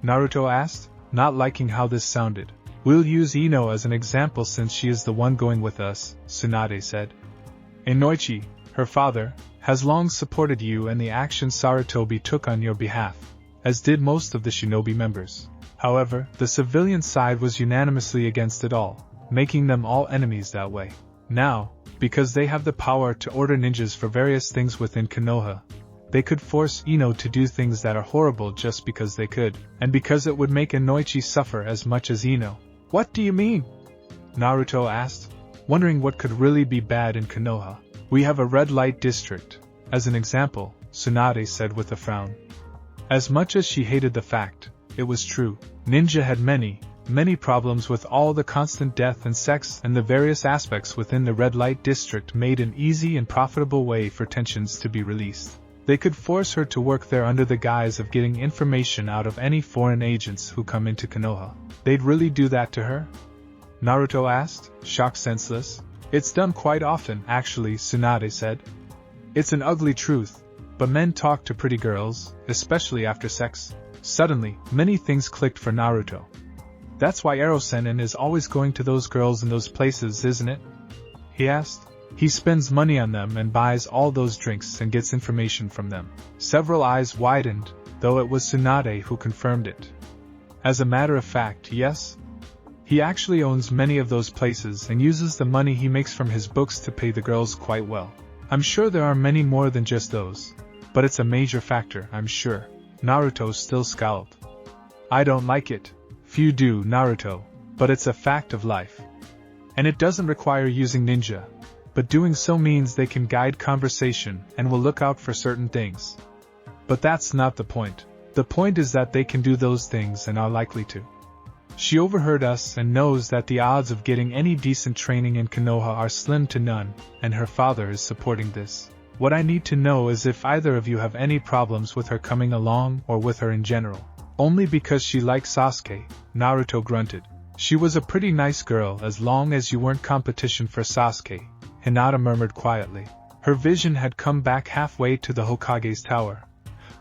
Naruto asked, not liking how this sounded. We'll use Ino as an example since she is the one going with us, Tsunade said. Inoichi, her father, has long supported you and the action Sarutobi took on your behalf, as did most of the shinobi members. However, the civilian side was unanimously against it all, making them all enemies that way. Now, because they have the power to order ninjas for various things within Konoha, they could force Ino to do things that are horrible just because they could, and because it would make Inoichi suffer as much as Ino. What do you mean? Naruto asked, wondering what could really be bad in Konoha. We have a red light district, as an example, Tsunade said with a frown. As much as she hated the fact, it was true. Ninja had many problems with all the constant death and sex, and the various aspects within the red light district made an easy and profitable way for tensions to be released. They could force her to work there under the guise of getting information out of any foreign agents who come into Konoha. They'd really do that to her? Naruto asked, shocked senseless. It's done quite often, actually, Tsunade said. It's an ugly truth, but men talk to pretty girls, especially after sex. Suddenly, many things clicked for Naruto. That's why Erosenin is always going to those girls in those places, isn't it? He asked. He spends money on them and buys all those drinks and gets information from them. Several eyes widened, though it was Tsunade who confirmed it. As a matter of fact, yes. He actually owns many of those places and uses the money he makes from his books to pay the girls quite well. I'm sure there are many more than just those, but it's a major factor, I'm sure. Naruto still scowled. I don't like it. Few do, Naruto, but it's a fact of life. And it doesn't require using ninja, but doing so means they can guide conversation and will look out for certain things. But that's not the point. The point is that they can do those things and are likely to. She overheard us and knows that the odds of getting any decent training in Konoha are slim to none, and her father is supporting this. What I need to know is if either of you have any problems with her coming along or with her in general. Only because she likes Sasuke, Naruto grunted. She was a pretty nice girl as long as you weren't competition for Sasuke, Hinata murmured quietly. Her vision had come back halfway to the Hokage's tower.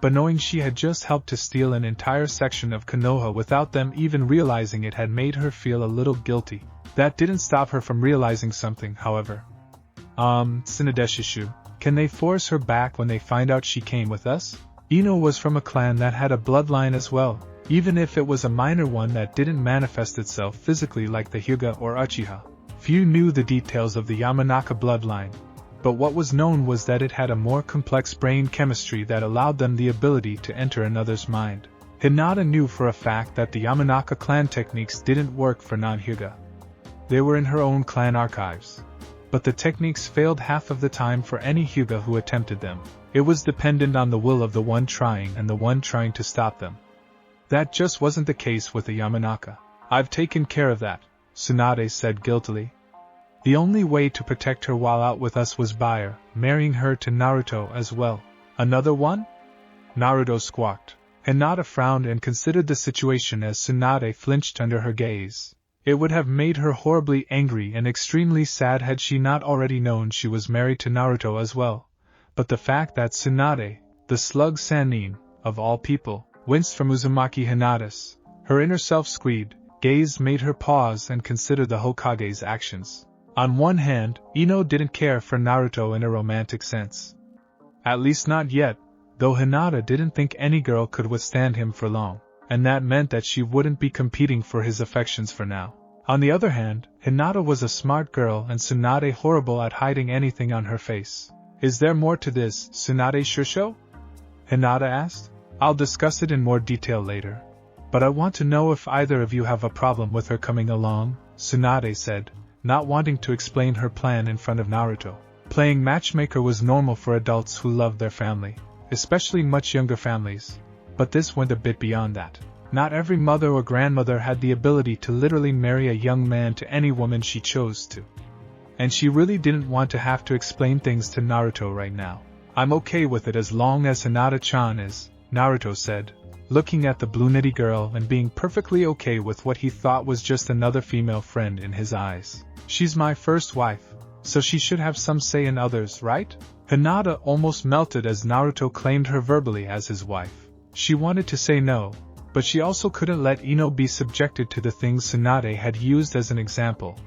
But knowing she had just helped to steal an entire section of Konoha without them even realizing it had made her feel a little guilty. That didn't stop her from realizing something, however. Tsunadeshishu, can they force her back when they find out she came with us? Ino was from a clan that had a bloodline as well, even if it was a minor one that didn't manifest itself physically like the Hyuga or Uchiha. Few knew the details of the Yamanaka bloodline, but what was known was that it had a more complex brain chemistry that allowed them the ability to enter another's mind. Hinata knew for a fact that the Yamanaka clan techniques didn't work for non-Hyuga. They were in her own clan archives. But the techniques failed half of the time for any Hyuga who attempted them. It was dependent on the will of the one trying and the one trying to stop them. That just wasn't the case with the Yamanaka. I've taken care of that, Tsunade said guiltily. The only way to protect her while out with us was by her marrying her to Naruto as well. Another one? Naruto squawked. Hinata frowned and considered the situation as Tsunade flinched under her gaze. It would have made her horribly angry and extremely sad had she not already known she was married to Naruto as well. But the fact that Tsunade, the slug Sannin, of all people, winced from Uzumaki Hinata's, her inner self-squeed, gaze made her pause and consider the Hokage's actions. On one hand, Ino didn't care for Naruto in a romantic sense. At least not yet, though Hinata didn't think any girl could withstand him for long, and that meant that she wouldn't be competing for his affections for now. On the other hand, Hinata was a smart girl and Tsunade horrible at hiding anything on her face. Is there more to this, Tsunade Shusho? Hinata asked. I'll discuss it in more detail later. But I want to know if either of you have a problem with her coming along, Tsunade said, not wanting to explain her plan in front of Naruto. Playing matchmaker was normal for adults who loved their family, especially much younger families, but this went a bit beyond that. Not every mother or grandmother had the ability to literally marry a young man to any woman she chose to. And she really didn't want to have to explain things to Naruto right now. I'm okay with it as long as Hinata-chan is, Naruto said, looking at the brunette girl and being perfectly okay with what he thought was just another female friend in his eyes. She's my first wife, so she should have some say in others, right? Hinata almost melted as Naruto claimed her verbally as his wife. She wanted to say no, but she also couldn't let Ino be subjected to the things Tsunade had used as an example,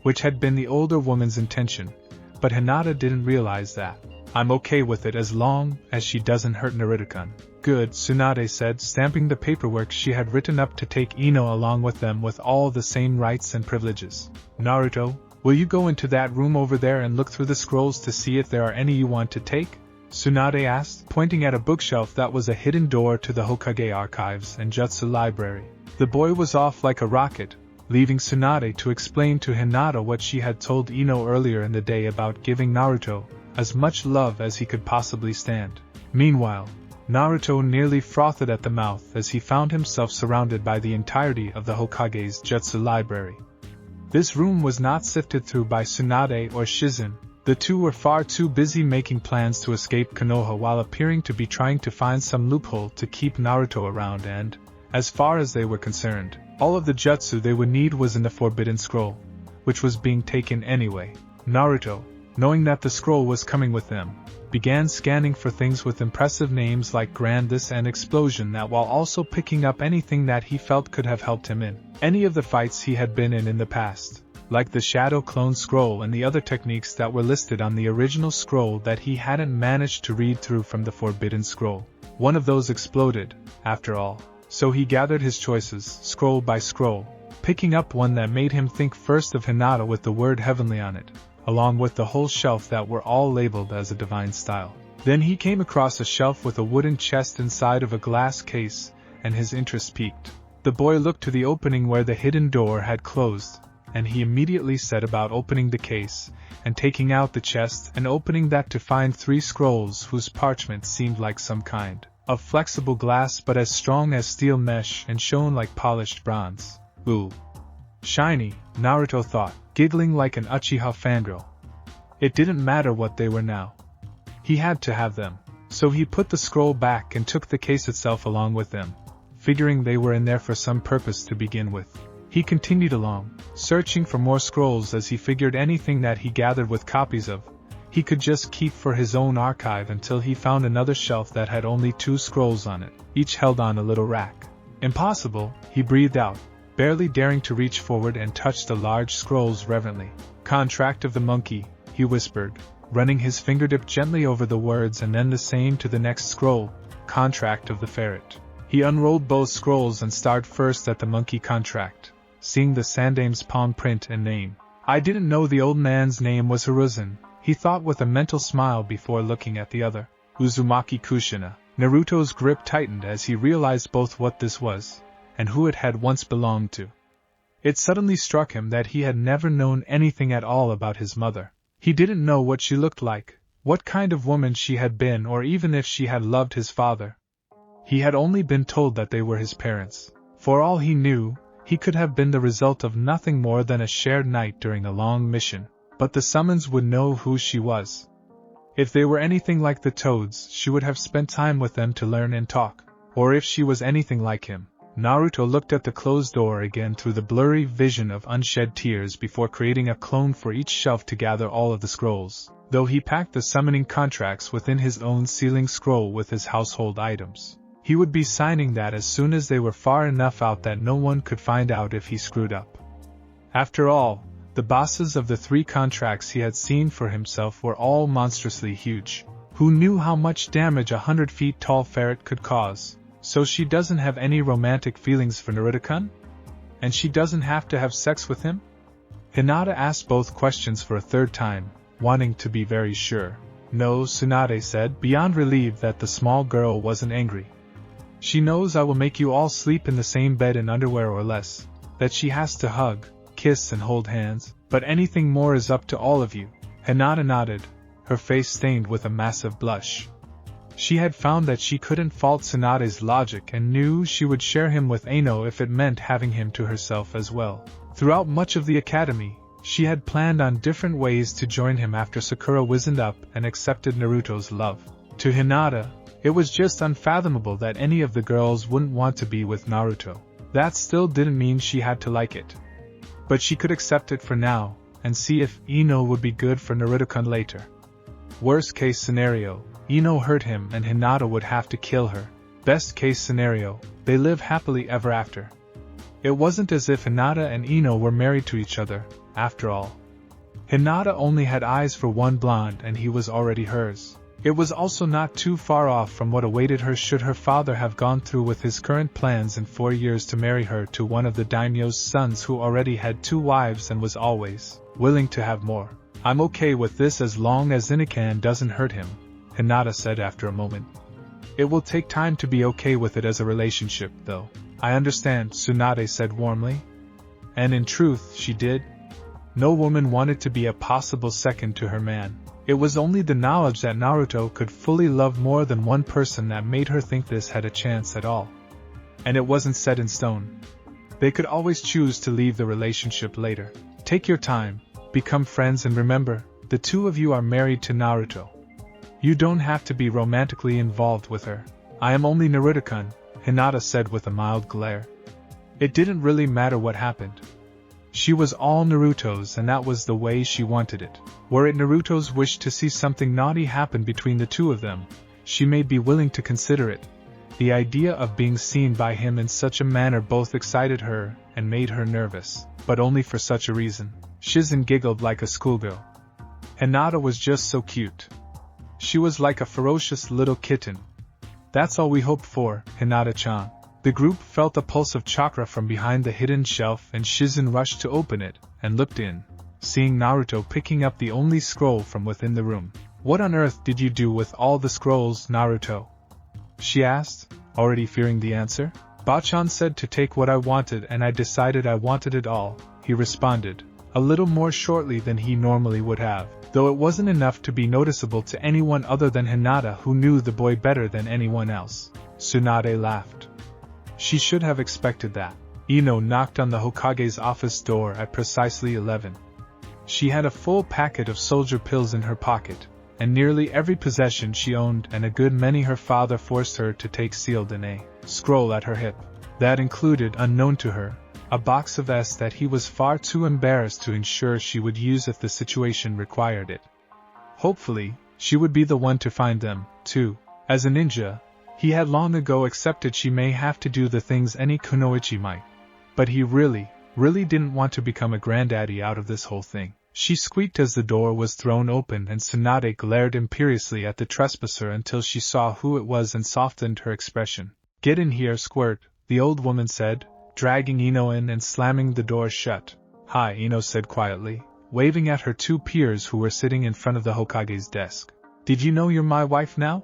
which had been the older woman's intention, but Hinata didn't realize that. I'm okay with it as long as she doesn't hurt Naruto-kun. Good, Tsunade said, stamping the paperwork she had written up to take Ino along with them with all the same rights and privileges. Naruto, will you go into that room over there and look through the scrolls to see if there are any you want to take? Tsunade asked, pointing at a bookshelf that was a hidden door to the Hokage archives and jutsu library. The boy was off like a rocket, leaving Tsunade to explain to Hinata what she had told Ino earlier in the day about giving Naruto as much love as he could possibly stand. Meanwhile, Naruto nearly frothed at the mouth as he found himself surrounded by the entirety of the Hokage's jutsu library. This room was not sifted through by Tsunade or Shizen. The two were far too busy making plans to escape Konoha while appearing to be trying to find some loophole to keep Naruto around and, as far as they were concerned, all of the jutsu they would need was in the Forbidden Scroll, which was being taken anyway. Naruto, knowing that the scroll was coming with them, began scanning for things with impressive names like Grandis and Explosion that while also picking up anything that he felt could have helped him in any of the fights he had been in the past, like the Shadow Clone Scroll and the other techniques that were listed on the original scroll that he hadn't managed to read through from the Forbidden Scroll. One of those exploded, after all. So he gathered his choices, scroll by scroll, picking up one that made him think first of Hinata with the word heavenly on it, along with the whole shelf that were all labeled as a divine style. Then he came across a shelf with a wooden chest inside of a glass case, and his interest piqued. The boy looked to the opening where the hidden door had closed, and he immediately set about opening the case, and taking out the chest and opening that to find 3 scrolls whose parchment seemed like some kind of flexible glass but as strong as steel mesh and shone like polished bronze. Ooh. Shiny, Naruto thought, giggling like an Uchiha fangirl. It didn't matter what they were now. He had to have them. So he put the scroll back and took the case itself along with them, figuring they were in there for some purpose to begin with. He continued along, searching for more scrolls as he figured anything that he gathered with copies of, he could just keep for his own archive until he found another shelf that had only 2 scrolls on it, each held on a little rack. Impossible, he breathed out, barely daring to reach forward and touch the large scrolls reverently. Contract of the monkey, he whispered, running his fingertip gently over the words and then the same to the next scroll, contract of the ferret. He unrolled both scrolls and started first at the monkey contract, seeing the sandame's palm print and name. I didn't know the old man's name was Hiruzen, he thought with a mental smile before looking at the other. Uzumaki Kushina. Naruto's grip tightened as he realized both what this was, and who it had once belonged to. It suddenly struck him that he had never known anything at all about his mother. He didn't know what she looked like, what kind of woman she had been, or even if she had loved his father. He had only been told that they were his parents. For all he knew, he could have been the result of nothing more than a shared night during a long mission. But the summons would know who she was. If they were anything like the toads, she would have spent time with them to learn and talk. Or if she was anything like him. Naruto looked at the closed door again through the blurry vision of unshed tears before creating a clone for each shelf to gather all of the scrolls, though he packed the summoning contracts within his own sealing scroll with his household items. He would be signing that as soon as they were far enough out that no one could find out if he screwed up. After all, the bosses of the 3 contracts he had seen for himself were all monstrously huge. Who knew how much damage a 100-feet-tall ferret could cause? So she doesn't have any romantic feelings for Naruto-kun? And she doesn't have to have sex with him? Hinata asked both questions for a third time, wanting to be very sure. No, Tsunade said, beyond relieved that the small girl wasn't angry. She knows I will make you all sleep in the same bed in underwear or less, that she has to hug, kiss and hold hands, but anything more is up to all of you. Hinata nodded, her face stained with a massive blush. She had found that she couldn't fault Tsunade's logic and knew she would share him with Ino if it meant having him to herself as well. Throughout much of the academy, she had planned on different ways to join him after Sakura wizened up and accepted Naruto's love. To Hinata, it was just unfathomable that any of the girls wouldn't want to be with Naruto. That still didn't mean she had to like it. But she could accept it for now, and see if Ino would be good for Naruto-kun later. Worst case scenario, Ino hurt him and Hinata would have to kill her. Best case scenario, they live happily ever after. It wasn't as if Hinata and Ino were married to each other, after all. Hinata only had eyes for one blonde and he was already hers. It was also not too far off from what awaited her should her father have gone through with his current plans in 4 years to marry her to one of the daimyo's sons who already had 2 wives and was always willing to have more. I'm okay with this as long as Inokan doesn't hurt him, Hinata said after a moment. It will take time to be okay with it as a relationship, though. I understand, Tsunade said warmly. And in truth, she did. No woman wanted to be a possible second to her man. It was only the knowledge that Naruto could fully love more than one person that made her think this had a chance at all. And it wasn't set in stone. They could always choose to leave the relationship later. Take your time, become friends and remember, the 2 of you are married to Naruto. You don't have to be romantically involved with her. I am only Naruto-kun, Hinata said with a mild glare. It didn't really matter what happened. She was all Naruto's and that was the way she wanted it. Were it Naruto's wish to see something naughty happen between the 2 of them, she may be willing to consider it. The idea of being seen by him in such a manner both excited her and made her nervous, but only for such a reason. Shizen giggled like a schoolgirl. Hinata was just so cute. She was like a ferocious little kitten. That's all we hoped for, Hinata-chan. The group felt a pulse of chakra from behind the hidden shelf and Shizen rushed to open it and looked in, seeing Naruto picking up the only scroll from within the room. "What on earth did you do with all the scrolls, Naruto?" she asked, already fearing the answer. "Bachan said to take what I wanted and I decided I wanted it all," he responded, a little more shortly than he normally would have, though it wasn't enough to be noticeable to anyone other than Hinata, who knew the boy better than anyone else. Tsunade laughed. She should have expected that. Ino knocked on the Hokage's office door at precisely 11. She had a full packet of soldier pills in her pocket, and nearly every possession she owned, and a good many her father forced her to take sealed in a scroll at her hip. That included, unknown to her, a box of S that he was far too embarrassed to ensure she would use if the situation required it. Hopefully, she would be the one to find them, too. As a ninja, he had long ago accepted she may have to do the things any kunoichi might. But he really didn't want to become a granddaddy out of this whole thing. She squeaked as the door was thrown open and Tsunade glared imperiously at the trespasser until she saw who it was and softened her expression. "Get in here, Squirt," the old woman said, dragging Ino in and slamming the door shut. "Hi," Ino said quietly, waving at her two peers who were sitting in front of the Hokage's desk. "Did you know you're my wife now?"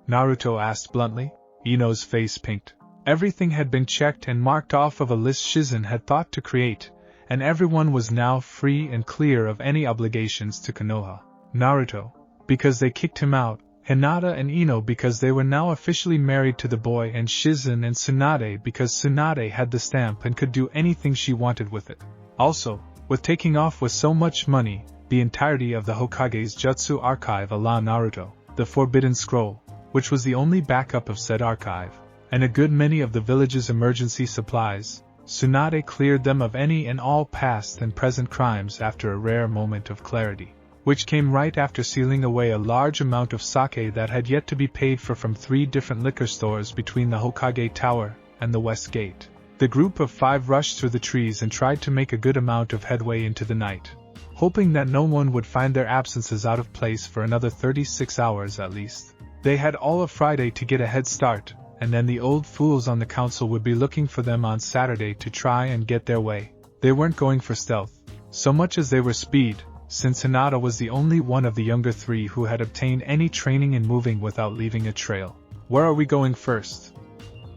Naruto asked bluntly. Ino's face pinked. Everything had been checked and marked off of a list Shizen had thought to create, and everyone was now free and clear of any obligations to Konoha. Naruto, because they kicked him out, Hinata and Ino because they were now officially married to the boy, and Shizen and Tsunade because Tsunade had the stamp and could do anything she wanted with it. Also, with taking off with so much money, the entirety of the Hokage's Jutsu archive a la Naruto, the Forbidden Scroll, which was the only backup of said archive, and a good many of the village's emergency supplies, Tsunade cleared them of any and all past and present crimes after a rare moment of clarity, which came right after sealing away a large amount of sake that had yet to be paid for from 3 different liquor stores between the Hokage Tower and the West Gate. The group of 5 rushed through the trees and tried to make a good amount of headway into the night, hoping that no one would find their absences out of place for another 36 hours at least. They had all of Friday to get a head start, and then the old fools on the council would be looking for them on Saturday to try and get their way. They weren't going for stealth, so much as they were speed, since Hinata was the only one of the younger 3 who had obtained any training in moving without leaving a trail. "Where are we going first?"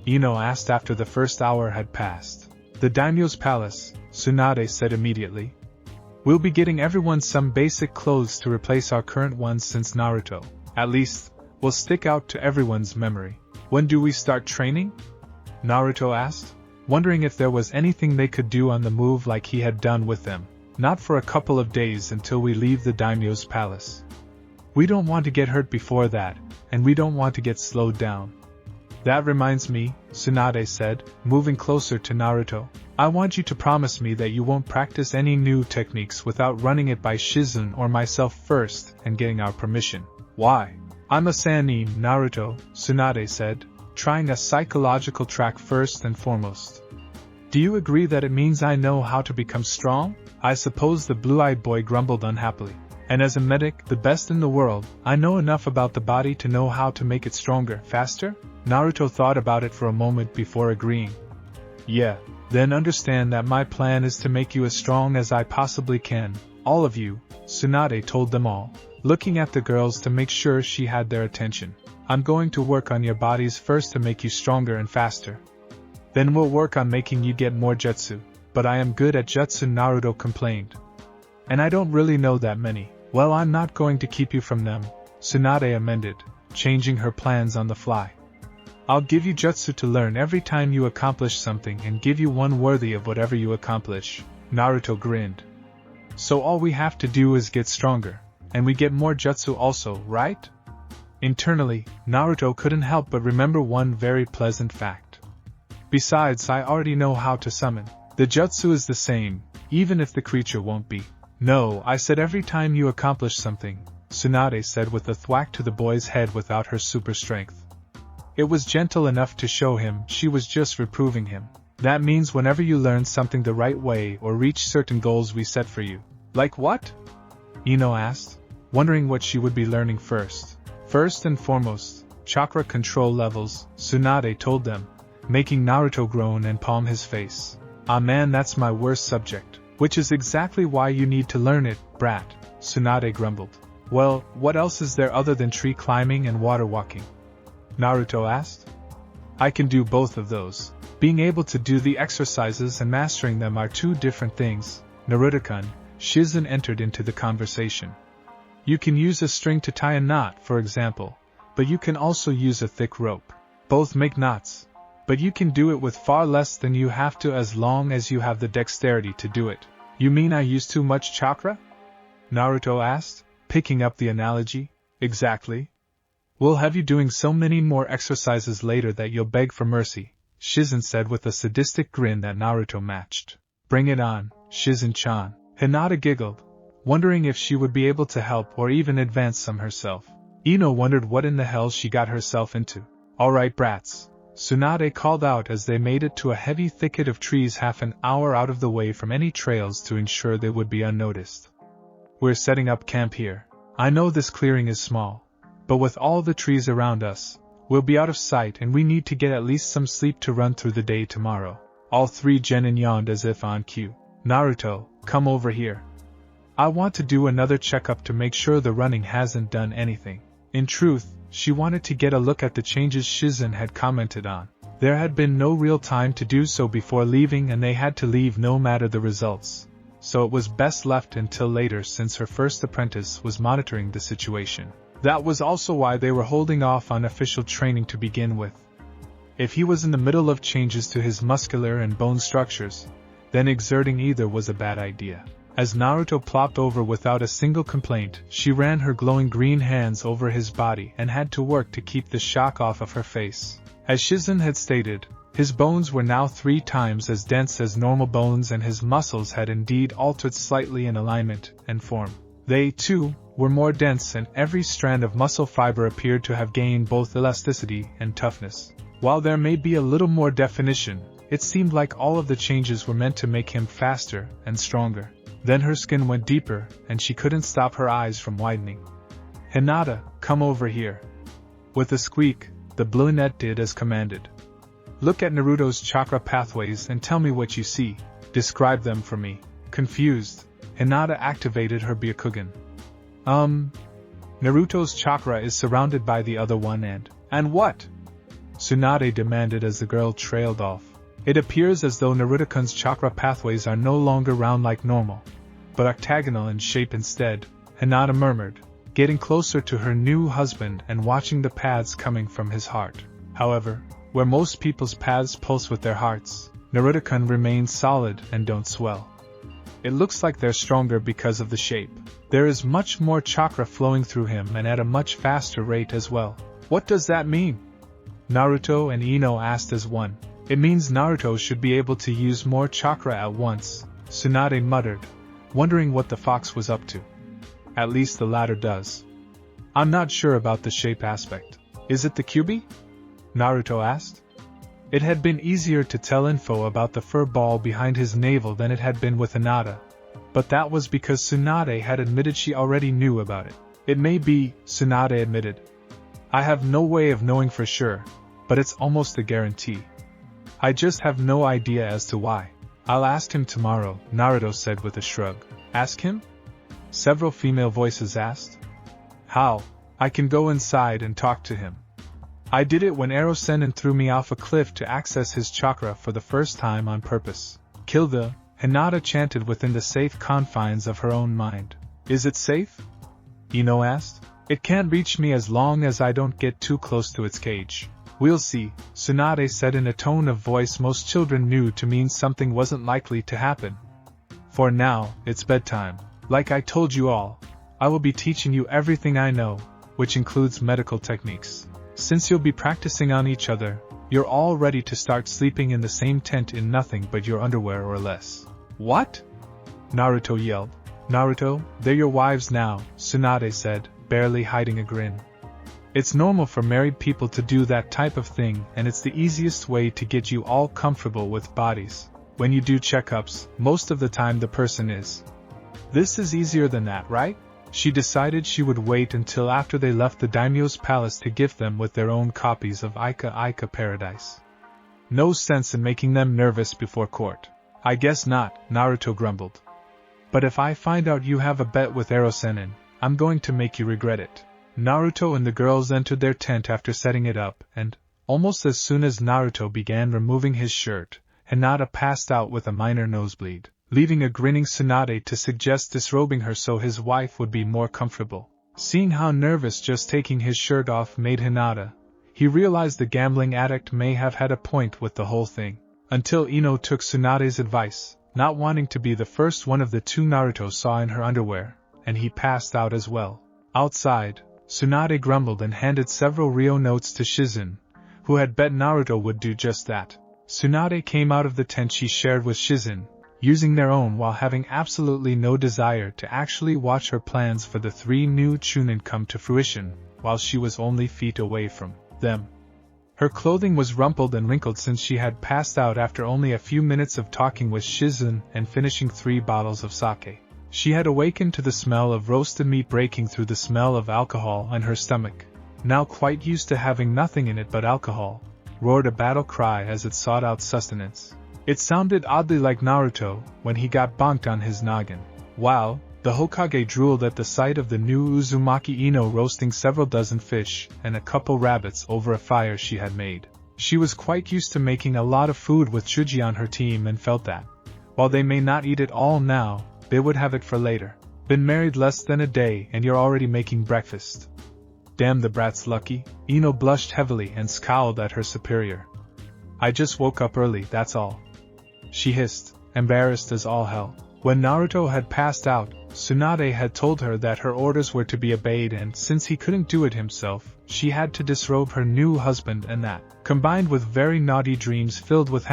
Ino asked after the first hour had passed. "The daimyo's palace," Tsunade said immediately. "We'll be getting everyone some basic clothes to replace our current ones since Naruto, at least, will stick out to everyone's memory." "When do we start training?" Naruto asked, wondering if there was anything they could do on the move like he had done with them. "Not for a couple of days until we leave the daimyo's palace. We don't want to get hurt before that, and we don't want to get slowed down." "That reminds me," Tsunade said, moving closer to Naruto. "I want you to promise me that you won't practice any new techniques without running it by Shizen or myself first and getting our permission." "Why? I'm a Sannin, Naruto," Tsunade said, trying a psychological track first and foremost. "Do you agree that it means I know how to become strong?" "I suppose," the blue-eyed boy grumbled unhappily. "And as a medic, the best in the world, I know enough about the body to know how to make it stronger, faster?" Naruto thought about it for a moment before agreeing. "Yeah, then understand that my plan is to make you as strong as I possibly can, all of you," Tsunade told them all, looking at the girls to make sure she had their attention. "I'm going to work on your bodies first to make you stronger and faster. Then we'll work on making you get more jutsu. But I am good at jutsu," Naruto complained. "And I don't really know that many." "Well, I'm not going to keep you from them," Tsunade amended, changing her plans on the fly. "I'll give you jutsu to learn every time you accomplish something and give you one worthy of whatever you accomplish." Naruto grinned. "So all we have to do is get stronger, and we get more jutsu also, right?" Internally, Naruto couldn't help but remember one very pleasant fact. "Besides, I already know how to summon. The jutsu is the same, even if the creature won't be." "No, I said every time you accomplish something," Tsunade said with a thwack to the boy's head without her super strength. It was gentle enough to show him she was just reproving him. "That means whenever you learn something the right way or reach certain goals we set for you." "Like what?" Ino asked, wondering what she would be learning first. "First and foremost, chakra control levels," Tsunade told them, making Naruto groan and palm his face. Ah man, that's my worst subject. Which is exactly why you need to learn it, brat, Tsunade grumbled. Well, what else is there other than tree climbing and water walking? Naruto asked. I can do both of those. Being able to do the exercises and mastering them are two different things, Naruto-kun. Shizen entered into the conversation. You can use a string to tie a knot, for example, but you can also use a thick rope. Both make knots, but you can do it with far less than you have to as long as you have the dexterity to do it. You mean I use too much chakra? Naruto asked, picking up the analogy. Exactly. We'll have you doing so many more exercises later that you'll beg for mercy, Shizen said with a sadistic grin that Naruto matched. Bring it on, Shizen-chan. Hinata giggled, wondering if she would be able to help or even advance some herself. Ino wondered what in the hell she got herself into. Alright brats, Tsunade called out as they made it to a heavy thicket of trees half an hour out of the way from any trails to ensure they would be unnoticed. We're setting up camp here. I know this clearing is small, but with all the trees around us, we'll be out of sight and we need to get at least some sleep to run through the day tomorrow. All three genin yawned as if on cue. Naruto, come over here. I want to do another checkup to make sure the running hasn't done anything. In truth, she wanted to get a look at the changes Shizen had commented on. There had been no real time to do so before leaving and they had to leave no matter the results. So it was best left until later since her first apprentice was monitoring the situation. That was also why they were holding off on official training to begin with. If he was in the middle of changes to his muscular and bone structures, then exerting either was a bad idea. As Naruto plopped over without a single complaint, she ran her glowing green hands over his body and had to work to keep the shock off of her face. As Shizen had stated, his bones were now 3 times as dense as normal bones and his muscles had indeed altered slightly in alignment and form. They, too, were more dense and every strand of muscle fiber appeared to have gained both elasticity and toughness. While there may be a little more definition, it seemed like all of the changes were meant to make him faster and stronger. Then her skin went deeper, and she couldn't stop her eyes from widening. Hinata, come over here. With a squeak, the brunette did as commanded. Look at Naruto's chakra pathways and tell me what you see. Describe them for me. Confused, Hinata activated her Byakugan. Naruto's chakra is surrounded by the other one and what? Tsunade demanded as the girl trailed off. It appears as though Naruto-kun's chakra pathways are no longer round like normal, but octagonal in shape instead, Hinata murmured, getting closer to her new husband and watching the paths coming from his heart. However, where most people's paths pulse with their hearts, Naruto-kun remains solid and don't swell. It looks like they're stronger because of the shape. There is much more chakra flowing through him and at a much faster rate as well. What does that mean? Naruto and Ino asked as one. It means Naruto should be able to use more chakra at once, Tsunade muttered, wondering what the fox was up to. At least the latter does. I'm not sure about the shape aspect. Is it the Kyuubi? Naruto asked. It had been easier to tell info about the fur ball behind his navel than it had been with Hinata, but that was because Tsunade had admitted she already knew about it. It may be, Tsunade admitted. I have no way of knowing for sure, but it's almost a guarantee. I just have no idea as to why. I'll ask him tomorrow, Naruto said with a shrug. Ask him? Several female voices asked. How? I can go inside and talk to him. I did it when Ero-sennin threw me off a cliff to access his chakra for the first time on purpose. Kill the, Hinata chanted within the safe confines of her own mind. Is it safe? Ino asked. It can't reach me as long as I don't get too close to its cage. We'll see, Tsunade said in a tone of voice most children knew to mean something wasn't likely to happen. For now, it's bedtime. Like I told you all, I will be teaching you everything I know, which includes medical techniques. Since you'll be practicing on each other, you're all ready to start sleeping in the same tent in nothing but your underwear or less. What? Naruto yelled. Naruto, they're your wives now, Tsunade said, barely hiding a grin. It's normal for married people to do that type of thing, and it's the easiest way to get you all comfortable with bodies. When you do checkups, most of the time the person is. This is easier than that, right? She decided she would wait until after they left the daimyo's palace to gift them with their own copies of Ika Ika Paradise. No sense in making them nervous before court. I guess not, Naruto grumbled. But if I find out you have a bet with Erosenin, I'm going to make you regret it. Naruto and the girls entered their tent after setting it up, and, almost as soon as Naruto began removing his shirt, Hinata passed out with a minor nosebleed, leaving a grinning Tsunade to suggest disrobing her so his wife would be more comfortable. Seeing how nervous just taking his shirt off made Hinata, he realized the gambling addict may have had a point with the whole thing. Until Ino took Tsunade's advice, not wanting to be the first one of the two Naruto saw in her underwear, and he passed out as well. Outside, Tsunade grumbled and handed several Ryo notes to Shizen, who had bet Naruto would do just that. Tsunade came out of the tent she shared with Shizen, using their own while having absolutely no desire to actually watch her plans for the 3 new Chunin come to fruition, while she was only feet away from them. Her clothing was rumpled and wrinkled since she had passed out after only a few minutes of talking with Shizen and finishing 3 bottles of sake. She had awakened to the smell of roasted meat breaking through the smell of alcohol in her stomach. Now quite used to having nothing in it but alcohol, roared a battle cry as it sought out sustenance. It sounded oddly like Naruto when he got bonked on his noggin. Wow, the Hokage drooled at the sight of the new Uzumaki Ino roasting several dozen fish and a couple rabbits over a fire she had made. She was quite used to making a lot of food with Chuji on her team and felt that, while they may not eat it all now, they would have it for later. Been married less than a day and you're already making breakfast. Damn, the brat's lucky. Ino blushed heavily and scowled at her superior. I just woke up early, that's all. She hissed, embarrassed as all hell. When Naruto had passed out, Tsunade had told her that her orders were to be obeyed, and since he couldn't do it himself, she had to disrobe her new husband, and that, combined with very naughty dreams filled with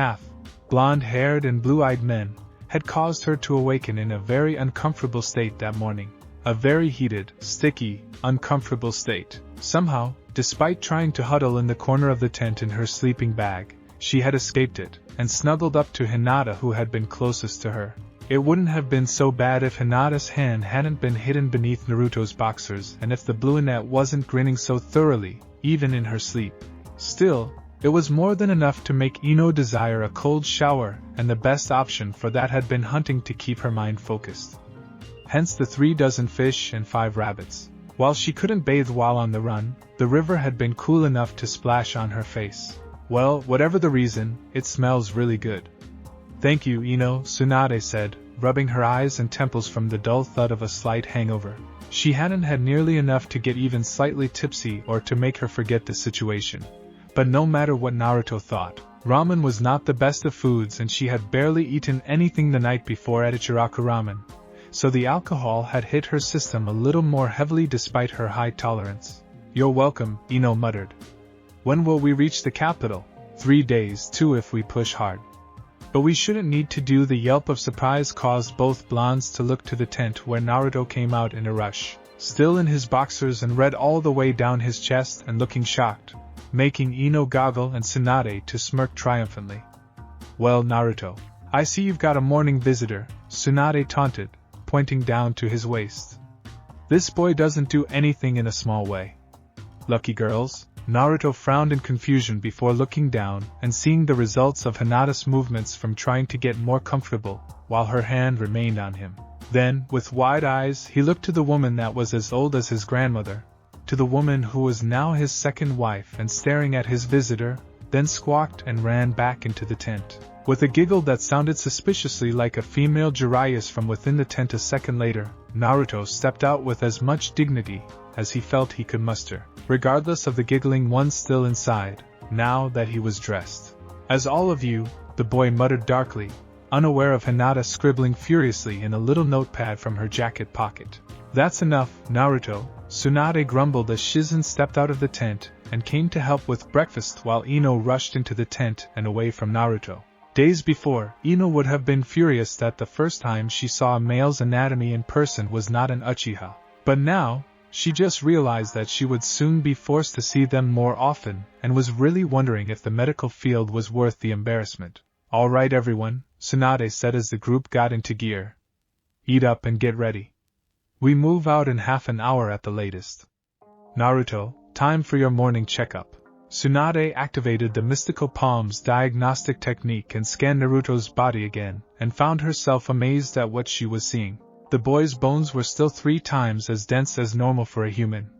blonde-haired and blue-eyed men, had caused her to awaken in a very uncomfortable state that morning. A very heated, sticky, uncomfortable state. Somehow, despite trying to huddle in the corner of the tent in her sleeping bag, she had escaped it, and snuggled up to Hinata, who had been closest to her. It wouldn't have been so bad if Hinata's hand hadn't been hidden beneath Naruto's boxers and if the brunette wasn't grinning so thoroughly, even in her sleep. Still, it was more than enough to make Ino desire a cold shower, and the best option for that had been hunting to keep her mind focused. Hence the 3 dozen fish and 5 rabbits. While she couldn't bathe while on the run, the river had been cool enough to splash on her face. Well, whatever the reason, it smells really good. Thank you, Ino, Tsunade said, rubbing her eyes and temples from the dull thud of a slight hangover. She hadn't had nearly enough to get even slightly tipsy or to make her forget the situation. But no matter what Naruto thought, ramen was not the best of foods, and she had barely eaten anything the night before at Ichiraku Ramen, so the alcohol had hit her system a little more heavily despite her high tolerance. You're welcome, Ino muttered. When will we reach the capital? 3 days, 2 if we push hard. But we shouldn't need to do. The yelp of surprise caused both blondes to look to the tent where Naruto came out in a rush, still in his boxers and red all the way down his chest and looking shocked, making Ino goggle and Tsunade to smirk triumphantly. Well, Naruto, I see you've got a morning visitor, Tsunade taunted, pointing down to his waist. This boy doesn't do anything in a small way. Lucky girls? Naruto frowned in confusion before looking down and seeing the results of Hinata's movements from trying to get more comfortable, while her hand remained on him. Then, with wide eyes, he looked to the woman that was as old as his grandmother, to the woman who was now his second wife, and staring at his visitor, then squawked and ran back into the tent. With a giggle that sounded suspiciously like a female Jiraiya's from within the tent a second later, Naruto stepped out with as much dignity as he felt he could muster, regardless of the giggling one still inside, now that he was dressed. As all of you, the boy muttered darkly, unaware of Hinata scribbling furiously in a little notepad from her jacket pocket. That's enough, Naruto, Tsunade grumbled as Shizen stepped out of the tent and came to help with breakfast while Ino rushed into the tent and away from Naruto. Days before, Ino would have been furious that the first time she saw a male's anatomy in person was not an Uchiha. But now, she just realized that she would soon be forced to see them more often, and was really wondering if the medical field was worth the embarrassment. All right everyone, Tsunade said as the group got into gear. Eat up and get ready. We move out in half an hour at the latest. Naruto, time for your morning checkup. Tsunade activated the mystical palms diagnostic technique and scanned Naruto's body again, and found herself amazed at what she was seeing. The boy's bones were still 3 times as dense as normal for a human,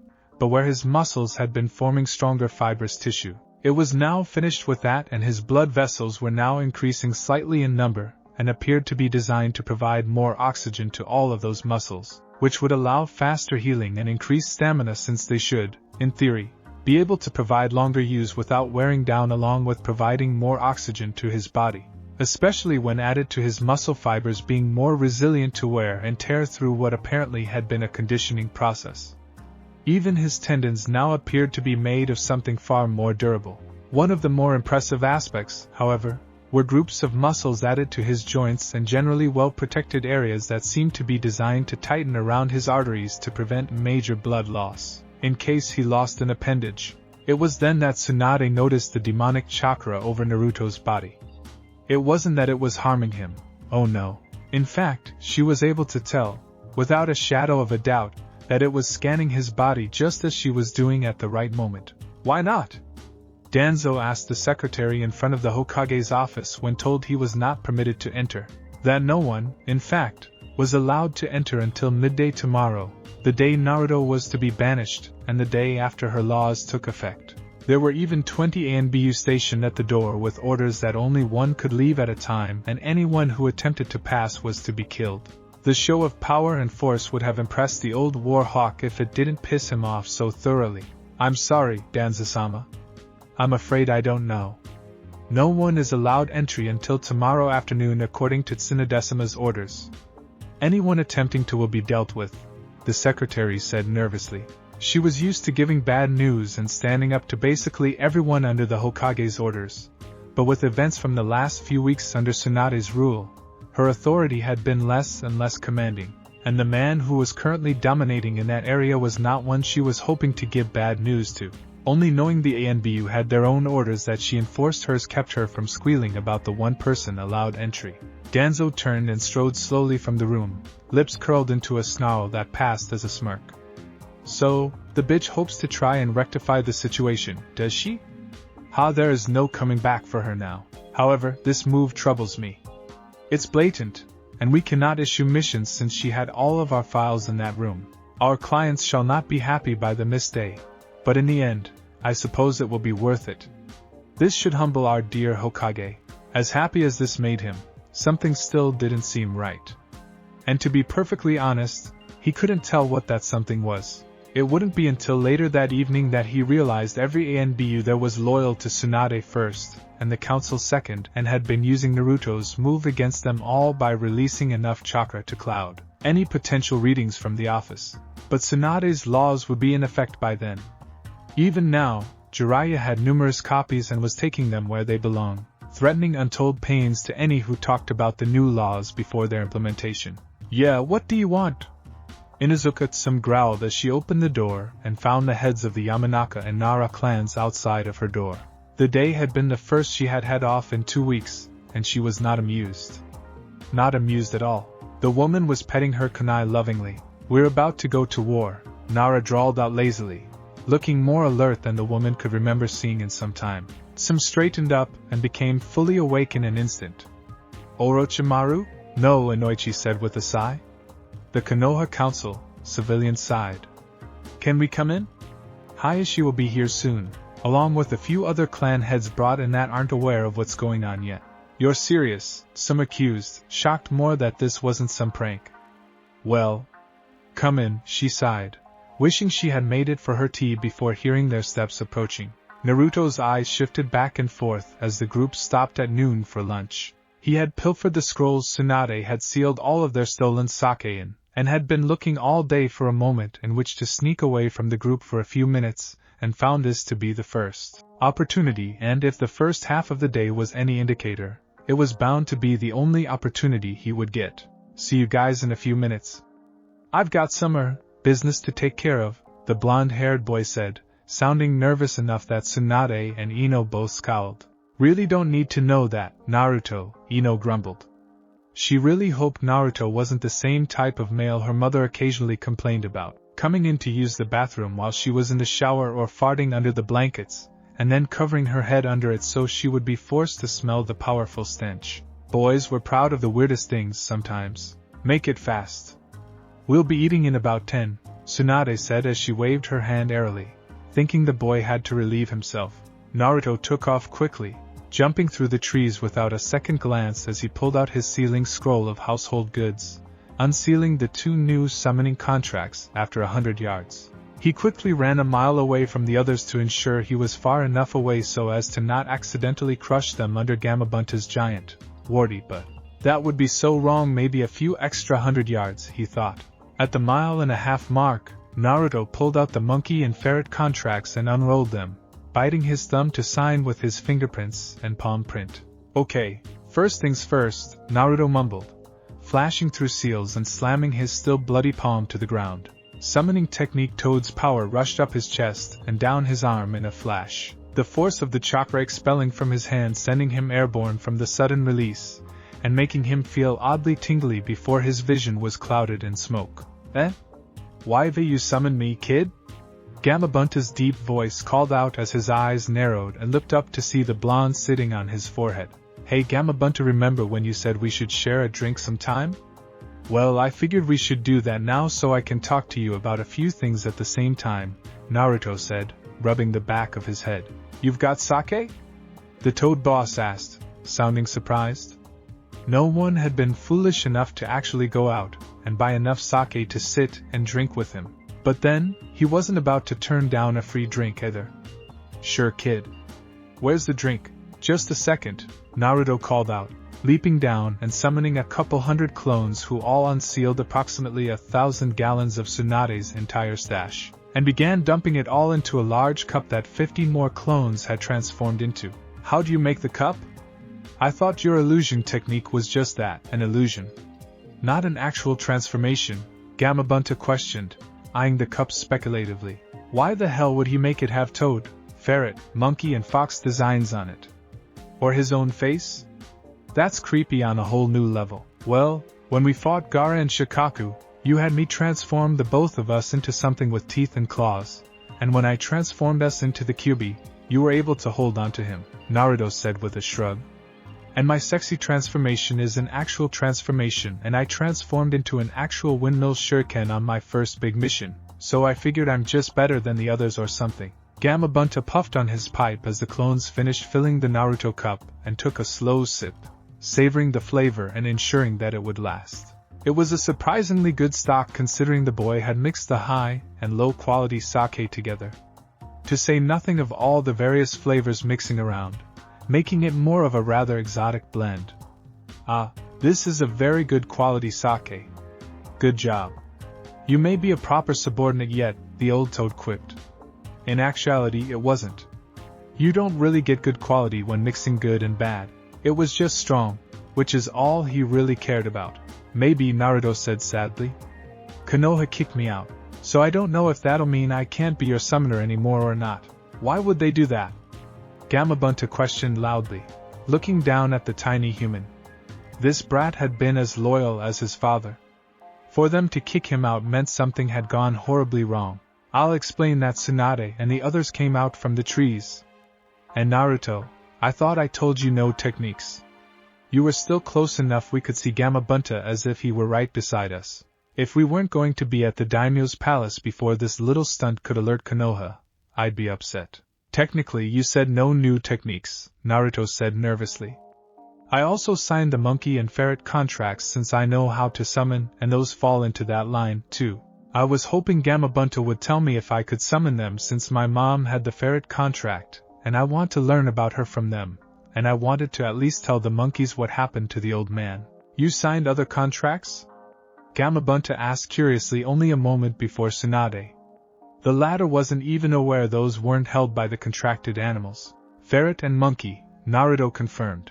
but where his muscles had been forming stronger fibrous tissue, it was now finished with that, and his blood vessels were now increasing slightly in number, and appeared to be designed to provide more oxygen to all of those muscles, which would allow faster healing and increased stamina, since they should, in theory, be able to provide longer use without wearing down, along with providing more oxygen to his body, especially when added to his muscle fibers being more resilient to wear and tear through what apparently had been a conditioning process. Even his tendons now appeared to be made of something far more durable. One of the more impressive aspects, however, were groups of muscles added to his joints and generally well-protected areas that seemed to be designed to tighten around his arteries to prevent major blood loss, in case he lost an appendage. It was then that Tsunade noticed the demonic chakra over Naruto's body. It wasn't that it was harming him, oh no. In fact, she was able to tell, without a shadow of a doubt, that it was scanning his body just as she was doing at the right moment. Why not? Danzo asked the secretary in front of the Hokage's office when told he was not permitted to enter. That no one, in fact, was allowed to enter until midday tomorrow, the day Naruto was to be banished, and the day after her laws took effect. There were even 20 ANBU stationed at the door with orders that only one could leave at a time, and anyone who attempted to pass was to be killed. The show of power and force would have impressed the old war hawk if it didn't piss him off so thoroughly. I'm sorry, Danzo-sama. I'm afraid I don't know. No one is allowed entry until tomorrow afternoon according to Tsunade-sama's orders. Anyone attempting to will be dealt with, the secretary said nervously. She was used to giving bad news and standing up to basically everyone under the Hokage's orders, but with events from the last few weeks under Tsunade's rule, her authority had been less and less commanding, and the man who was currently dominating in that area was not one she was hoping to give bad news to. Only knowing the ANBU had their own orders that she enforced hers kept her from squealing about the one person allowed entry. Danzo turned and strode slowly from the room, lips curled into a snarl that passed as a smirk. So, the bitch hopes to try and rectify the situation, does she? There is no coming back for her now. However, this move troubles me. It's blatant, and we cannot issue missions since she had all of our files in that room. Our clients shall not be happy by the missed day. But in the end, I suppose it will be worth it. This should humble our dear Hokage. As happy as this made him, something still didn't seem right. And to be perfectly honest, he couldn't tell what that something was. It wouldn't be until later that evening that he realized every ANBU there was loyal to Tsunade first, and the council second, and had been using Naruto's move against them all by releasing enough chakra to cloud any potential readings from the office. But Tsunade's laws would be in effect by then. Even now, Jiraiya had numerous copies and was taking them where they belong, threatening untold pains to any who talked about the new laws before their implementation. Yeah, what do you want? Inuzuka-tsum growled as she opened the door and found the heads of the Yamanaka and Nara clans outside of her door. The day had been the first she had had off in 2 weeks, and she was not amused. Not amused at all. The woman was petting her kunai lovingly. We're about to go to war, Nara drawled out lazily, looking more alert than the woman could remember seeing in some time. Tsum straightened up and became fully awake in an instant. Orochimaru? No, Inoichi said with a sigh. The Konoha Council, civilian sighed. Can we come in? Hayashi will be here soon, along with a few other clan heads brought in that aren't aware of what's going on yet. You're serious, Tsum accused, shocked more that this wasn't some prank. Well, come in, she sighed, wishing she had made it for her tea before hearing their steps approaching. Naruto's eyes shifted back and forth as the group stopped at noon for lunch. He had pilfered the scrolls Tsunade had sealed all of their stolen sake in, and had been looking all day for a moment in which to sneak away from the group for a few minutes, and found this to be the first opportunity, and if the first half of the day was any indicator, it was bound to be the only opportunity he would get. See you guys in a few minutes. I've got some business to take care of, the blonde-haired boy said, sounding nervous enough that Tsunade and Ino both scowled. Really don't need to know that, Naruto, Ino grumbled. She really hoped Naruto wasn't the same type of male her mother occasionally complained about, coming in to use the bathroom while she was in the shower or farting under the blankets, and then covering her head under it so she would be forced to smell the powerful stench. Boys were proud of the weirdest things sometimes. Make it fast. We'll be eating in about 10, Tsunade said as she waved her hand airily. Thinking the boy had to relieve himself, Naruto took off quickly, jumping through the trees without a second glance as he pulled out his sealing scroll of household goods, unsealing the 2 new summoning contracts after 100 yards. He quickly ran a mile away from the others to ensure he was far enough away so as to not accidentally crush them under Gamabunta's giant, warty butt. That would be so wrong, maybe a few extra 100 yards, he thought. At the 1.5 mile mark, Naruto pulled out the monkey and ferret contracts and unrolled them, biting his thumb to sign with his fingerprints and palm print. Okay, first things first, Naruto mumbled, flashing through seals and slamming his still bloody palm to the ground. Summoning technique Toad's power rushed up his chest and down his arm in a flash, the force of the chakra expelling from his hand sending him airborne from the sudden release, and making him feel oddly tingly before his vision was clouded in smoke. Why have you summoned me, kid? Gamabunta's deep voice called out as his eyes narrowed and looked up to see the blonde sitting on his forehead. Hey Gamabunta, remember when you said we should share a drink sometime? Well, I figured we should do that now so I can talk to you about a few things at the same time, Naruto said, rubbing the back of his head. You've got sake? The Toad boss asked, sounding surprised. No one had been foolish enough to actually go out and buy enough sake to sit and drink with him. But then, he wasn't about to turn down a free drink either. Sure, kid. Where's the drink? Just a second, Naruto called out, leaping down and summoning a couple hundred clones who all unsealed approximately 1,000 gallons of Tsunade's entire stash, and began dumping it all into a large cup that 50 more clones had transformed into. How do you make the cup? I thought your illusion technique was just that, an illusion. Not an actual transformation, Gamabunta questioned, eyeing the cup speculatively. Why the hell would he make it have toad, ferret, monkey and fox designs on it? Or his own face? That's creepy on a whole new level. Well, when we fought Gaara and Shikaku, you had me transform the both of us into something with teeth and claws, and when I transformed us into the Kyuubi, you were able to hold on to him, Naruto said with a shrug. And my sexy transformation is an actual transformation, and I transformed into an actual windmill shuriken on my first big mission, so I figured I'm just better than the others or something. Gamabunta puffed on his pipe as the clones finished filling the Naruto cup and took a slow sip, savoring the flavor and ensuring that it would last. It was a surprisingly good stock considering the boy had mixed the high and low quality sake together. To say nothing of all the various flavors mixing around, making it more of a rather exotic blend. Ah, this is a very good quality sake. Good job. You may be a proper subordinate yet, the old toad quipped. In actuality, it wasn't. You don't really get good quality when mixing good and bad. It was just strong, which is all he really cared about. Maybe, Naruto said sadly. Konoha kicked me out, so I don't know if that'll mean I can't be your summoner anymore or not. Why would they do that? Gamabunta questioned loudly, looking down at the tiny human. This brat had been as loyal as his father. For them to kick him out meant something had gone horribly wrong. I'll explain that. Tsunade and the others came out from the trees. And Naruto, I thought I told you no techniques. You were still close enough we could see Gamabunta as if he were right beside us. If we weren't going to be at the daimyo's palace before this little stunt could alert Konoha, I'd be upset. Technically, you said no new techniques, Naruto said nervously. I also signed the monkey and ferret contracts since I know how to summon, and those fall into that line, too. I was hoping Gamabunta would tell me if I could summon them since my mom had the ferret contract, and I want to learn about her from them, and I wanted to at least tell the monkeys what happened to the old man. You signed other contracts? Gamabunta asked curiously only a moment before Tsunade. The latter wasn't even aware those weren't held by the contracted animals. Ferret and monkey, Naruto confirmed.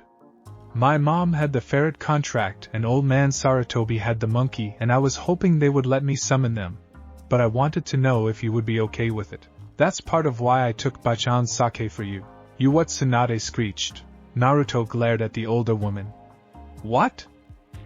My mom had the ferret contract and old man Sarutobi had the monkey, and I was hoping they would let me summon them. But I wanted to know if you would be okay with it. That's part of why I took Bachan's sake for you. You what? Tsunade screeched. Naruto glared at the older woman. What?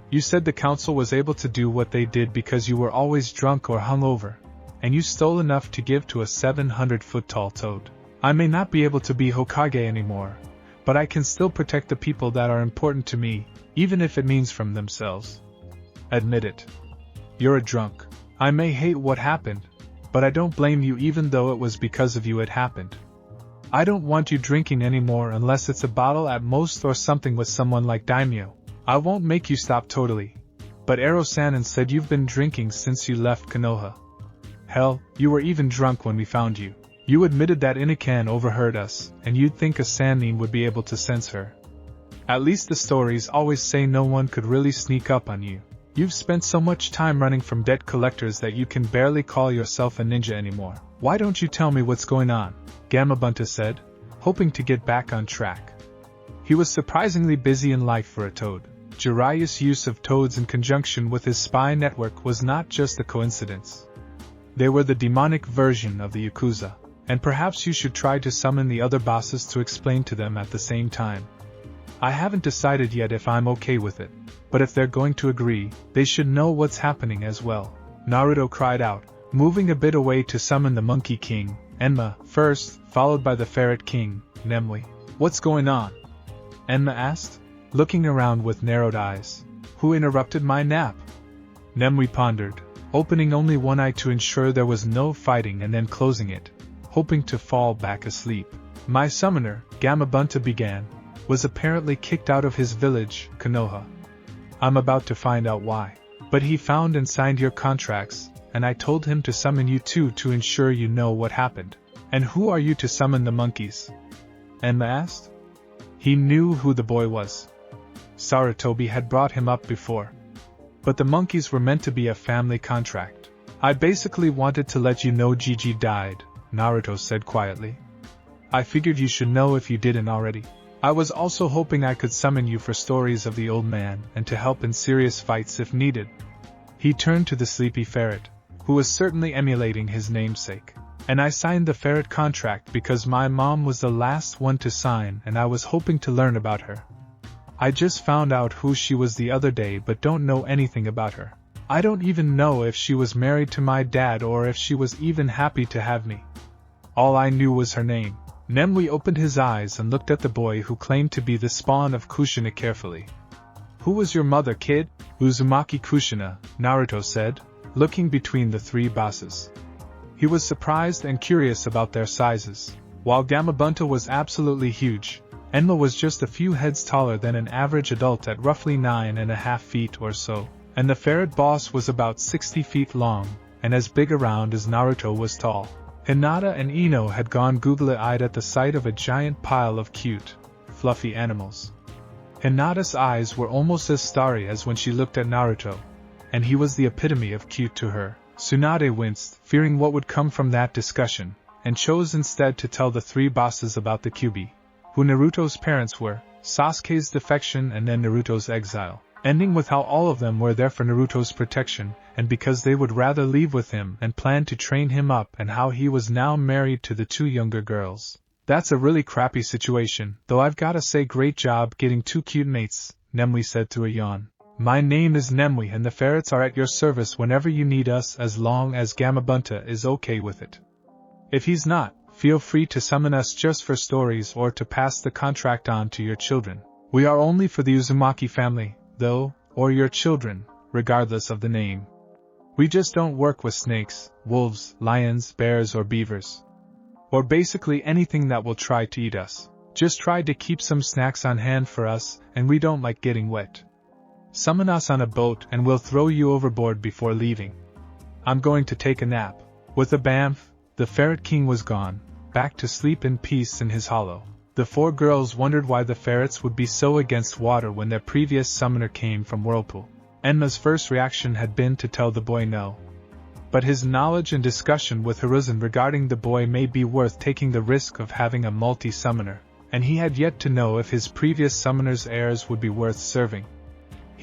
You said the council was able to do what they did because you were always drunk or hungover, and you stole enough to give to a 700-foot-tall toad. I may not be able to be Hokage anymore, but I can still protect the people that are important to me, even if it means from themselves. Admit it. You're a drunk. I may hate what happened, but I don't blame you even though it was because of you it happened. I don't want you drinking anymore unless it's a bottle at most or something with someone like Daimyo. I won't make you stop totally. But Ero-san said you've been drinking since you left Konoha. Hell, you were even drunk when we found you. You admitted that Ina-kan overheard us, and you'd think a Sannin would be able to sense her. At least the stories always say no one could really sneak up on you. You've spent so much time running from debt collectors that you can barely call yourself a ninja anymore. Why don't you tell me what's going on? Gamabunta said, hoping to get back on track. He was surprisingly busy in life for a toad. Jiraiya's use of toads in conjunction with his spy network was not just a coincidence. They were the demonic version of the Yakuza, and perhaps you should try to summon the other bosses to explain to them at the same time. I haven't decided yet if I'm okay with it, but if they're going to agree, they should know what's happening as well. Naruto cried out, moving a bit away to summon the Monkey King, Enma, first, followed by the Ferret King, Nemui. What's going on? Enma asked, looking around with narrowed eyes. Who interrupted my nap? Nemui pondered, opening only one eye to ensure there was no fighting and then closing it, hoping to fall back asleep. My summoner, Gamabunta began, was apparently kicked out of his village, Konoha. I'm about to find out why. But he found and signed your contracts, and I told him to summon you too to ensure you know what happened. And who are you to summon the monkeys? Enma asked. He knew who the boy was. Sarutobi had brought him up before. But the monkeys were meant to be a family contract. I basically wanted to let you know Gigi died, Naruto said quietly. I figured you should know if you didn't already. I was also hoping I could summon you for stories of the old man and to help in serious fights if needed. He turned to the sleepy ferret, who was certainly emulating his namesake. And I signed the ferret contract because my mom was the last one to sign and I was hoping to learn about her. I just found out who she was the other day but don't know anything about her. I don't even know if she was married to my dad or if she was even happy to have me. All I knew was her name. Nemui opened his eyes and looked at the boy who claimed to be the spawn of Kushina carefully. Who was your mother, kid? Uzumaki Kushina, Naruto said, looking between the three bosses. He was surprised and curious about their sizes. While Gamabunta was absolutely huge, Enma was just a few heads taller than an average adult at roughly 9.5 feet or so, and the ferret boss was about 60 feet long, and as big around as Naruto was tall. Hinata and Ino had gone googly-eyed at the sight of a giant pile of cute, fluffy animals. Hinata's eyes were almost as starry as when she looked at Naruto, and he was the epitome of cute to her. Tsunade winced, fearing what would come from that discussion, and chose instead to tell the three bosses about the Kyuubi, who Naruto's parents were, Sasuke's defection and then Naruto's exile, ending with how all of them were there for Naruto's protection, and because they would rather leave with him and plan to train him up, and how he was now married to the two younger girls. That's a really crappy situation, though I've gotta say great job getting two cute mates, Nemui said through a yawn. My name is Nemui and the ferrets are at your service whenever you need us as long as Gamabunta is okay with it. If he's not, feel free to summon us just for stories or to pass the contract on to your children. We are only for the Uzumaki family, though, or your children, regardless of the name. We just don't work with snakes, wolves, lions, bears or beavers. Or basically anything that will try to eat us. Just try to keep some snacks on hand for us, and we don't like getting wet. Summon us on a boat and we'll throw you overboard before leaving. I'm going to take a nap. With a bamf, the Ferret King was gone, back to sleep in peace in his hollow. The four girls wondered why the ferrets would be so against water when their previous summoner came from Whirlpool. Enma's first reaction had been to tell the boy no. But his knowledge and discussion with Hiruzen regarding the boy may be worth taking the risk of having a multi-summoner, and he had yet to know if his previous summoner's heirs would be worth serving.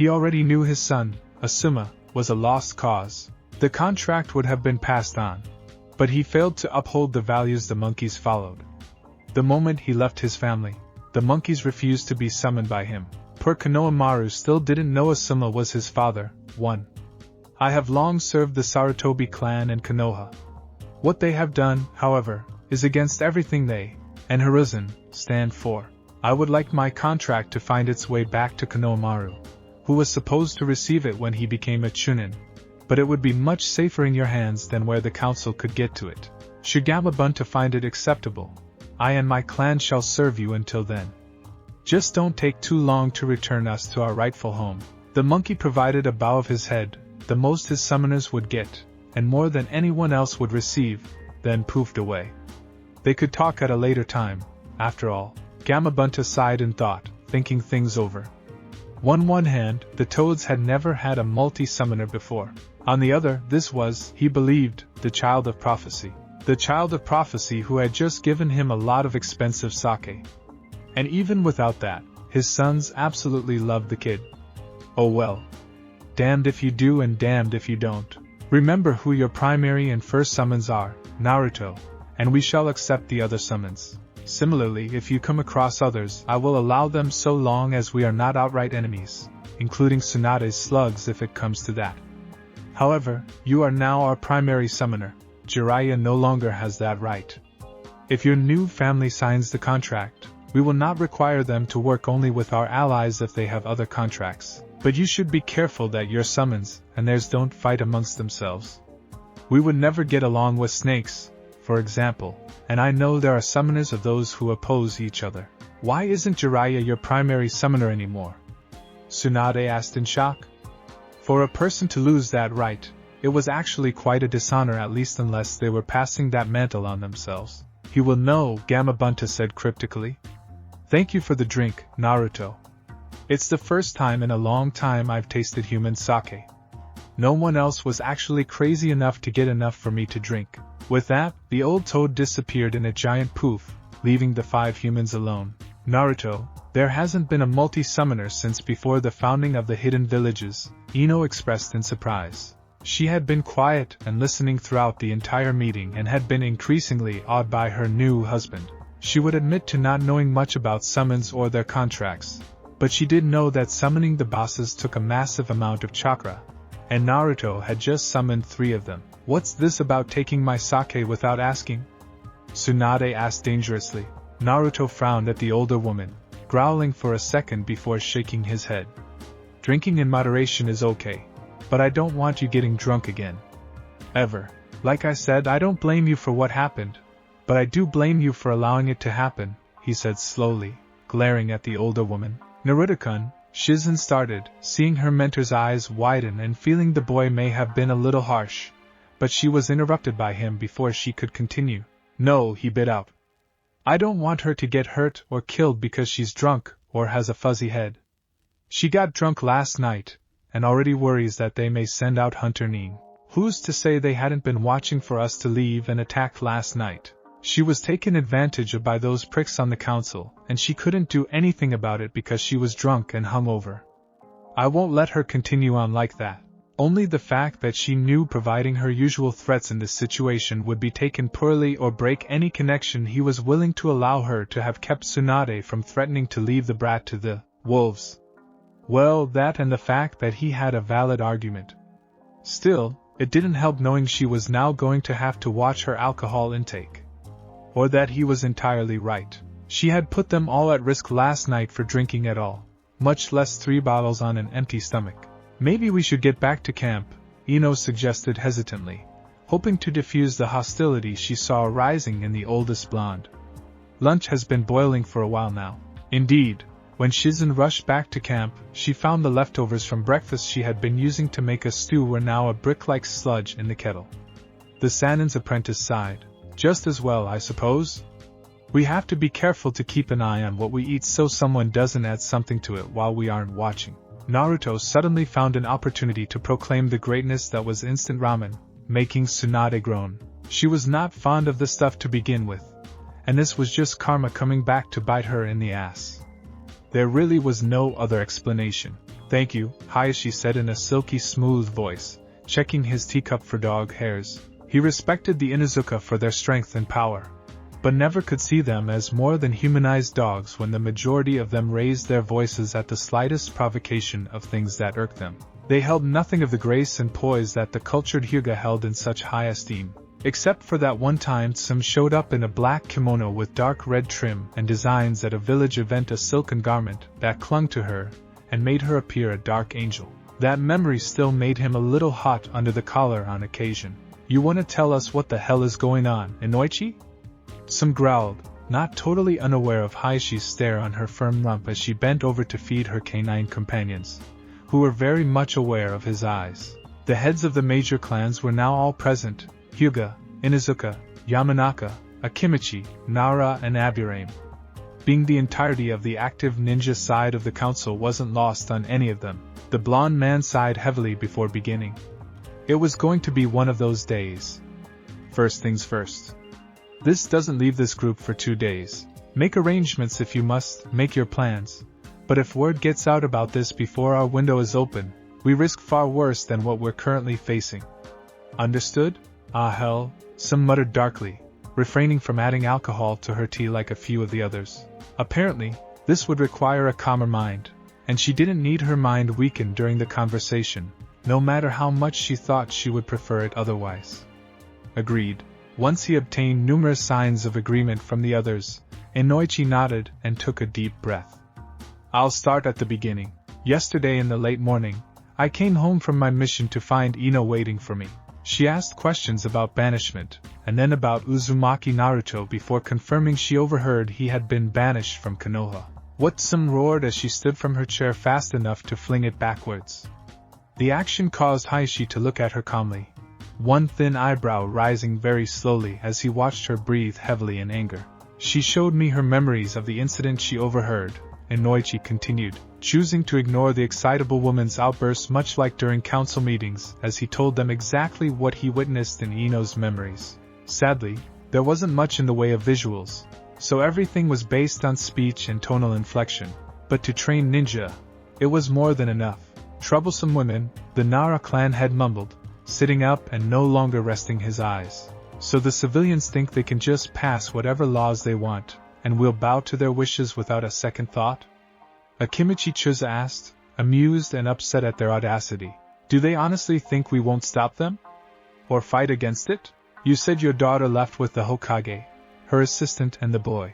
He already knew his son, Asuma, was a lost cause. The contract would have been passed on. But he failed to uphold the values the monkeys followed. The moment he left his family, the monkeys refused to be summoned by him. Poor Konohamaru still didn't know Asuma was his father. 1. I have long served the Sarutobi clan and Konoha. What they have done, however, is against everything they, and Hiruzen, stand for. I would like my contract to find its way back to Konohamaru, who was supposed to receive it when he became a chunin, but it would be much safer in your hands than where the council could get to it. Should Gamabunta find it acceptable, I and my clan shall serve you until then. Just don't take too long to return us to our rightful home. The monkey provided a bow of his head, the most his summoners would get, and more than anyone else would receive, then poofed away. They could talk at a later time, after all. Gamabunta sighed in thought, thinking things over. On one hand, the toads had never had a multi-summoner before. On the other, this was, he believed, the child of prophecy. The child of prophecy who had just given him a lot of expensive sake. And even without that, his sons absolutely loved the kid. Oh well. Damned if you do and damned if you don't. Remember who your primary and first summons are, Naruto, and we shall accept the other summons. Similarly, if you come across others, I will allow them so long as we are not outright enemies, including Tsunade's slugs if it comes to that. However, you are now our primary summoner. Jiraiya no longer has that right. If your new family signs the contract, we will not require them to work only with our allies if they have other contracts, but you should be careful that your summons and theirs don't fight amongst themselves. We would never get along with snakes, for example, and I know there are summoners of those who oppose each other. Why isn't Jiraiya your primary summoner anymore? Tsunade asked in shock. For a person to lose that right, it was actually quite a dishonor, at least unless they were passing that mantle on themselves. He will know, Gamabunta said cryptically. Thank you for the drink, Naruto. It's the first time in a long time I've tasted human sake. No one else was actually crazy enough to get enough for me to drink. With that, the old toad disappeared in a giant poof, leaving the 5 humans alone. Naruto, there hasn't been a multi-summoner since before the founding of the hidden villages, Ino expressed in surprise. She had been quiet and listening throughout the entire meeting and had been increasingly awed by her new husband. She would admit to not knowing much about summons or their contracts, but she did know that summoning the bosses took a massive amount of chakra, and Naruto had just summoned 3 of them. What's this about taking my sake without asking? Tsunade asked dangerously. Naruto frowned at the older woman, growling for a second before shaking his head. Drinking in moderation is okay, but I don't want you getting drunk again. Ever. Like I said, I don't blame you for what happened, but I do blame you for allowing it to happen, he said slowly, glaring at the older woman. Naruto-kun, Shizen started, seeing her mentor's eyes widen and feeling the boy may have been a little harsh, but she was interrupted by him before she could continue. No, he bit out. I don't want her to get hurt or killed because she's drunk or has a fuzzy head. She got drunk last night, and already worries that they may send out Hunter Nin. Who's to say they hadn't been watching for us to leave and attack last night? She was taken advantage of by those pricks on the council, and she couldn't do anything about it because she was drunk and hungover. I won't let her continue on like that. Only the fact that she knew providing her usual threats in this situation would be taken poorly or break any connection he was willing to allow her to have kept Tsunade from threatening to leave the brat to the wolves. Well, that and the fact that he had a valid argument. Still, it didn't help knowing she was now going to have to watch her alcohol intake. Or that he was entirely right. She had put them all at risk last night for drinking at all, much less 3 bottles on an empty stomach. Maybe we should get back to camp, Ino suggested hesitantly, hoping to diffuse the hostility she saw rising in the oldest blonde. Lunch has been boiling for a while now. Indeed, when Shizen rushed back to camp, she found the leftovers from breakfast she had been using to make a stew were now a brick-like sludge in the kettle. The Sanin's apprentice sighed. Just as well, I suppose. We have to be careful to keep an eye on what we eat so someone doesn't add something to it while we aren't watching. Naruto suddenly found an opportunity to proclaim the greatness that was instant ramen, making Tsunade groan. She was not fond of the stuff to begin with, and this was just karma coming back to bite her in the ass. There really was no other explanation. Thank you, Hayashi said in a silky smooth voice, checking his teacup for dog hairs. He respected the Inuzuka for their strength and power, but never could see them as more than humanized dogs when the majority of them raised their voices at the slightest provocation of things that irked them. They held nothing of the grace and poise that the cultured Hyuga held in such high esteem. Except for that one time Some showed up in a black kimono with dark red trim and designs at a village event, a silken garment that clung to her and made her appear a dark angel. That memory still made him a little hot under the collar on occasion. You wanna tell us what the hell is going on, Inoichi? Some growled, not totally unaware of Hayashi's stare on her firm rump as she bent over to feed her canine companions, who were very much aware of his eyes. The heads of the major clans were now all present: Hyuga, Inuzuka, Yamanaka, Akimichi, Nara and Aburame. Being the entirety of the active ninja side of the council wasn't lost on any of them. The blonde man sighed heavily before beginning. It was going to be one of those days. First things first. This doesn't leave this group for 2 days. Make arrangements if you must, make your plans. But if word gets out about this before our window is open, we risk far worse than what we're currently facing. Understood? Ah hell, Some muttered darkly, refraining from adding alcohol to her tea like a few of the others. Apparently, this would require a calmer mind, and she didn't need her mind weakened during the conversation, no matter how much she thought she would prefer it otherwise. Agreed. Once he obtained numerous signs of agreement from the others, Inoichi nodded and took a deep breath. I'll start at the beginning. Yesterday in the late morning, I came home from my mission to find Ino waiting for me. She asked questions about banishment, and then about Uzumaki Naruto before confirming she overheard he had been banished from Konoha. What? Some roared as she stood from her chair fast enough to fling it backwards. The action caused Hayashi to look at her calmly, one thin eyebrow rising very slowly as he watched her breathe heavily in anger. She showed me her memories of the incident she overheard, Inoichi continued, choosing to ignore the excitable woman's outburst much like during council meetings as he told them exactly what he witnessed in Ino's memories. Sadly, there wasn't much in the way of visuals, so everything was based on speech and tonal inflection. But to train ninja, it was more than enough. Troublesome women, the Nara clan head mumbled, sitting up and no longer resting his eyes. So the civilians think they can just pass whatever laws they want, and will bow to their wishes without a second thought? Akimichi Chuza asked, amused and upset at their audacity. Do they honestly think we won't stop them? Or fight against it? You said your daughter left with the Hokage, her assistant and the boy.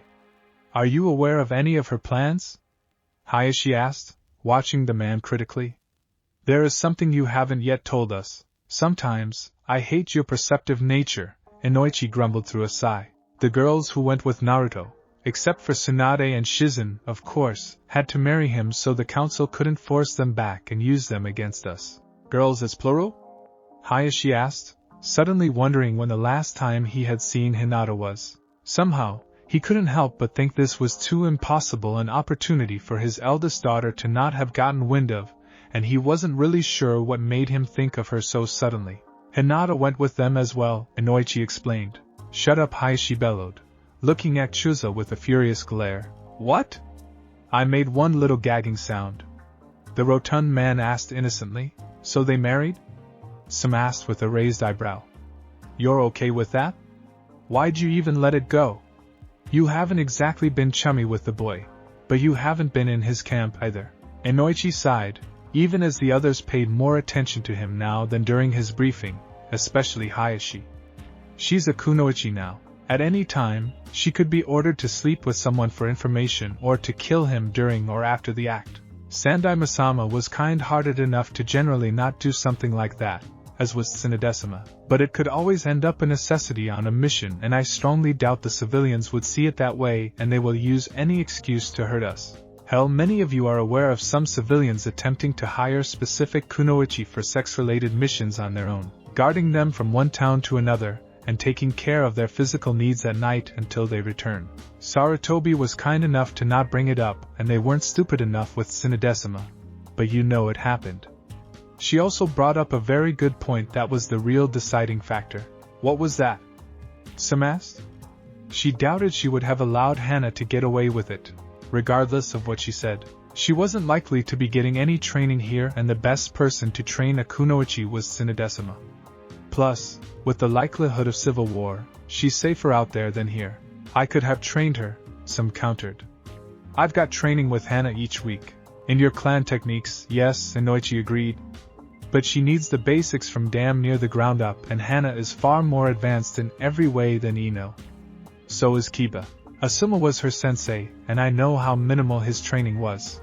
Are you aware of any of her plans? Hayashi asked, watching the man critically. There is something you haven't yet told us. Sometimes, I hate your perceptive nature, Inoichi grumbled through a sigh. The girls who went with Naruto, except for Tsunade and Shizen, of course, had to marry him so the council couldn't force them back and use them against us. Girls as plural? Hayashi asked, suddenly wondering when the last time he had seen Hinata was. Somehow, he couldn't help but think this was too impossible an opportunity for his eldest daughter to not have gotten wind of, and he wasn't really sure what made him think of her so suddenly. Hinata went with them as well, Inoichi explained. Shut up, Hayashi bellowed, looking at Chuza with a furious glare. What? I made one little gagging sound. The rotund man asked innocently. So they married? Some asked with a raised eyebrow. You're okay with that? Why'd you even let it go? You haven't exactly been chummy with the boy, but you haven't been in his camp either. Inoichi sighed, even as the others paid more attention to him now than during his briefing, especially Hayashi. She's a kunoichi now. At any time, she could be ordered to sleep with someone for information or to kill him during or after the act. Sandai Masama was kind-hearted enough to generally not do something like that, as was Tsunadesima, but it could always end up a necessity on a mission, and I strongly doubt the civilians would see it that way, and they will use any excuse to hurt us. Hell, many of you are aware of some civilians attempting to hire specific kunoichi for sex-related missions on their own, guarding them from one town to another, and taking care of their physical needs at night until they return. Sarutobi was kind enough to not bring it up, and they weren't stupid enough with Tsunadesima. But you know it happened. She also brought up a very good point that was the real deciding factor. What was that? Some asked. She doubted she would have allowed Hana to get away with it, regardless of what she said. She wasn't likely to be getting any training here, and the best person to train a kunoichi was Tsunadesima. Plus, with the likelihood of civil war, she's safer out there than here. I could have trained her, some countered. I've got training with Hana each week. In your clan techniques, yes, Inoichi agreed. but she needs the basics from damn near the ground up, and Hana is far more advanced in every way than Ino. So is Kiba. Asuma was her sensei, and I know how minimal his training was.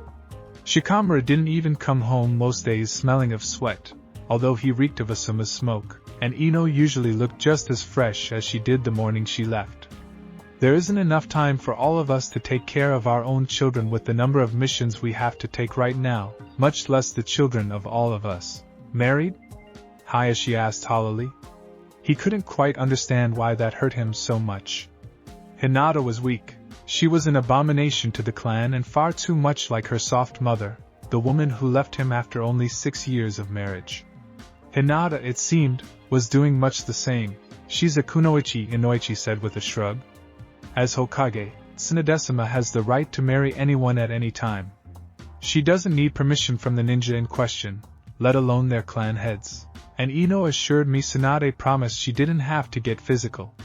Shikamura didn't even come home most days smelling of sweat, although he reeked of Asuma's smoke, and Ino usually looked just as fresh as she did the morning she left. There isn't enough time for all of us to take care of our own children with the number of missions we have to take right now, much less the children of all of us. Married? Hayashi asked hollowly. He couldn't quite understand why that hurt him so much. Hinata was weak. She was an abomination to the clan and far too much like her soft mother, the woman who left him after only 6 years of marriage. Hinata, it seemed, was doing much the same. She's a kunoichi, Inoichi said with a shrug. As Hokage, Tsunadesima has the right to marry anyone at any time. She doesn't need permission from the ninja in question, let alone their clan heads. And Ino assured me Tsunade promised she didn't have to get physical.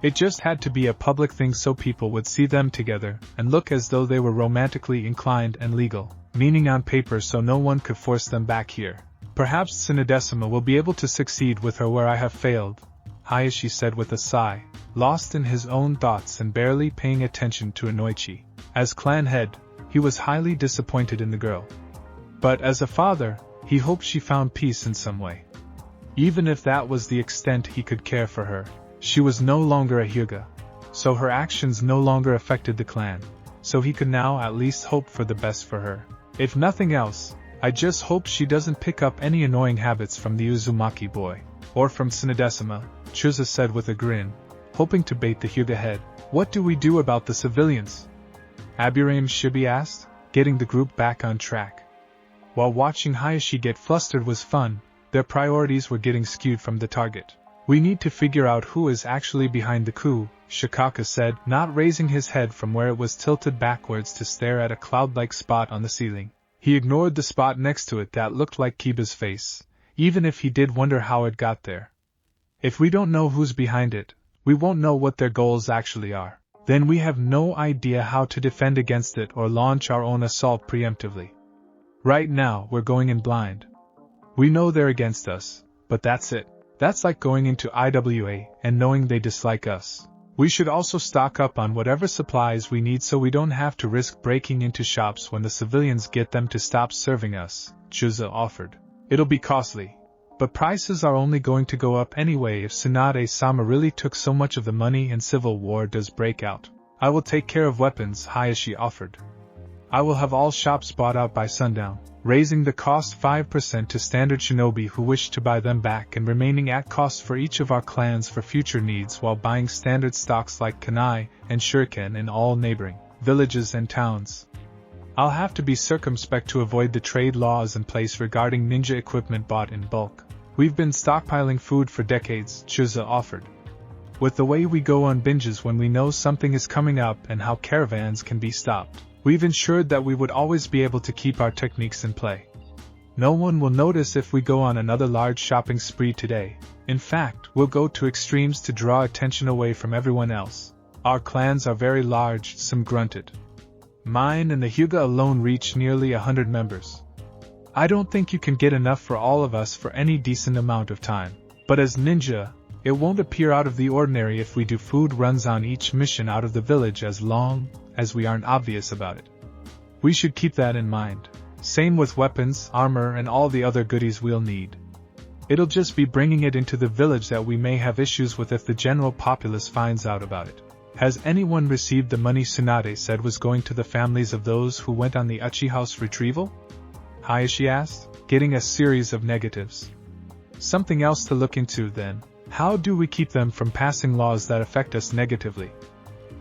It just had to be a public thing so people would see them together and look as though they were romantically inclined and legal, meaning on paper so no one could force them back here. Perhaps Tsunadesima will be able to succeed with her where I have failed, Hayashi said with a sigh, lost in his own thoughts and barely paying attention to Inoichi. As clan head, he was highly disappointed in the girl. But as a father, he hoped she found peace in some way. Even if that was the extent he could care for her. She was no longer a Hyuga, so her actions no longer affected the clan, so he could now at least hope for the best for her. If nothing else, I just hope she doesn't pick up any annoying habits from the Uzumaki boy, or from Tsunadesima, Chusa said with a grin, hoping to bait the Hyuga head. What do we do about the civilians? Aburame Shibi asked, getting the group back on track. While watching Hayashi get flustered was fun, their priorities were getting skewed from the target. We need to figure out who is actually behind the coup, Shikaka said, not raising his head from where it was tilted backwards to stare at a cloud-like spot on the ceiling. He ignored the spot next to it that looked like Kiba's face, even if he did wonder how it got there. If we don't know who's behind it, we won't know what their goals actually are. Then we have no idea how to defend against it or launch our own assault preemptively. Right now, we're going in blind. We know they're against us, but that's it. That's like going into IWA and knowing they dislike us. We should also stock up on whatever supplies we need so we don't have to risk breaking into shops when the civilians get them to stop serving us, Chusa offered. It'll be costly, but prices are only going to go up anyway if Tsunade-sama really took so much of the money and civil war does break out. I will take care of weapons, Hayashi offered. I will have all shops bought out by sundown, raising the cost 5% to standard shinobi who wish to buy them back and remaining at cost for each of our clans for future needs while buying standard stocks like kunai and shuriken in all neighboring villages and towns. I'll have to be circumspect to avoid the trade laws in place regarding ninja equipment bought in bulk. We've been stockpiling food for decades, Chusa offered. With the way we go on binges when we know something is coming up and how caravans can be stopped, we've ensured that we would always be able to keep our techniques in play. No one will notice if we go on another large shopping spree today. In fact, we'll go to extremes to draw attention away from everyone else. Our clans are very large, some grunted. Mine and the Hyuga alone reach nearly 100 members. I don't think you can get enough for all of us for any decent amount of time. But as ninja, it won't appear out of the ordinary if we do food runs on each mission out of the village as long as we aren't obvious about it. We should keep that in mind. Same with weapons, armor, and all the other goodies we'll need. It'll just be bringing it into the village that we may have issues with if the general populace finds out about it. Has anyone received the money Tsunade said was going to the families of those who went on the Uchi House retrieval? Hayashi asked, getting a series of negatives. Something else to look into then. How do we keep them from passing laws that affect us negatively?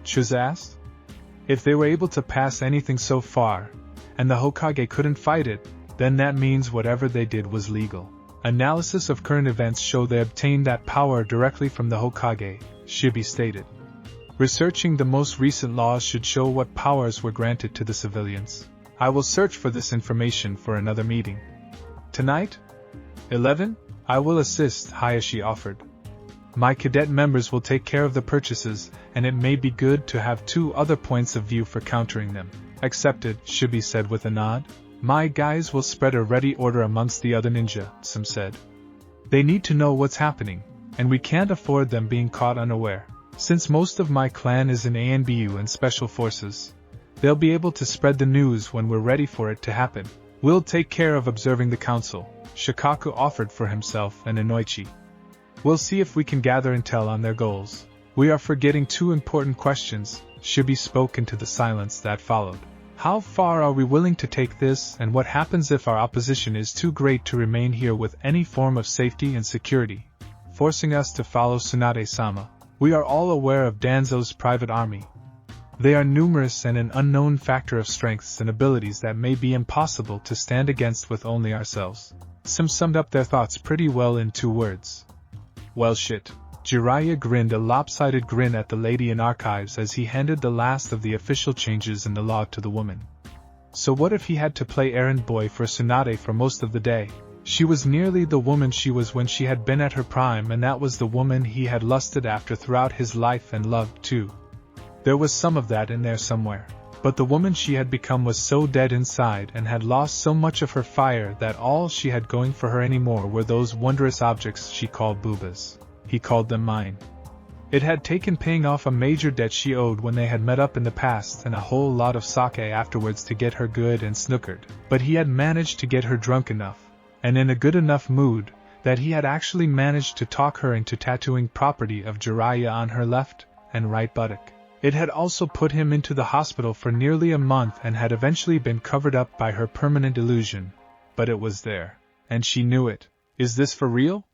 Chusa asked. If they were able to pass anything so far, and the Hokage couldn't fight it, then that means whatever they did was legal. Analysis of current events show they obtained that power directly from the Hokage, Shibi stated. Researching the most recent laws should show what powers were granted to the civilians. I will search for this information for another meeting. Tonight? 11? I will assist, Hayashi offered. My cadet members will take care of the purchases, and it may be good to have 2 other points of view for countering them. Accepted, Shibi said with a nod. My guys will spread a ready order amongst the other ninja, some said. They need to know what's happening, and we can't afford them being caught unaware. Since most of my clan is in ANBU and Special Forces, they'll be able to spread the news when we're ready for it to happen. We'll take care of observing the council, Shikaku offered for himself and Inoichi. We'll see if we can gather intel on their goals. We are forgetting two important questions, Shibi spoke into the silence that followed. How far are we willing to take this, and what happens if our opposition is too great to remain here with any form of safety and security, forcing us to follow Tsunade-sama? We are all aware of Danzo's private army. They are numerous and an unknown factor of strengths and abilities that may be impossible to stand against with only ourselves. Sim summed up their thoughts pretty well in 2 words. Well shit. Jiraiya grinned a lopsided grin at the lady in archives as he handed the last of the official changes in the law to the woman. So what if he had to play errand boy for Tsunade for most of the day? She was nearly the woman she was when she had been at her prime, and that was the woman he had lusted after throughout his life and loved too. There was some of that in there somewhere. But the woman she had become was so dead inside and had lost so much of her fire that all she had going for her anymore were those wondrous objects she called boobas. He called them mine. It had taken paying off a major debt she owed when they had met up in the past and a whole lot of sake afterwards to get her good and snookered, but he had managed to get her drunk enough, and in a good enough mood, that he had actually managed to talk her into tattooing property of Jiraiya on her left and right buttock. It had also put him into the hospital for nearly a month and had eventually been covered up by her permanent illusion, but it was there, and she knew it. Is this for real?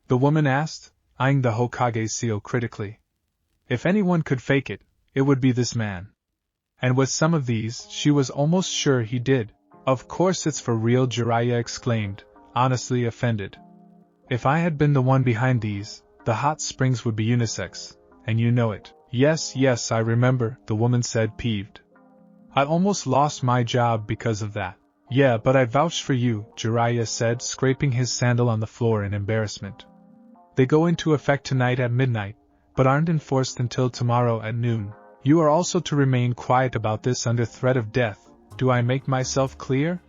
The woman asked, eyeing the Hokage seal critically. If anyone could fake it, it would be this man. And with some of these, she was almost sure he did. Of course it's for real, Jiraiya exclaimed, honestly offended. If I had been the one behind these, the hot springs would be unisex, and you know it. Yes, I remember, the woman said, peeved. I almost lost my job because of that. Yeah, but I vouched for you, Jiraiya said, scraping his sandal on the floor in embarrassment. They go into effect tonight at midnight, but aren't enforced until tomorrow at noon. You are also to remain quiet about this under threat of death. Do I make myself clear?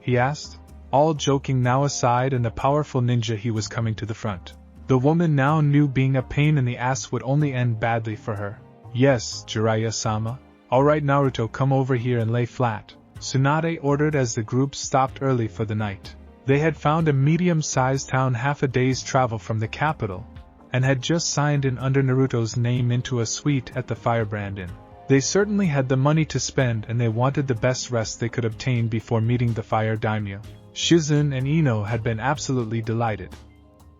He asked, all joking now aside, and the powerful ninja he was coming to the front. The woman now knew being a pain in the ass would only end badly for her. Yes, Jiraiya-sama. Alright Naruto, come over here and lay flat, Tsunade ordered as the group stopped early for the night. They had found a medium-sized town half a day's travel from the capital, and had just signed in under Naruto's name into a suite at the Firebrand Inn. They certainly had the money to spend, and they wanted the best rest they could obtain before meeting the Fire Daimyo. Shizune and Ino had been absolutely delighted.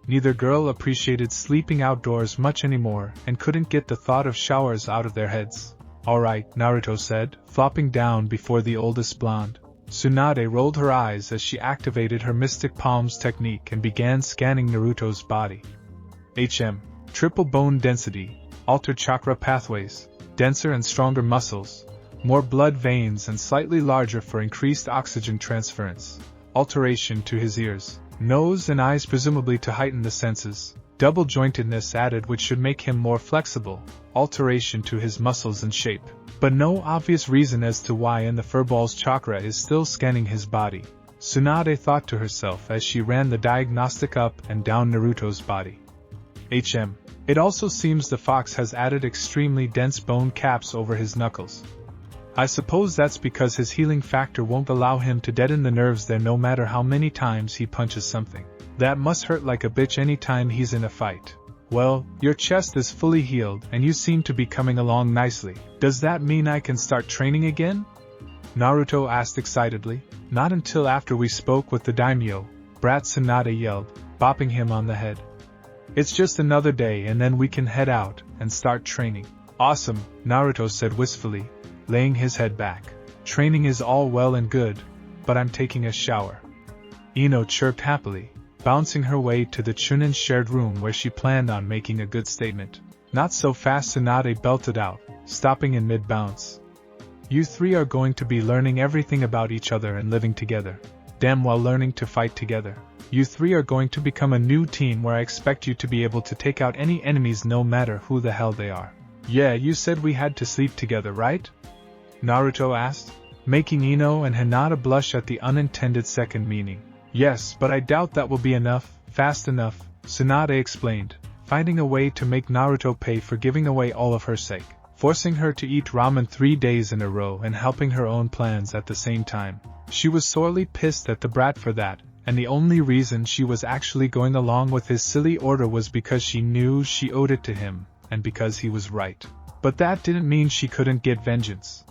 Neither girl appreciated sleeping outdoors much anymore and couldn't get the thought of showers out of their heads. Alright, Naruto said, flopping down before the oldest blonde. Tsunade rolled her eyes as she activated her Mystic Palms technique and began scanning Naruto's body. Triple bone density, altered chakra pathways, denser and stronger muscles, more blood veins and slightly larger for increased oxygen transference, alteration to his ears, nose and eyes presumably to heighten the senses, double jointedness added which should make him more flexible, alteration to his muscles and shape. But no obvious reason as to why, and the furball's chakra is still scanning his body, Tsunade thought to herself as she ran the diagnostic up and down Naruto's body. It also seems the fox has added extremely dense bone caps over his knuckles. I suppose that's because his healing factor won't allow him to deaden the nerves there no matter how many times he punches something. That must hurt like a bitch any time he's in a fight. Well, your chest is fully healed and you seem to be coming along nicely. Does that mean I can start training again? Naruto asked excitedly. Not until after we spoke with the daimyo, Brat Tsunade yelled, bopping him on the head. It's just another day and then we can head out and start training. Awesome, Naruto said wistfully, laying his head back. Training is all well and good, but I'm taking a shower. Ino chirped happily, bouncing her way to the Chunin's shared room where she planned on making a good statement. Not so fast, Tsunade belted out, stopping in mid-bounce. You three are going to be learning everything about each other and living together. Damn well learning to fight together. You three are going to become a new team where I expect you to be able to take out any enemies no matter who the hell they are. Yeah, you said we had to sleep together, right? Naruto asked. making Ino and Hinata blush at the unintended second meaning. Yes, but I doubt that will be enough, fast enough, Tsunade explained, finding a way to make Naruto pay for giving away all of her sake, forcing her to eat ramen 3 days in a row and helping her own plans at the same time. She was sorely pissed at the brat for that, and the only reason she was actually going along with his silly order was because she knew she owed it to him, and because he was right. But that didn't mean she couldn't get vengeance.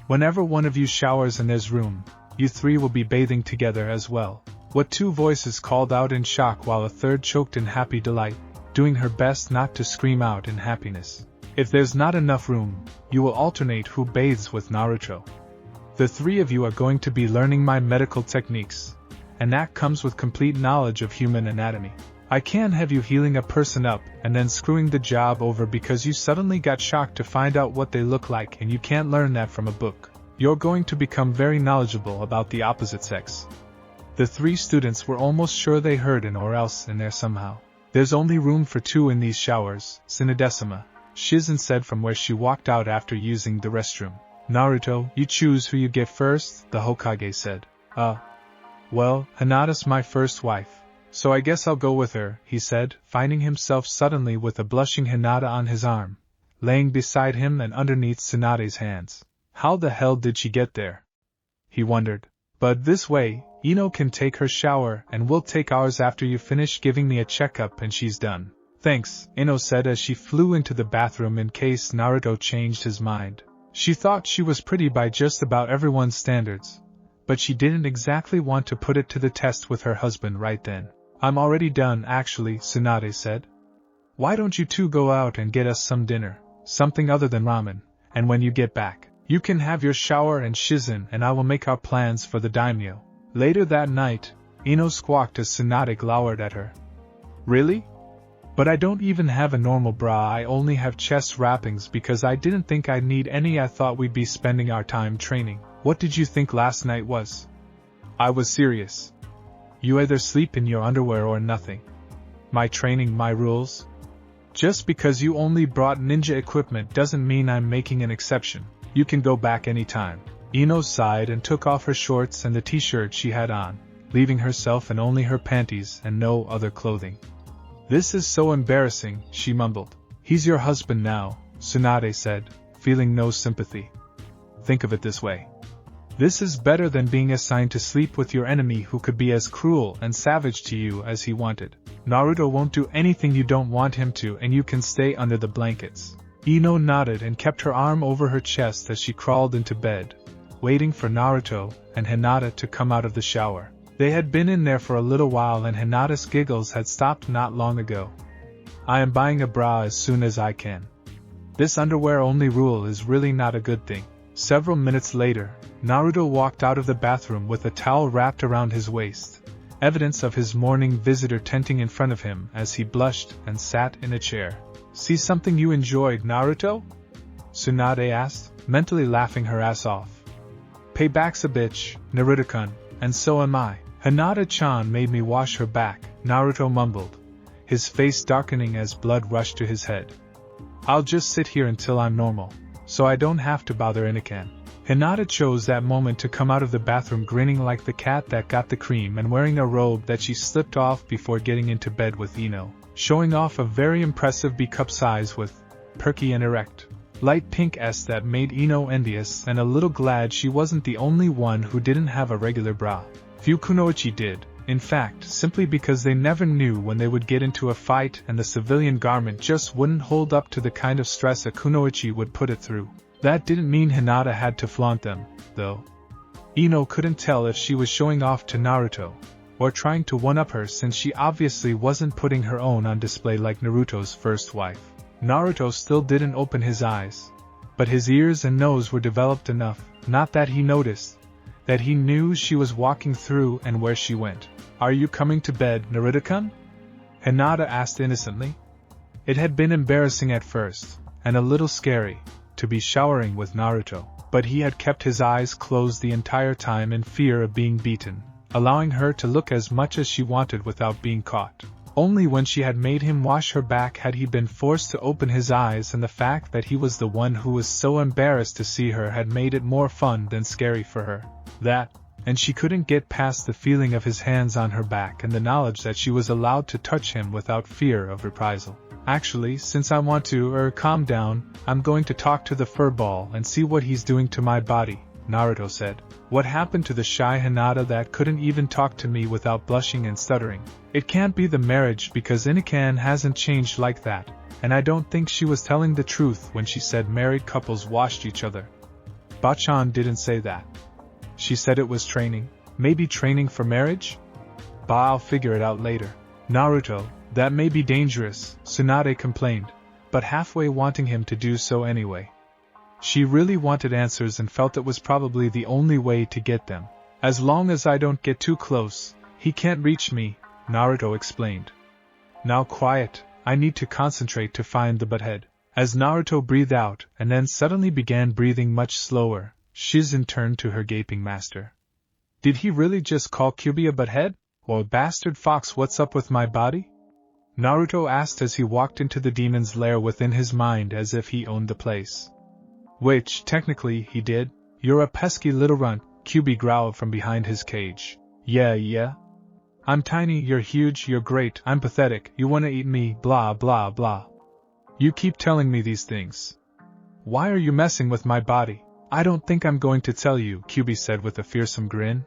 Whenever one of you showers in there's room, you three will be bathing together as well. What two voices called out in shock while a third choked in happy delight, doing her best not to scream out in happiness. If there's not enough room, you will alternate who bathes with Naruto. The three of you are going to be learning my medical techniques, and that comes with complete knowledge of human anatomy. I can't have you healing a person up and then screwing the job over because you suddenly got shocked to find out what they look like, and you can't learn that from a book. You're going to become very knowledgeable about the opposite sex. The three students were almost sure they heard an or else in there somehow. There's only room for 2 in these showers, Sinadesima, Shizen said from where she walked out after using the restroom. Naruto, you choose who you get first, the Hokage said. Well, Hinata's my first wife, so I guess I'll go with her, he said, finding himself suddenly with a blushing Hinata on his arm, laying beside him and underneath Tsunade's hands. How the hell did she get there? He wondered. But this way, Ino can take her shower and we'll take ours after you finish giving me a checkup and she's done. Thanks, Ino said as she flew into the bathroom in case Naruto changed his mind. She thought she was pretty by just about everyone's standards, but she didn't exactly want to put it to the test with her husband right then. I'm already done actually, Tsunade said. Why don't you two go out and get us some dinner, something other than ramen, and when you get back, you can have your shower and Shizen and I will make our plans for the daimyo. Later that night, Ino squawked as Tsunade glowered at her. Really? But I don't even have a normal bra, I only have chest wrappings because I didn't think I'd need any. I thought we'd be spending our time training. What did you think last night was? I was serious. You either sleep in your underwear or nothing. My training, my rules? Just because you only brought ninja equipment doesn't mean I'm making an exception. You can go back anytime. Ino sighed and took off her shorts and the t-shirt she had on, leaving herself in only her panties and no other clothing. This is so embarrassing, she mumbled. He's your husband now, Tsunade said, feeling no sympathy. Think of it this way. This is better than being assigned to sleep with your enemy who could be as cruel and savage to you as he wanted. Naruto won't do anything you don't want him to and you can stay under the blankets. Ino nodded and kept her arm over her chest as she crawled into bed, waiting for Naruto and Hinata to come out of the shower. They had been in there for a little while and Hinata's giggles had stopped not long ago. I am buying a bra as soon as I can. This underwear only rule is really not a good thing. Several minutes later, Naruto walked out of the bathroom with a towel wrapped around his waist, evidence of his morning visitor tenting in front of him as he blushed and sat in a chair. See something you enjoyed, Naruto? Tsunade asked, mentally laughing her ass off. Payback's a bitch, Naruto-kun, and so am I. Hinata-chan made me wash her back, Naruto mumbled, his face darkening as blood rushed to his head. I'll just sit here until I'm normal, so I don't have to bother Ino-kan. Hinata chose that moment to come out of the bathroom grinning like the cat that got the cream and wearing a robe that she slipped off before getting into bed with Ino, showing off a very impressive B-cup size with perky and erect light pink S that made Ino envious and a little glad she wasn't the only one who didn't have a regular bra. Few kunoichi did, in fact, simply because they never knew when they would get into a fight and the civilian garment just wouldn't hold up to the kind of stress a kunoichi would put it through. That didn't mean Hinata had to flaunt them, though. Ino couldn't tell if she was showing off to Naruto, or trying to one-up her since she obviously wasn't putting her own on display like Naruto's first wife. Naruto still didn't open his eyes, but his ears and nose were developed enough, not that he noticed, that he knew she was walking through and where she went. Are you coming to bed, Naruto-kun? Hinata asked innocently. It had been embarrassing at first, and a little scary, to be showering with Naruto, but he had kept his eyes closed the entire time in fear of being beaten, allowing her to look as much as she wanted without being caught. Only when she had made him wash her back had he been forced to open his eyes, and the fact that he was the one who was so embarrassed to see her had made it more fun than scary for her. That, and she couldn't get past the feeling of his hands on her back and the knowledge that she was allowed to touch him without fear of reprisal. Actually, since I want to, calm down, I'm going to talk to the furball and see what he's doing to my body, Naruto said. What happened to the shy Hinata that couldn't even talk to me without blushing and stuttering? It can't be the marriage, because Inakan hasn't changed like that, and I don't think she was telling the truth when she said married couples washed each other. Bachan didn't say that. She said it was training. Maybe training for marriage? I'll figure it out later. Naruto, that may be dangerous, Tsunade complained, but halfway wanting him to do so anyway. She really wanted answers and felt it was probably the only way to get them. As long as I don't get too close, he can't reach me, Naruto explained. Now quiet, I need to concentrate to find the butthead. As Naruto breathed out and then suddenly began breathing much slower, Shizen turned to her gaping master. Did he really just call Kyuubi a butthead? Or bastard fox, what's up with my body? Naruto asked as he walked into the demon's lair within his mind as if he owned the place. Which, technically, he did. You're a pesky little runt, Kyuubi growled from behind his cage. Yeah. I'm tiny, you're huge, you're great, I'm pathetic, you wanna eat me, blah blah blah. You keep telling me these things. Why are you messing with my body? I don't think I'm going to tell you, Kyuubi said with a fearsome grin.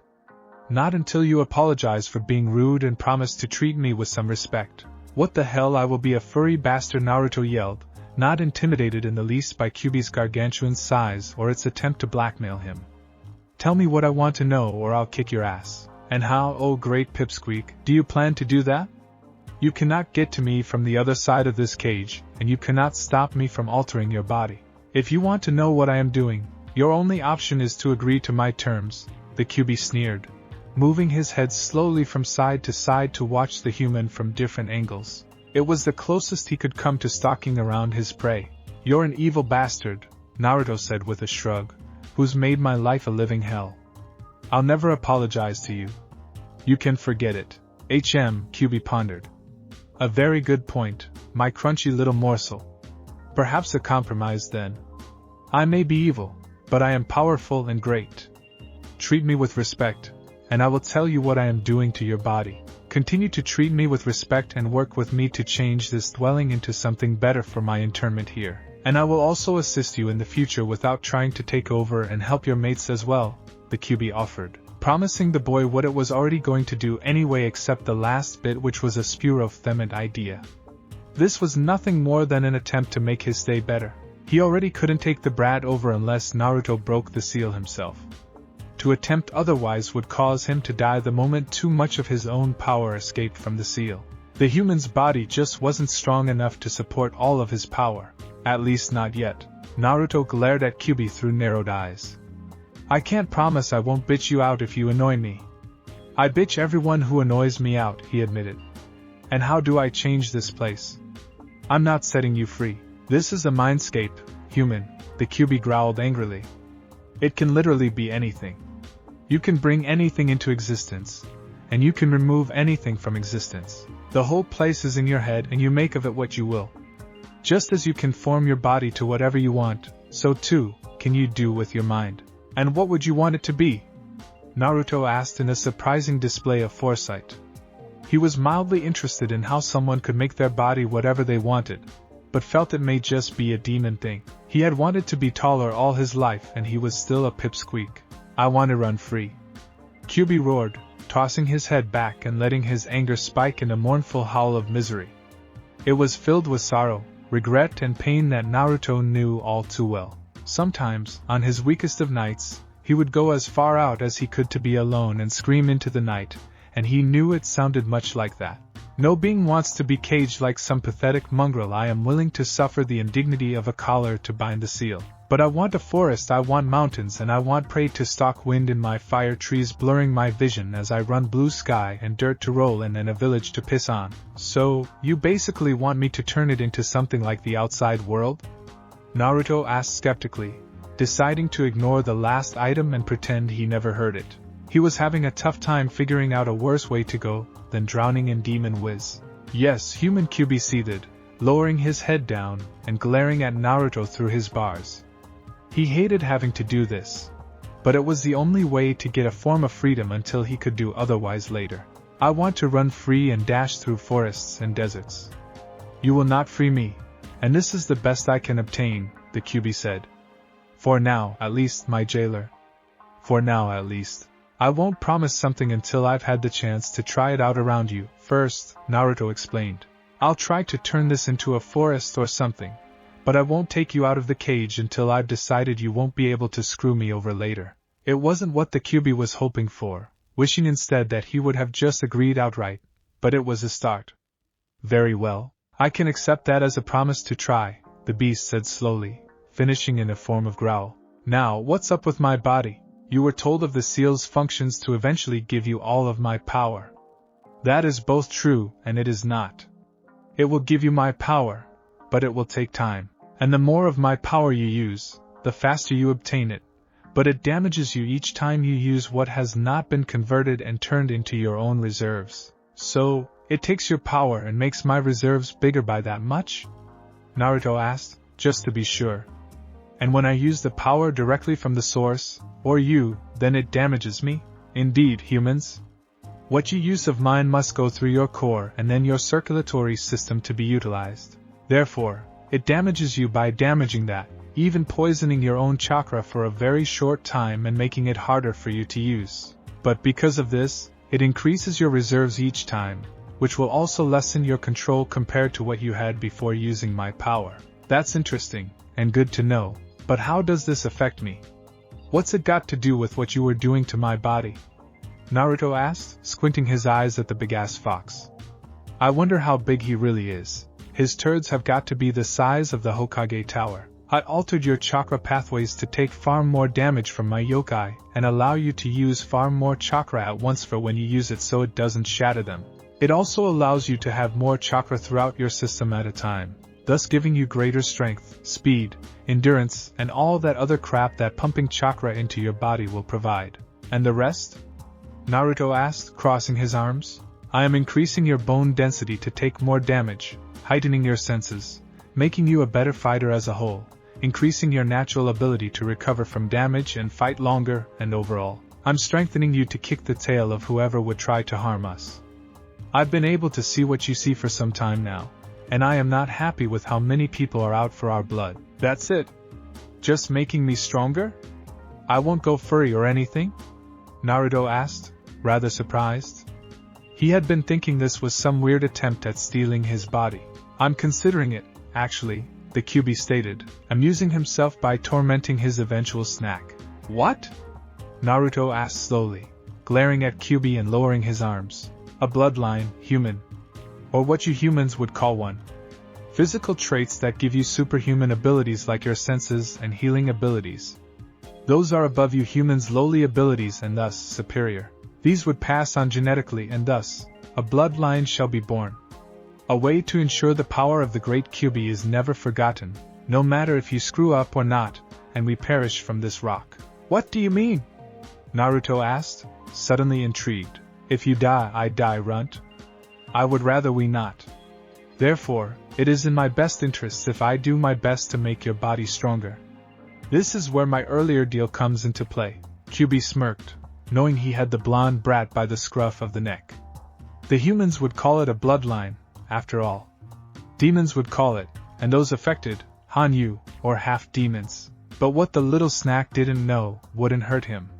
Not until you apologize for being rude and promise to treat me with some respect. What the hell, I will be a furry bastard, Naruto yelled, not intimidated in the least by Kyuubi's gargantuan size or its attempt to blackmail him. Tell me what I want to know or I'll kick your ass. And how, oh great pipsqueak, do you plan to do that? You cannot get to me from the other side of this cage, and you cannot stop me from altering your body. If you want to know what I am doing, your only option is to agree to my terms, the Kyuubi sneered, moving his head slowly from side to side to watch the human from different angles. It was the closest he could come to stalking around his prey. You're an evil bastard, Naruto said with a shrug, who's made my life a living hell. I'll never apologize to you. You can forget it. Kyuubi pondered. A very good point, my crunchy little morsel. Perhaps a compromise then. I may be evil, but I am powerful and great. Treat me with respect, and I will tell you what I am doing to your body. Continue to treat me with respect and work with me to change this dwelling into something better for my internment here. And I will also assist you in the future without trying to take over and help your mates as well, the Kyuubi offered, promising the boy what it was already going to do anyway except the last bit, which was a spur-of-the-moment idea. This was nothing more than an attempt to make his day better. He already couldn't take the brat over unless Naruto broke the seal himself. To attempt otherwise would cause him to die the moment too much of his own power escaped from the seal. The human's body just wasn't strong enough to support all of his power, at least not yet. Naruto glared at Kyuubi through narrowed eyes. I can't promise I won't bitch you out if you annoy me. I bitch everyone who annoys me out, he admitted. And how do I change this place? I'm not setting you free. This is a mindscape, human, the Kyuubi growled angrily. It can literally be anything. You can bring anything into existence, and you can remove anything from existence. The whole place is in your head and you make of it what you will. Just as you can form your body to whatever you want, so too can you do with your mind. And what would you want it to be? Naruto asked in a surprising display of foresight. He was mildly interested in how someone could make their body whatever they wanted, but felt it may just be a demon thing. He had wanted to be taller all his life and he was still a pipsqueak. I want to run free. Kyuubi roared, tossing his head back and letting his anger spike in a mournful howl of misery. It was filled with sorrow, regret and pain that Naruto knew all too well. Sometimes, on his weakest of nights, he would go as far out as he could to be alone and scream into the night, and he knew it sounded much like that. No being wants to be caged like some pathetic mongrel. I am willing to suffer the indignity of a collar to bind the seal. But I want a forest, I want mountains, and I want prey to stalk, wind in my fire, trees blurring my vision as I run, blue sky and dirt to roll in, and a village to piss on. So, you basically want me to turn it into something like the outside world? Naruto asked skeptically, deciding to ignore the last item and pretend he never heard it. He was having a tough time figuring out a worse way to go than drowning in demon whiz. Yes, human Kyuubi seethed, lowering his head down and glaring at Naruto through his bars. He hated having to do this, but it was the only way to get a form of freedom until he could do otherwise later. I want to run free and dash through forests and deserts. You will not free me, and this is the best I can obtain, the Kyuubi said. For now, at least, my jailer. For now, at least. I won't promise something until I've had the chance to try it out around you. First, Naruto explained. I'll try to turn this into a forest or something, but I won't take you out of the cage until I've decided you won't be able to screw me over later. It wasn't what the Kyuubi was hoping for, wishing instead that he would have just agreed outright, but it was a start. Very well, I can accept that as a promise to try, the beast said slowly, finishing in a form of growl. Now, what's up with my body? You were told of the seal's functions to eventually give you all of my power. That is both true and it is not. It will give you my power, but it will take time. And the more of my power you use, the faster you obtain it. But it damages you each time you use what has not been converted and turned into your own reserves. So, it takes your power and makes my reserves bigger by that much? Naruto asked, just to be sure. And when I use the power directly from the source, or you, then it damages me? Indeed, humans. What you use of mine must go through your core and then your circulatory system to be utilized. Therefore, it damages you by damaging that, even poisoning your own chakra for a very short time and making it harder for you to use. But because of this, it increases your reserves each time, which will also lessen your control compared to what you had before using my power. That's interesting, and good to know, but how does this affect me? What's it got to do with what you were doing to my body? Naruto asked, squinting his eyes at the big-ass fox. I wonder how big he really is. His turds have got to be the size of the Hokage Tower. I altered your chakra pathways to take far more damage from my yokai and allow you to use far more chakra at once for when you use it so it doesn't shatter them. It also allows you to have more chakra throughout your system at a time, thus giving you greater strength, speed, endurance, and all that other crap that pumping chakra into your body will provide. And the rest? Naruto asked, crossing his arms. I am increasing your bone density to take more damage, heightening your senses, making you a better fighter as a whole, increasing your natural ability to recover from damage and fight longer, and overall, I'm strengthening you to kick the tail of whoever would try to harm us. I've been able to see what you see for some time now, and I am not happy with how many people are out for our blood. That's it. Just making me stronger? I won't go furry or anything? Naruto asked, rather surprised. He had been thinking this was some weird attempt at stealing his body. I'm considering it, actually, the Kyuubi stated, amusing himself by tormenting his eventual snack. What? Naruto asked slowly, glaring at Kyuubi and lowering his arms. A bloodline, human. Or what you humans would call one. Physical traits that give you superhuman abilities like your senses and healing abilities. Those are above you humans' lowly abilities and thus superior. These would pass on genetically and thus, a bloodline shall be born. A way to ensure the power of the great Kyuubi is never forgotten, no matter if you screw up or not, and we perish from this rock. What do you mean? Naruto asked, suddenly intrigued. If you die, I die, runt. I would rather we not. Therefore, it is in my best interests if I do my best to make your body stronger. This is where my earlier deal comes into play. Kyuubi smirked, knowing he had the blonde brat by the scruff of the neck. The humans would call it a bloodline, after all. Demons would call it, and those affected, Hanyu, or half-demons. But what the little snack didn't know wouldn't hurt him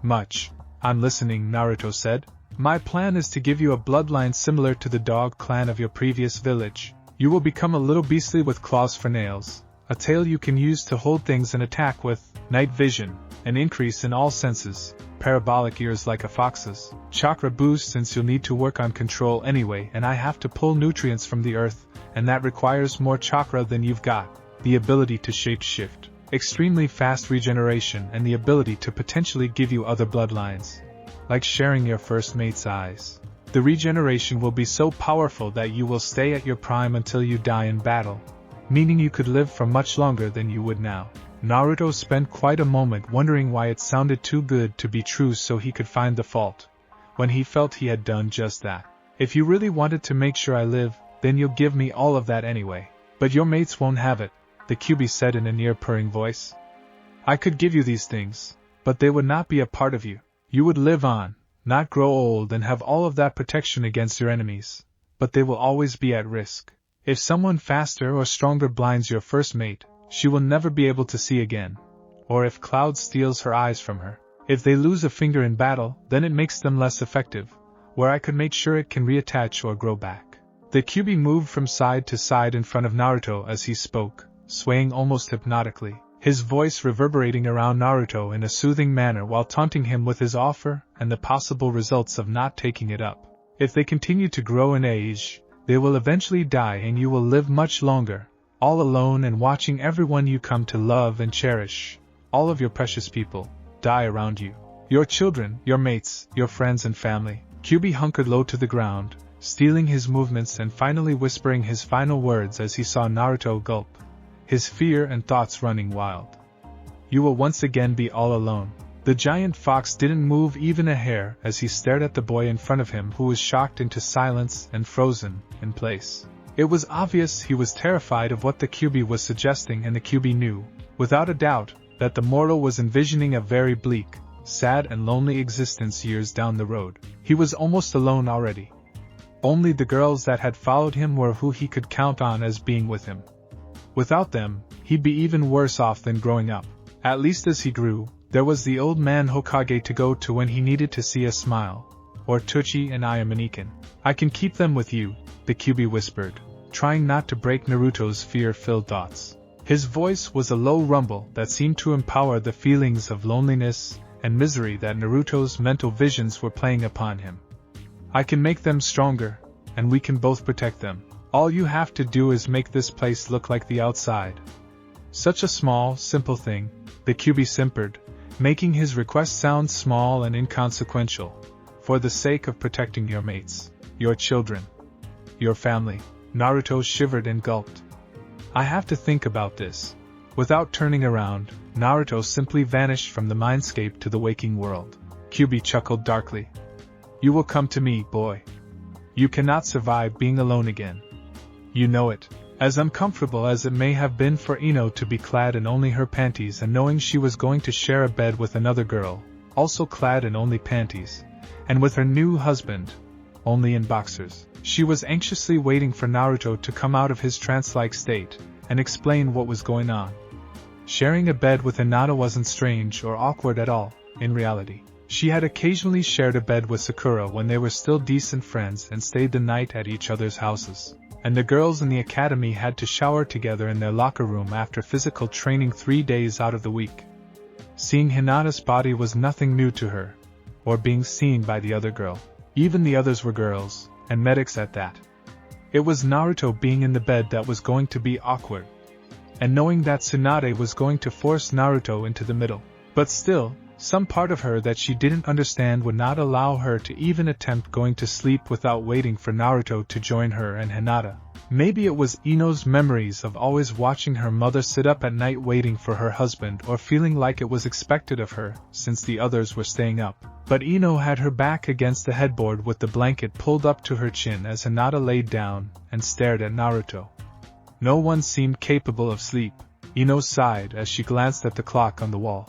much. I'm listening, Naruto said. My plan is to give you a bloodline similar to the dog clan of your previous village. You will become a little beastly with claws for nails, a tail you can use to hold things and attack with, night vision, an increase in all senses, parabolic ears like a fox's, chakra boost since you'll need to work on control anyway and I have to pull nutrients from the earth, and that requires more chakra than you've got, the ability to shapeshift, extremely fast regeneration and the ability to potentially give you other bloodlines. Like sharing your first mate's eyes. The regeneration will be so powerful that you will stay at your prime until you die in battle, meaning you could live for much longer than you would now. Naruto spent quite a moment wondering why it sounded too good to be true so he could find the fault, when he felt he had done just that. If you really wanted to make sure I live, then you'll give me all of that anyway. But your mates won't have it, the QB said in a near-purring voice. I could give you these things, but they would not be a part of you. You would live on, not grow old and have all of that protection against your enemies, but they will always be at risk. If someone faster or stronger blinds your first mate, she will never be able to see again. Or if Cloud steals her eyes from her. If they lose a finger in battle, then it makes them less effective, where I could make sure it can reattach or grow back. The QB moved from side to side in front of Naruto as he spoke, swaying almost hypnotically, his voice reverberating around Naruto in a soothing manner while taunting him with his offer and the possible results of not taking it up. If they continue to grow in age, they will eventually die and you will live much longer, all alone and watching everyone you come to love and cherish, all of your precious people, die around you. Your children, your mates, your friends and family. QB hunkered low to the ground, stealing his movements and finally whispering his final words as he saw Naruto gulp, his fear and thoughts running wild. You will once again be all alone. The giant fox didn't move even a hair as he stared at the boy in front of him who was shocked into silence and frozen in place. It was obvious he was terrified of what the QB was suggesting, and the QB knew, without a doubt, that the mortal was envisioning a very bleak, sad and lonely existence years down the road. He was almost alone already. Only the girls that had followed him were who he could count on as being with him. Without them, he'd be even worse off than growing up. At least as he grew, there was the old man Hokage to go to when he needed to see a smile, or Tochi and Ayamaniken. I can keep them with you, the QB whispered, trying not to break Naruto's fear-filled thoughts. His voice was a low rumble that seemed to empower the feelings of loneliness and misery that Naruto's mental visions were playing upon him. I can make them stronger, and we can both protect them. All you have to do is make this place look like the outside. Such a small, simple thing, the QB simpered, making his request sound small and inconsequential, for the sake of protecting your mates, your children, your family. Naruto shivered and gulped. I have to think about this. Without turning around, Naruto simply vanished from the mindscape to the waking world. QB chuckled darkly. You will come to me, boy. You cannot survive being alone again. You know it. As uncomfortable as it may have been for Ino to be clad in only her panties and knowing she was going to share a bed with another girl, also clad in only panties, and with her new husband, only in boxers, she was anxiously waiting for Naruto to come out of his trance-like state and explain what was going on. Sharing a bed with Hinata wasn't strange or awkward at all, in reality. She had occasionally shared a bed with Sakura when they were still decent friends and stayed the night at each other's houses. And the girls in the academy had to shower together in their locker room after physical training 3 days out of the week. Seeing Hinata's body was nothing new to her, or being seen by the other girl. Even the others were girls, and medics at that. It was Naruto being in the bed that was going to be awkward, and knowing that Tsunade was going to force Naruto into the middle. But still, some part of her that she didn't understand would not allow her to even attempt going to sleep without waiting for Naruto to join her and Hinata. Maybe it was Ino's memories of always watching her mother sit up at night waiting for her husband, or feeling like it was expected of her since the others were staying up. But Ino had her back against the headboard with the blanket pulled up to her chin as Hinata laid down and stared at Naruto. No one seemed capable of sleep. Ino sighed as she glanced at the clock on the wall.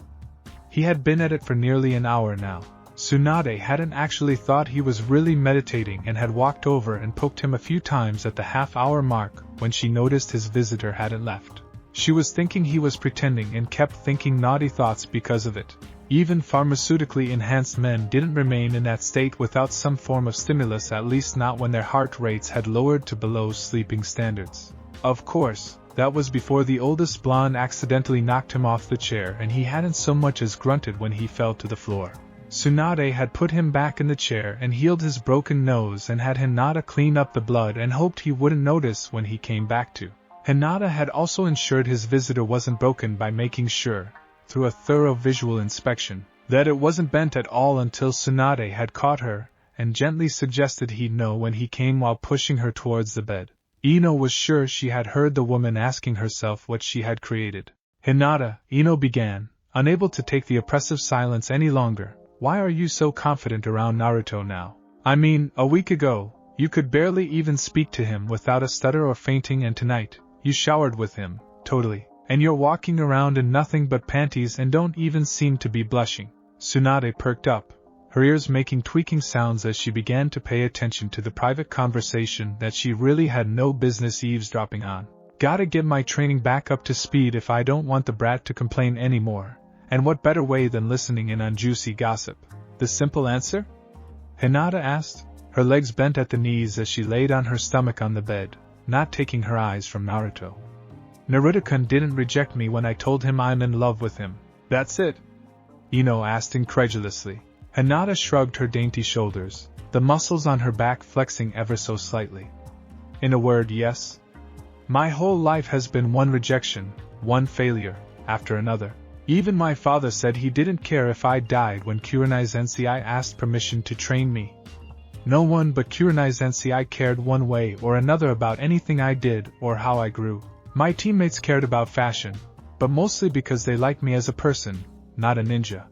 He had been at it for nearly an hour now. Tsunade hadn't actually thought he was really meditating and had walked over and poked him a few times at the half-hour mark when she noticed his visitor hadn't left. She was thinking he was pretending and kept thinking naughty thoughts because of it. Even pharmaceutically enhanced men didn't remain in that state without some form of stimulus, at least not when their heart rates had lowered to below sleeping standards. Of course, that was before the oldest blonde accidentally knocked him off the chair and he hadn't so much as grunted when he fell to the floor. Tsunade had put him back in the chair and healed his broken nose and had Hinata clean up the blood and hoped he wouldn't notice when he came back to. Hinata had also ensured his visitor wasn't broken by making sure, through a thorough visual inspection, that it wasn't bent at all until Tsunade had caught her and gently suggested he'd know when he came while pushing her towards the bed. Ino was sure she had heard the woman asking herself what she had created. Hinata, Ino began, unable to take the oppressive silence any longer. Why are you so confident around Naruto now? I mean, a week ago, You could barely even speak to him without a stutter or fainting, and tonight, you showered with him, totally, and you're walking around in nothing but panties and don't even seem to be blushing. Tsunade perked up, her ears making tweaking sounds as she began to pay attention to the private conversation that she really had no business eavesdropping on. Gotta get my training back up to speed if I don't want the brat to complain anymore, and what better way than listening in on juicy gossip? The simple answer? Hinata asked, her legs bent at the knees as she laid on her stomach on the bed, not taking her eyes from Naruto. Naruto-kun didn't reject me when I told him I'm in love with him. That's it? Ino asked incredulously. Hinata shrugged her dainty shoulders, the muscles on her back flexing ever so slightly. In a word, yes. My whole life has been one rejection, one failure, after another. Even my father said he didn't care if I died when Kurenai Zensei asked permission to train me. No one but Kurenai Zensei cared one way or another about anything I did or how I grew. My teammates cared about fashion, but mostly because they liked me as a person, not a ninja.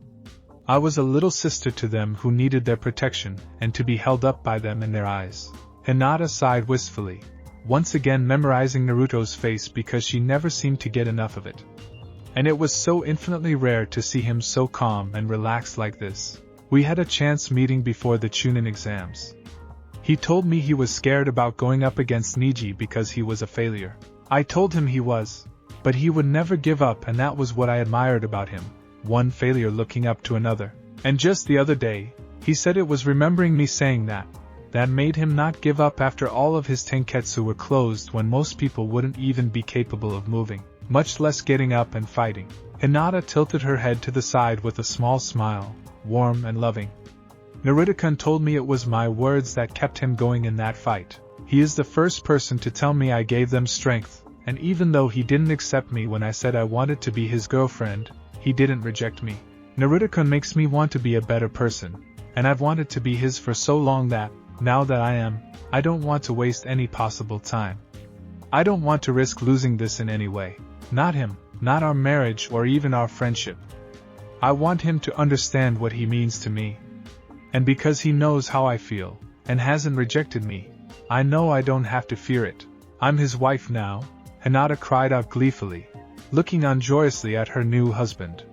I was a little sister to them who needed their protection and to be held up by them in their eyes. Hinata sighed wistfully, once again memorizing Naruto's face because she never seemed to get enough of it. And it was so infinitely rare to see him so calm and relaxed like this. We had a chance meeting before the Chunin exams. He told me he was scared about going up against Niji because he was a failure. I told him he was, but he would never give up, and that was what I admired about him, one failure looking up to another. And just the other day, he said it was remembering me saying that made him not give up after all of his tenketsu were closed when most people wouldn't even be capable of moving, much less getting up and fighting. Hinata tilted her head to the side with a small smile, warm and loving. Naruto-kun told me it was my words that kept him going in that fight. He is the first person to tell me I gave them strength, and even though he didn't accept me when I said I wanted to be his girlfriend, he didn't reject me. Naruto-kun makes me want to be a better person, and I've wanted to be his for so long that, now that I am, I don't want to waste any possible time. I don't want to risk losing this in any way. Not him, not our marriage or even our friendship. I want him to understand what he means to me. And because he knows how I feel, and hasn't rejected me, I know I don't have to fear it. I'm his wife now, Hinata cried out gleefully, looking on joyously at her new husband.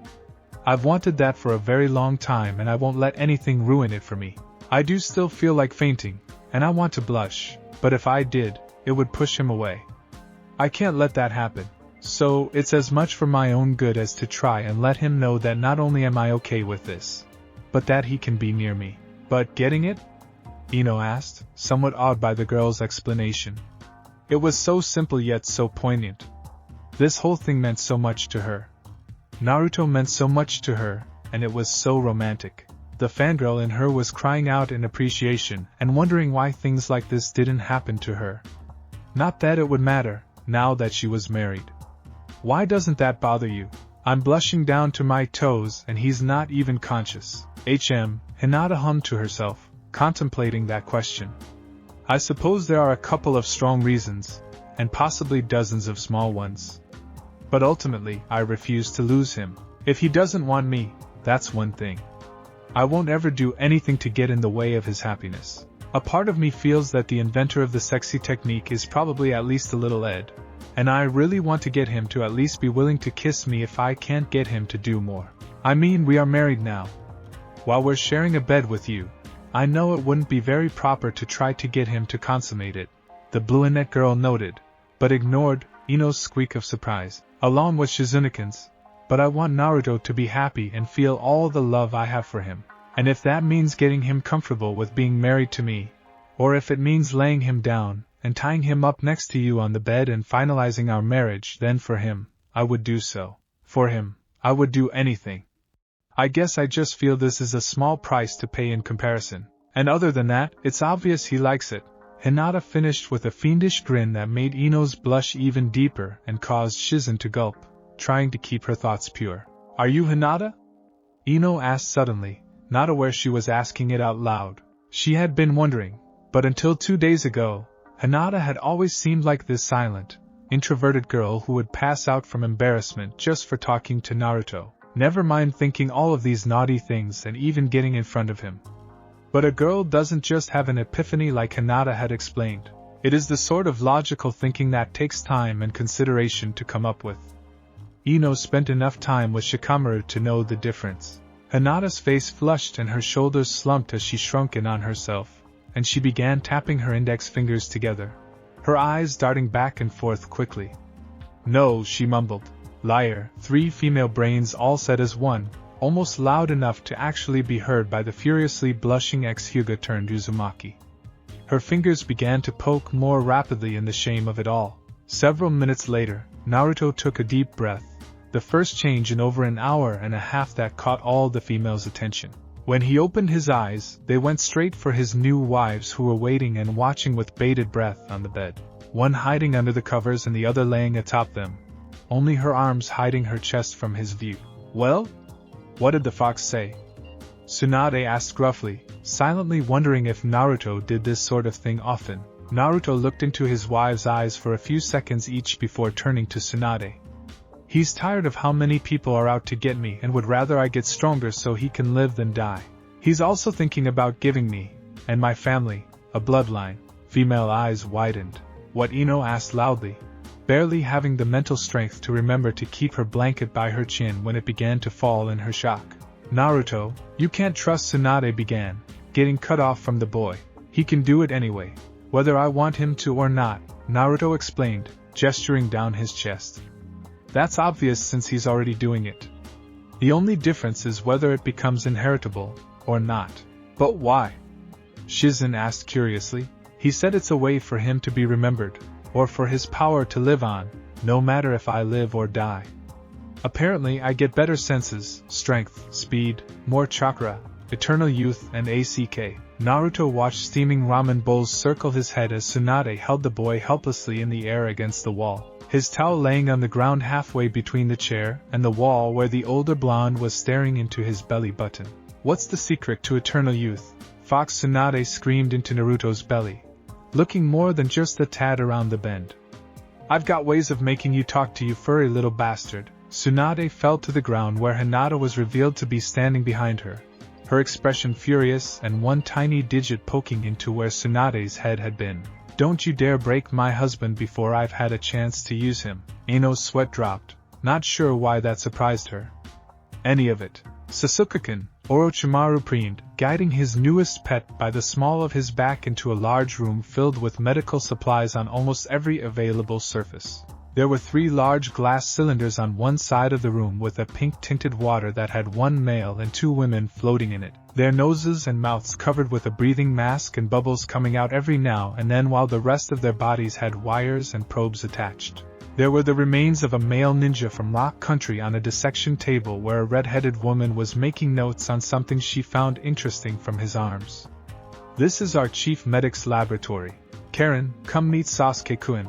I've wanted that for a very long time, and I won't let anything ruin it for me. I do still feel like fainting, and I want to blush, but if I did, it would push him away. I can't let that happen. So, it's as much for my own good as to try and let him know that not only am I okay with this, but that he can be near me. But getting it? Ino asked, somewhat awed by the girl's explanation. It was so simple yet so poignant. This whole thing meant so much to her. Naruto meant so much to her, and it was so romantic. The fangirl in her was crying out in appreciation and wondering why things like this didn't happen to her. Not that it would matter, now that she was married. Why doesn't that bother you? I'm blushing down to my toes and he's not even conscious. Hinata hummed to herself, contemplating that question. I suppose there are a couple of strong reasons, and possibly dozens of small ones. But ultimately, I refuse to lose him. If he doesn't want me, that's one thing. I won't ever do anything to get in the way of his happiness. A part of me feels that the inventor of the sexy technique is probably at least a little Ed, and I really want to get him to at least be willing to kiss me if I can't get him to do more. I mean, we are married now. While we're sharing a bed with you, I know it wouldn't be very proper to try to get him to consummate it, the blue-and-net girl noted, but ignored Ino's squeak of surprise, along with Shizunekin's. But I want Naruto to be happy and feel all the love I have for him. And if that means getting him comfortable with being married to me, or if it means laying him down and tying him up next to you on the bed and finalizing our marriage, then for him, I would do so. For him, I would do anything. I guess I just feel this is a small price to pay in comparison. And other than that, it's obvious he likes it. Hinata finished with a fiendish grin that made Ino's blush even deeper and caused Shizun to gulp, trying to keep her thoughts pure. Are you Hinata? Ino asked suddenly, not aware she was asking it out loud. She had been wondering, but until 2 days ago, Hinata had always seemed like this silent, introverted girl who would pass out from embarrassment just for talking to Naruto, never mind thinking all of these naughty things and even getting in front of him. But a girl doesn't just have an epiphany like Hinata had explained. It is the sort of logical thinking that takes time and consideration to come up with. Ino spent enough time with Shikamaru to know the difference. Hinata's face flushed and her shoulders slumped as she shrunk in on herself, and she began tapping her index fingers together, her eyes darting back and forth quickly. "No," she mumbled. "Liar." 3 female brains all said as one, almost loud enough to actually be heard by the furiously blushing ex-Hyuga turned Uzumaki. Her fingers began to poke more rapidly in the shame of it all. Several minutes later, Naruto took a deep breath, the first change in over an hour and a half that caught all the females' attention. When he opened his eyes, they went straight for his new wives who were waiting and watching with bated breath on the bed, one hiding under the covers and the other laying atop them, only her arms hiding her chest from his view. "Well? What did the fox say?" Tsunade asked gruffly, silently wondering if Naruto did this sort of thing often. Naruto looked into his wife's eyes for a few seconds each before turning to Tsunade. "He's tired of how many people are out to get me and would rather I get stronger so he can live than die. He's also thinking about giving me, and my family, a bloodline." Female eyes widened. "What?" Ino asked loudly, barely having the mental strength to remember to keep her blanket by her chin when it began to fall in her shock. "Naruto, you can't trust," Tsunade began, getting cut off from the boy. "He can do it anyway, whether I want him to or not," Naruto explained, gesturing down his chest. "That's obvious since he's already doing it. The only difference is whether it becomes inheritable, or not." "But why?" Shizen asked curiously. "He said it's a way for him to be remembered, or for his power to live on, no matter if I live or die. Apparently I get better senses, strength, speed, more chakra, eternal youth and ACK." Naruto watched steaming ramen bowls circle his head as Tsunade held the boy helplessly in the air against the wall, his towel laying on the ground halfway between the chair and the wall where the older blonde was staring into his belly button. "What's the secret to eternal youth?" Fox Tsunade screamed into Naruto's belly, looking more than just a tad around the bend. "I've got ways of making you talk to you furry little bastard." Tsunade fell to the ground where Hinata was revealed to be standing behind her, her expression furious and one tiny digit poking into where Tsunade's head had been. "Don't you dare break my husband before I've had a chance to use him." Ino's sweat dropped, not sure why that surprised her. "Any of it." Sasuke-kun, Orochimaru preened, guiding his newest pet by the small of his back into a large room filled with medical supplies on almost every available surface. There were 3 large glass cylinders on one side of the room with a pink-tinted water that had 1 male and 2 women floating in it, their noses and mouths covered with a breathing mask and bubbles coming out every now and then while the rest of their bodies had wires and probes attached. There were the remains of a male ninja from Rock Country on a dissection table where a red-headed woman was making notes on something she found interesting from his arms. "This is our chief medic's laboratory. Karen, come meet Sasuke-kun."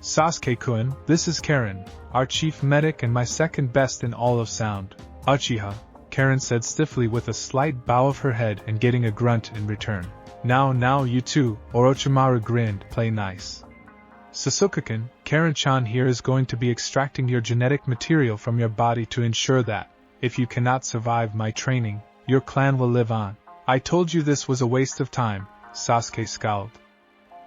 "Sasuke-kun, this is Karen, our chief medic and my second best in all of sound." "Uchiha," Karen said stiffly with a slight bow of her head and getting a grunt in return. Now you two," Orochimaru grinned, "play nice. Sasuke-kun, Karen-chan here is going to be extracting your genetic material from your body to ensure that, if you cannot survive my training, your clan will live on." "I told you this was a waste of time," Sasuke scowled.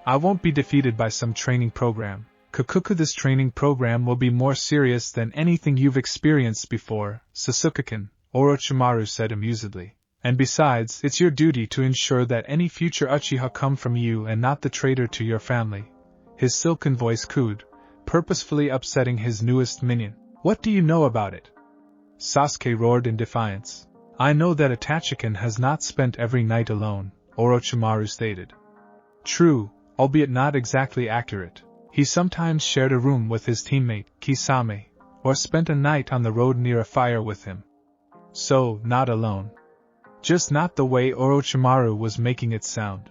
"I won't be defeated by some training program. Kakuku, this training program will be more serious than anything you've experienced before, Sasuke-kun," Orochimaru said amusedly. "And besides, it's your duty to ensure that any future Uchiha come from you and not the traitor to your family." His silken voice cooed, purposefully upsetting his newest minion. "What do you know about it?" Sasuke roared in defiance. "I know that Itachikan has not spent every night alone," Orochimaru stated. "True, albeit not exactly accurate. He sometimes shared a room with his teammate, Kisame, or spent a night on the road near a fire with him. So, not alone. Just not the way Orochimaru was making it sound.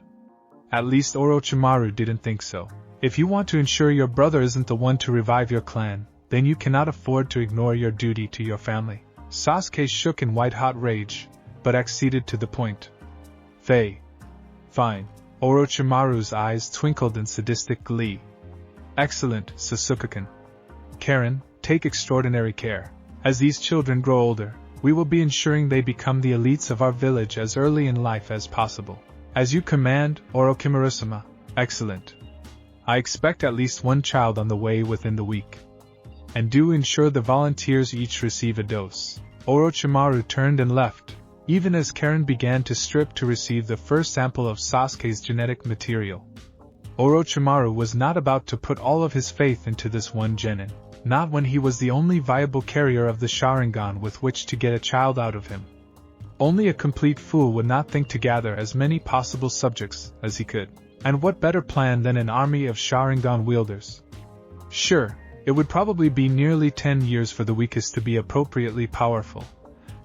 At least Orochimaru didn't think so. If you want to ensure your brother isn't the one to revive your clan, then you cannot afford to ignore your duty to your family." Sasuke shook in white-hot rage, but acceded to the point. Fine. Orochimaru's eyes twinkled in sadistic glee. "Excellent, Sasuke-kun. Karen, take extraordinary care. As these children grow older, We will be ensuring they become the elites of our village as early in life as possible. As you command, Orochimaru-sama. Excellent. I expect at least one child on the way within the week. And do ensure the volunteers each receive a dose. Orochimaru turned and left, even as Karen began to strip to receive the first sample of Sasuke's genetic material. Orochimaru was not about to put all of his faith into this one genin, not when he was the only viable carrier of the Sharingan with which to get a child out of him. Only a complete fool would not think to gather as many possible subjects as he could. And what better plan than an army of Sharingan wielders? Sure, it would probably be nearly 10 years for the weakest to be appropriately powerful.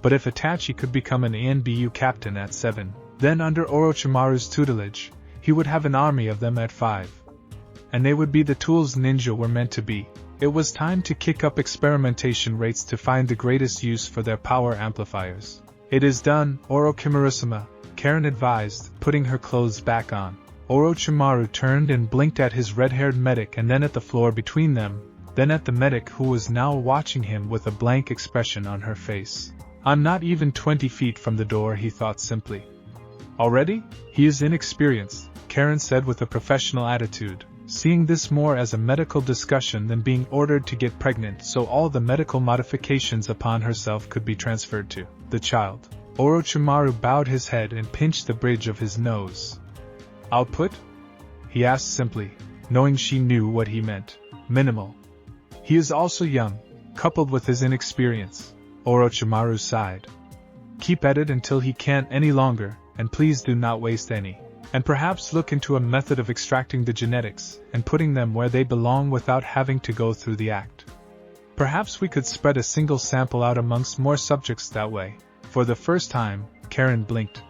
But if Itachi could become an ANBU captain at 7, then under Orochimaru's tutelage, he would have an army of them at 5. And they would be the tools ninja were meant to be. It was time to kick up experimentation rates to find the greatest use for their power amplifiers. It is done, Orochimaru-sama, Karen advised, putting her clothes back on. Orochimaru turned and blinked at his red-haired medic and then at the floor between them, then at the medic who was now watching him with a blank expression on her face. I'm not even 20 feet from the door, he thought simply. Already? He is inexperienced, Karen said with a professional attitude, seeing this more as a medical discussion than being ordered to get pregnant so all the medical modifications upon herself could be transferred to the child. Orochimaru bowed his head and pinched the bridge of his nose. Output? He asked simply, knowing she knew what he meant. Minimal. He is also young, coupled with his inexperience. Orochimaru sighed. Keep at it until he can't any longer, and please do not waste any. And perhaps look into a method of extracting the genetics and putting them where they belong without having to go through the act. Perhaps we could spread a single sample out amongst more subjects that way. For the first time, Karen blinked.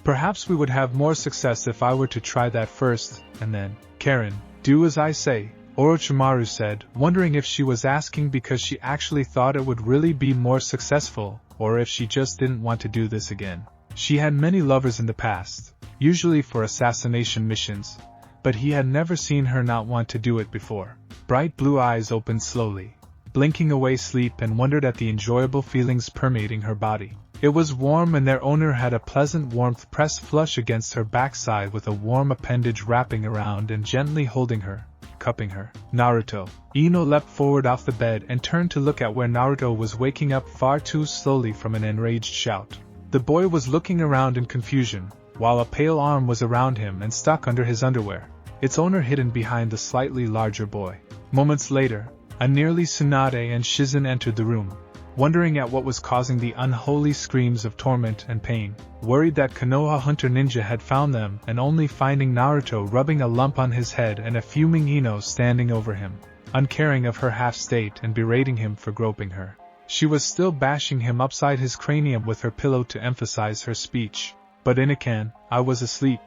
Perhaps we would have more success if I were to try that first, and then, Karen, do as I say, Orochimaru said, wondering if she was asking because she actually thought it would really be more successful, or if she just didn't want to do this again. She had many lovers in the past, usually for assassination missions, but he had never seen her not want to do it before. Bright blue eyes opened slowly, blinking away sleep, and wondered at the enjoyable feelings permeating her body. It was warm and their owner had a pleasant warmth pressed flush against her backside with a warm appendage wrapping around and gently holding her, cupping her. Naruto. Ino leapt forward off the bed and turned to look at where Naruto was waking up far too slowly from an enraged shout. The boy was looking around in confusion, while a pale arm was around him and stuck under his underwear, its owner hidden behind the slightly larger boy. Moments later, a nearly Tsunade and Shizen entered the room, wondering at what was causing the unholy screams of torment and pain, worried that Konoha Hunter Ninja had found them and only finding Naruto rubbing a lump on his head and a fuming Ino standing over him, uncaring of her half-state and berating him for groping her. She was still bashing him upside his cranium with her pillow to emphasize her speech. But Inakan, I was asleep.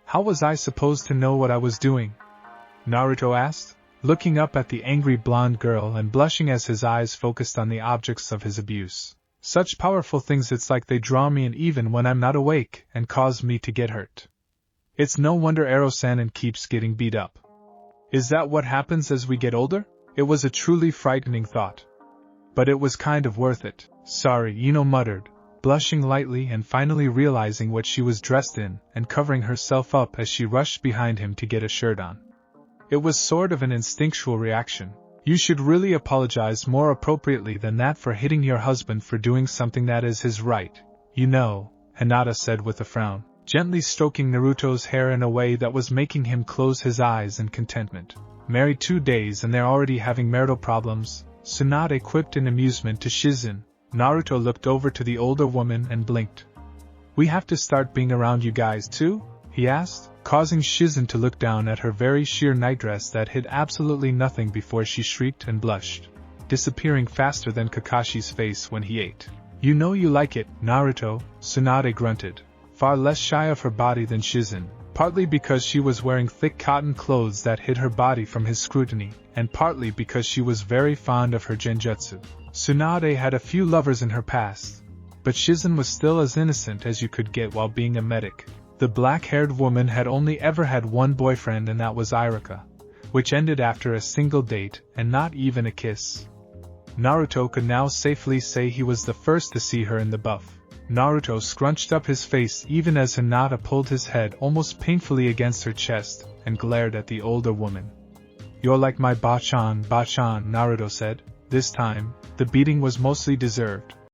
How was I supposed to know what I was doing? Naruto asked, looking up at the angry blonde girl and blushing as his eyes focused on the objects of his abuse. Such powerful things, it's like they draw me in even when I'm not awake and cause me to get hurt. It's no wonder Ero-sanin keeps getting beat up. Is that what happens as we get older? It was a truly frightening thought. But it was kind of worth it. Sorry, Ino muttered, blushing lightly and finally realizing what she was dressed in and covering herself up as she rushed behind him to get a shirt on. It was sort of an instinctual reaction. You should really apologize more appropriately than that for hitting your husband for doing something that is his right, you know, Hinata said with a frown, gently stroking Naruto's hair in a way that was making him close his eyes in contentment. Married 2 days and they're already having marital problems, Tsunade quipped in amusement to Shizen. Naruto looked over to the older woman and blinked. We have to start being around you guys too? He asked, causing Shizen to look down at her very sheer nightdress that hid absolutely nothing before she shrieked and blushed, disappearing faster than Kakashi's face when he ate. You know you like it, Naruto, Tsunade grunted, far less shy of her body than Shizen, partly because she was wearing thick cotton clothes that hid her body from his scrutiny, and partly because she was very fond of her genjutsu. Tsunade had a few lovers in her past, but Shizen was still as innocent as you could get while being a medic. The black-haired woman had only ever had one boyfriend, and that was Irika, which ended after a single date and not even a kiss. Naruto could now safely say he was the first to see her in the buff. Naruto scrunched up his face even as Hinata pulled his head almost painfully against her chest, and glared at the older woman. "You're like my Bachan," Naruto said. This time, the beating was mostly deserved,